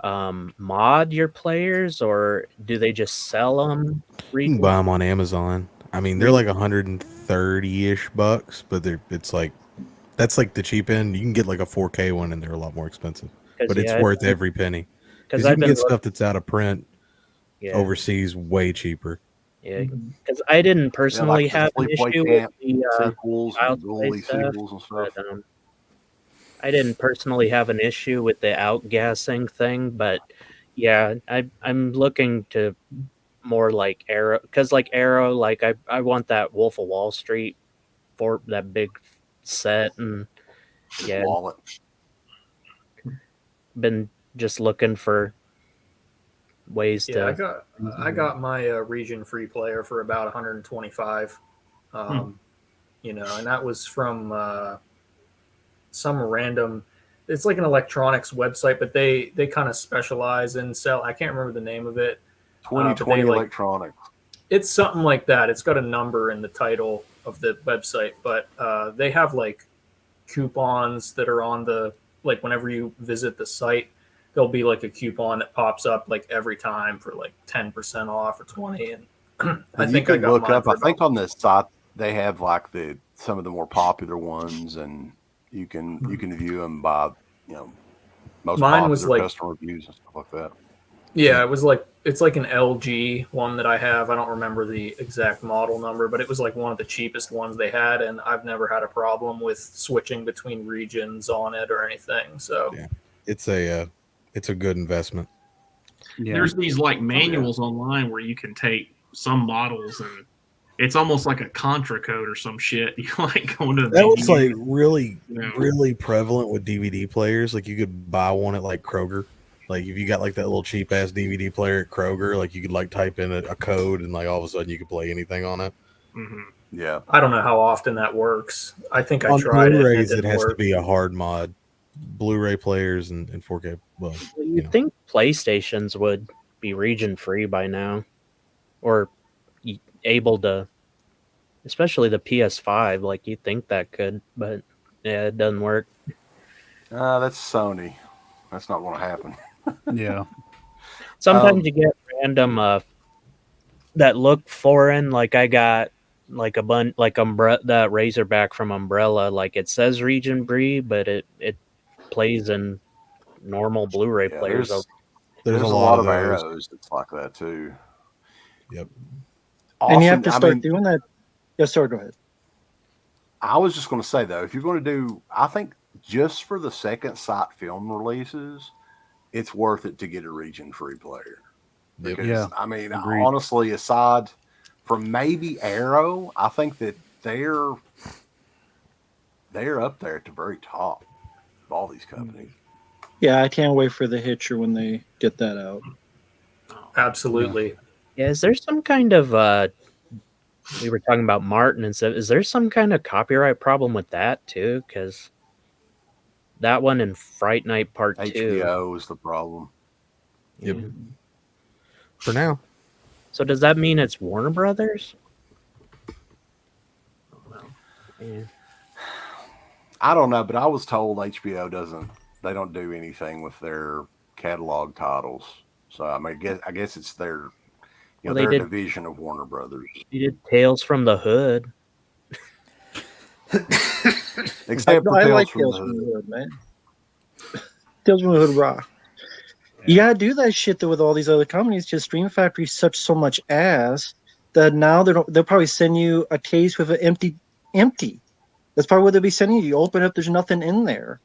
mod your players, or do they just sell them? You can buy them on Amazon. I mean, they're like $130-ish, but it's like that's like the cheap end. You can get like a 4K one, and they're a lot more expensive, but it's worth every penny. Because you can get stuff that's out of print overseas way cheaper. Yeah, because I didn't personally have an issue with the sequels and goalie sequels and stuff. But, I didn't personally have an issue with the outgassing thing, but yeah, I'm looking to more like Arrow, because like Arrow, like I want that Wolf of Wall Street for that big set, and yeah, wallet. Been just looking for ways to. I got my region free player for about 125. You know, and that was from some random. It's like an electronics website, but they kind of specialize in sell. I can't remember the name of it. 2020 Electronics. It's something like that. It's got a number in the title of the website, but they have like coupons that are on the, like whenever you visit the site, there'll be like a coupon that pops up like every time for like 10% off or 20. And I think I got look mine up. for I think on this site they have like some of the more popular ones, and you can view them by most mine popular was like customer reviews and stuff like that. Yeah, it was like, it's like an LG one that I have. I don't remember the exact model number, but it was like one of the cheapest ones they had, and I've never had a problem with switching between regions on it or anything. So yeah, it's a good investment. Yeah. There's these like manuals online where you can take some models, and it's almost like a contra code or some shit. You like going to that was like really prevalent with DVD players. Like you could buy one at like Kroger. Like if you got like that little cheap ass DVD player at Kroger, like you could like type in a code, and like all of a sudden you could play anything on it. Mm-hmm. Yeah, I don't know how often that works. I think I on tried Blu-rays, it has to be a hard mod. Blu-ray players and 4K. Well, you'd think PlayStations would be region free by now, or able to, especially the PS5. Like you'd think that could, but yeah, it doesn't work. That's Sony. That's not going to happen. Yeah. Sometimes you get random that look foreign. Like I got like that Razorback from Umbrella. Like it says region free, but it plays in normal Blu-ray players. There's a lot of Arrows that's like that too. Yep. Awesome. And you have to start doing that. Yes, sir. Go ahead. I was just going to say though, if you're going to do, I think just for the Second Sight film releases, it's worth it to get a region-free player. Because, yeah, I mean, agreed. honestly, aside from maybe Arrow, I think that they're up there at the very top of all these companies. Yeah, I can't wait for the Hitcher when they get that out. Absolutely. Yeah, is there some kind of we were talking about Martin and stuff. Is there some kind of copyright problem with that too? Because that one in Fright Night Part 2. HBO is the problem. Yep. For now. So does that mean it's Warner Brothers? Yeah. I don't know, but I was told HBO they don't do anything with their catalog titles. So I mean, I guess it's their their division of Warner Brothers. They did Tales from the Hood. Except for I Tales like from Tales the from the Hood, man. Tales from the Hood rock. You gotta do that shit though with all these other companies. Just Stream Factory such so much ass that now they'll probably send you a case with an empty. That's probably what they'll be sending you. You open it up, there's nothing in there.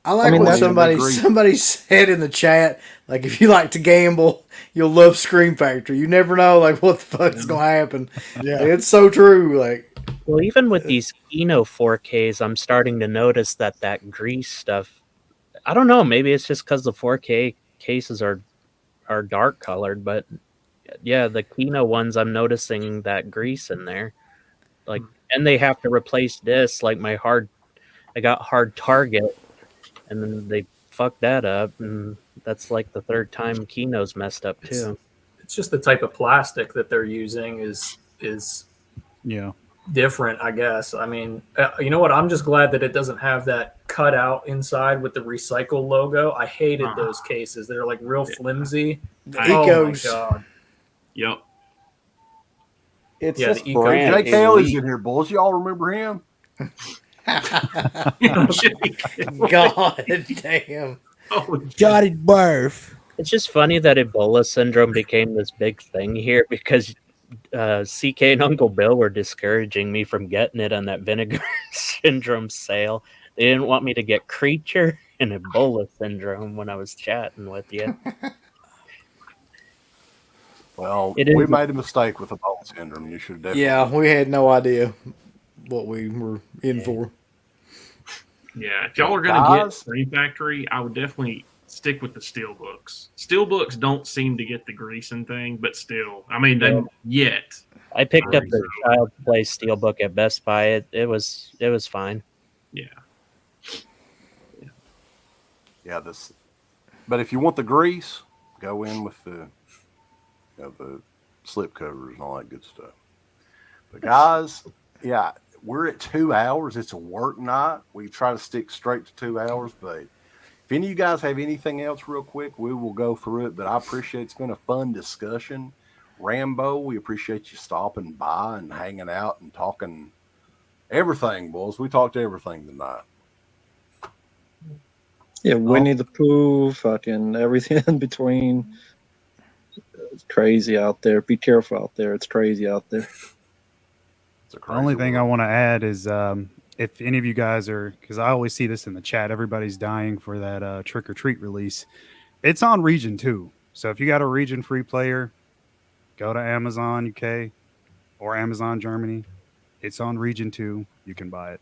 I like what somebody said in the chat. Like, if you like to gamble, you'll love Scream Factory. You never know, like, what the fuck's gonna happen. Yeah, like, it's so true. Like, well, even with these Kino 4Ks, I'm starting to notice that Grease stuff I don't know. Maybe it's just because the 4K cases are dark colored, but yeah, the Kino ones, I'm noticing that grease in there. Like, and they have to replace discs. Like I got hard target, and then they fucked that up, and that's like the third time Kino's messed up too. It's just the type of plastic that they're using is different, I guess. I mean, you know what? I'm just glad that it doesn't have that cutout inside with the recycle logo. I hated those cases. They're like real flimsy. The Oh my god. Yep. It's Yeah, just the Eco- brand Jake Haley's elite. in here, boys. Y'all remember him? God damn. Got it, barf. It's just funny that Ebola syndrome became this big thing here because CK and Uncle Bill were discouraging me from getting it on that vinegar syndrome sale. They didn't want me to get creature and Ebola syndrome when I was chatting with you. Well, It is- we made a mistake with the Ebola syndrome. You should definitely. Yeah, we had no idea what we were in for. Yeah, if y'all are going to get Guys? Screen Factory, I would definitely stick with the steel books. Steel books don't seem to get the greasing thing, but still, I mean, they yet. I picked up the Child Play Steelbook at Best Buy. It was fine. Yeah. Yeah, but if you want the grease, go in with the slip covers and all that good stuff. But guys, yeah, we're at 2 hours. It's a work night. We try to stick straight to 2 hours, but if any of you guys have anything else real quick, we will go through it. But I appreciate it's been a fun discussion. Rambo, we appreciate you stopping by and hanging out and talking everything, boys. We talked everything tonight. Yeah, Winnie the Pooh, fucking everything in between. It's crazy out there. Be careful out there. It's crazy out there. It's a The crazy only thing I world. want to add is if any of you guys are, because I always see this in the chat, everybody's dying for that Trick or Treat release. It's on Region 2. So if you got a Region free player, go to Amazon UK or Amazon Germany. It's on Region 2. You can buy it.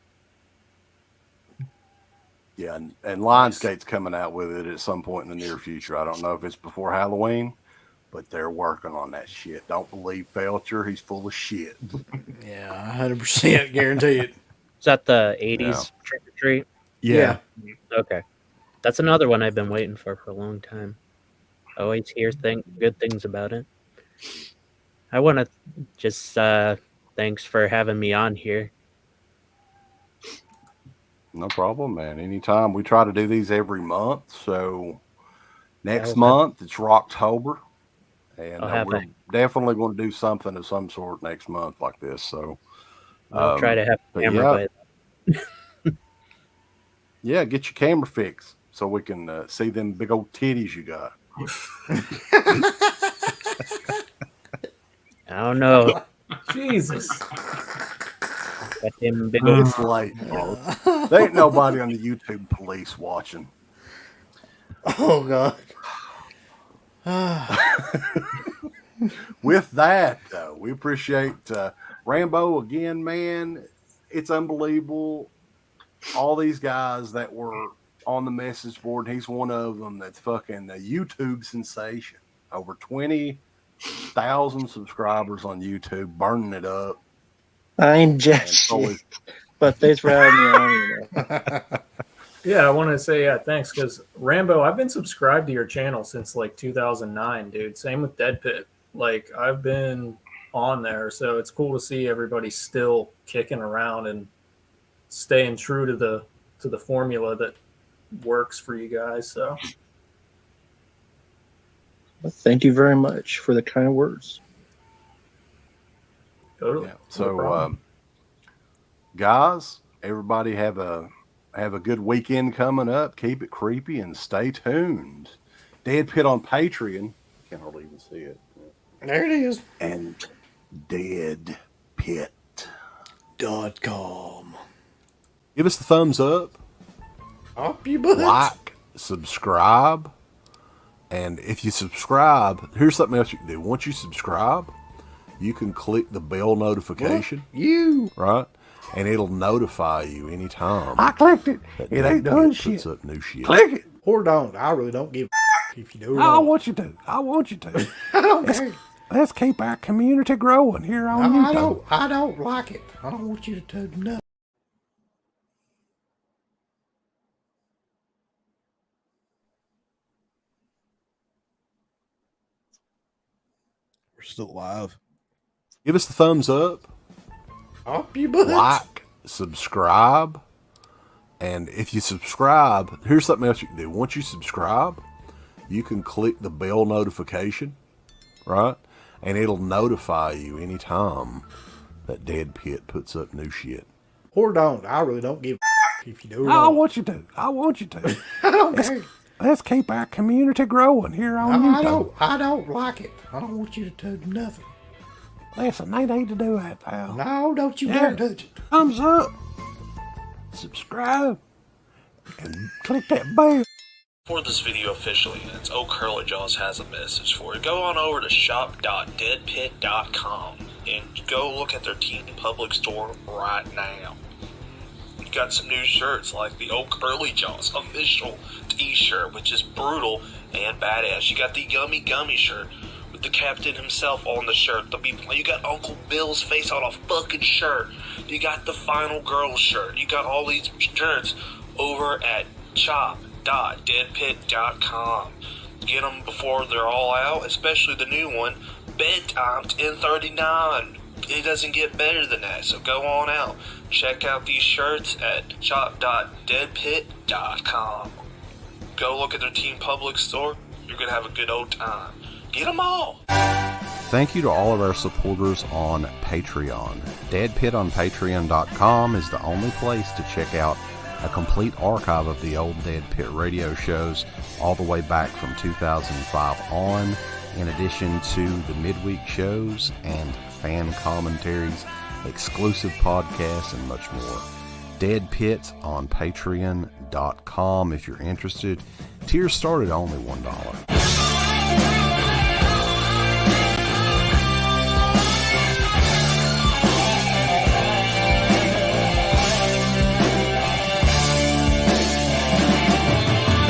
Yeah, and Lionsgate's coming out with it at some point in the near future. I don't know if it's before Halloween, but they're working on that shit. Don't believe Felcher. He's full of shit. Yeah, 100% guarantee it. Is that the 80s Trick or Treat? Yeah. Okay. That's another one I've been waiting for a long time. I always hear good things about it. I want to just thanks for having me on here. No problem, man. Anytime. We try to do these every month. So next I'll month, it's Rocktober. And I'll have we're definitely going to do something of some sort next month like this. So I'll try to have a but camera by then. yeah, get your camera fixed so we can see them big old titties you got. I don't know. Jesus. Got them big old It's late, folks. There ain't nobody on the YouTube police watching. Oh, God. With that, though, we appreciate Rambo again, man. It's unbelievable. All these guys that were on the message board, he's one of them that's fucking a YouTube sensation. Over 20,000 subscribers on YouTube, burning it up. I ain't jack And so shit. But thanks for having me on. You know. Yeah, I want to say thanks because Rambo, I've been subscribed to your channel since like 2009, dude. Same with DeadPit. Like I've been on there, so it's cool to see everybody still kicking around and staying true to the formula that works for you guys. So Well, thank you very much for the kind words. totally. Yeah. No So, problem. guys, everybody have a good weekend coming up. Keep it creepy and stay tuned. DeadPit on Patreon. Can't hardly even see it. There it is. And DeadPit.com. Give us the thumbs up. Up you butt. Like, subscribe. And if you subscribe, here's something else you can do. Once you subscribe, you can click the bell notification. You. Right? And it'll notify you anytime. I clicked it. that It ain't DeadPit done puts shit. up new shit. Click it. Or don't. I really don't give a if you do. I want you to. I want you to. I don't care. Let's keep our community growing here on No, YouTube. I don't like it. I don't want you to do nothing. We're still alive. Give us the thumbs up. Up your butt. Like, subscribe. And if you subscribe, here's something else you can do. Once you subscribe, you can click the bell notification, right? And it'll notify you anytime that Dead Pit puts up new shit. Or don't. I really don't give a if you do. I want you to. I want you to. I don't care. Let's keep our community growing here on YouTube. I don't like it. I don't want you to do nothing. Listen, they need to do that, pal. No, don't you dare touch it. Thumbs up. Subscribe. And click that bell. For this video officially, it's Oak Curlyjaws has a message for you. Go on over to shop.deadpit.com and go look at their Teen Public store right now. You got some new shirts like the Oak Curlyjaws official t-shirt, which is brutal and badass. You got the Yummy Gummy shirt with the captain himself on the shirt. You got Uncle Bill's face on a fucking shirt. You got the Final Girl shirt. You got all these shirts over at shop.deadpit.com. Get them before they're all out, especially the new one, Bedtime 1039. It doesn't get better than that, so go on out. Check out these shirts at shop.deadpit.com. Go look at their Teen Public store. You're going to have a good old time. Get them all! Thank you to all of our supporters on Patreon. Dead Pit on Patreon.com is the only place to check out a complete archive of the old Dead Pit radio shows all the way back from 2005 on, in addition to the midweek shows and fan commentaries, exclusive podcasts, and much more. Dead Pit on Patreon.com if you're interested. Tiers start at only $1.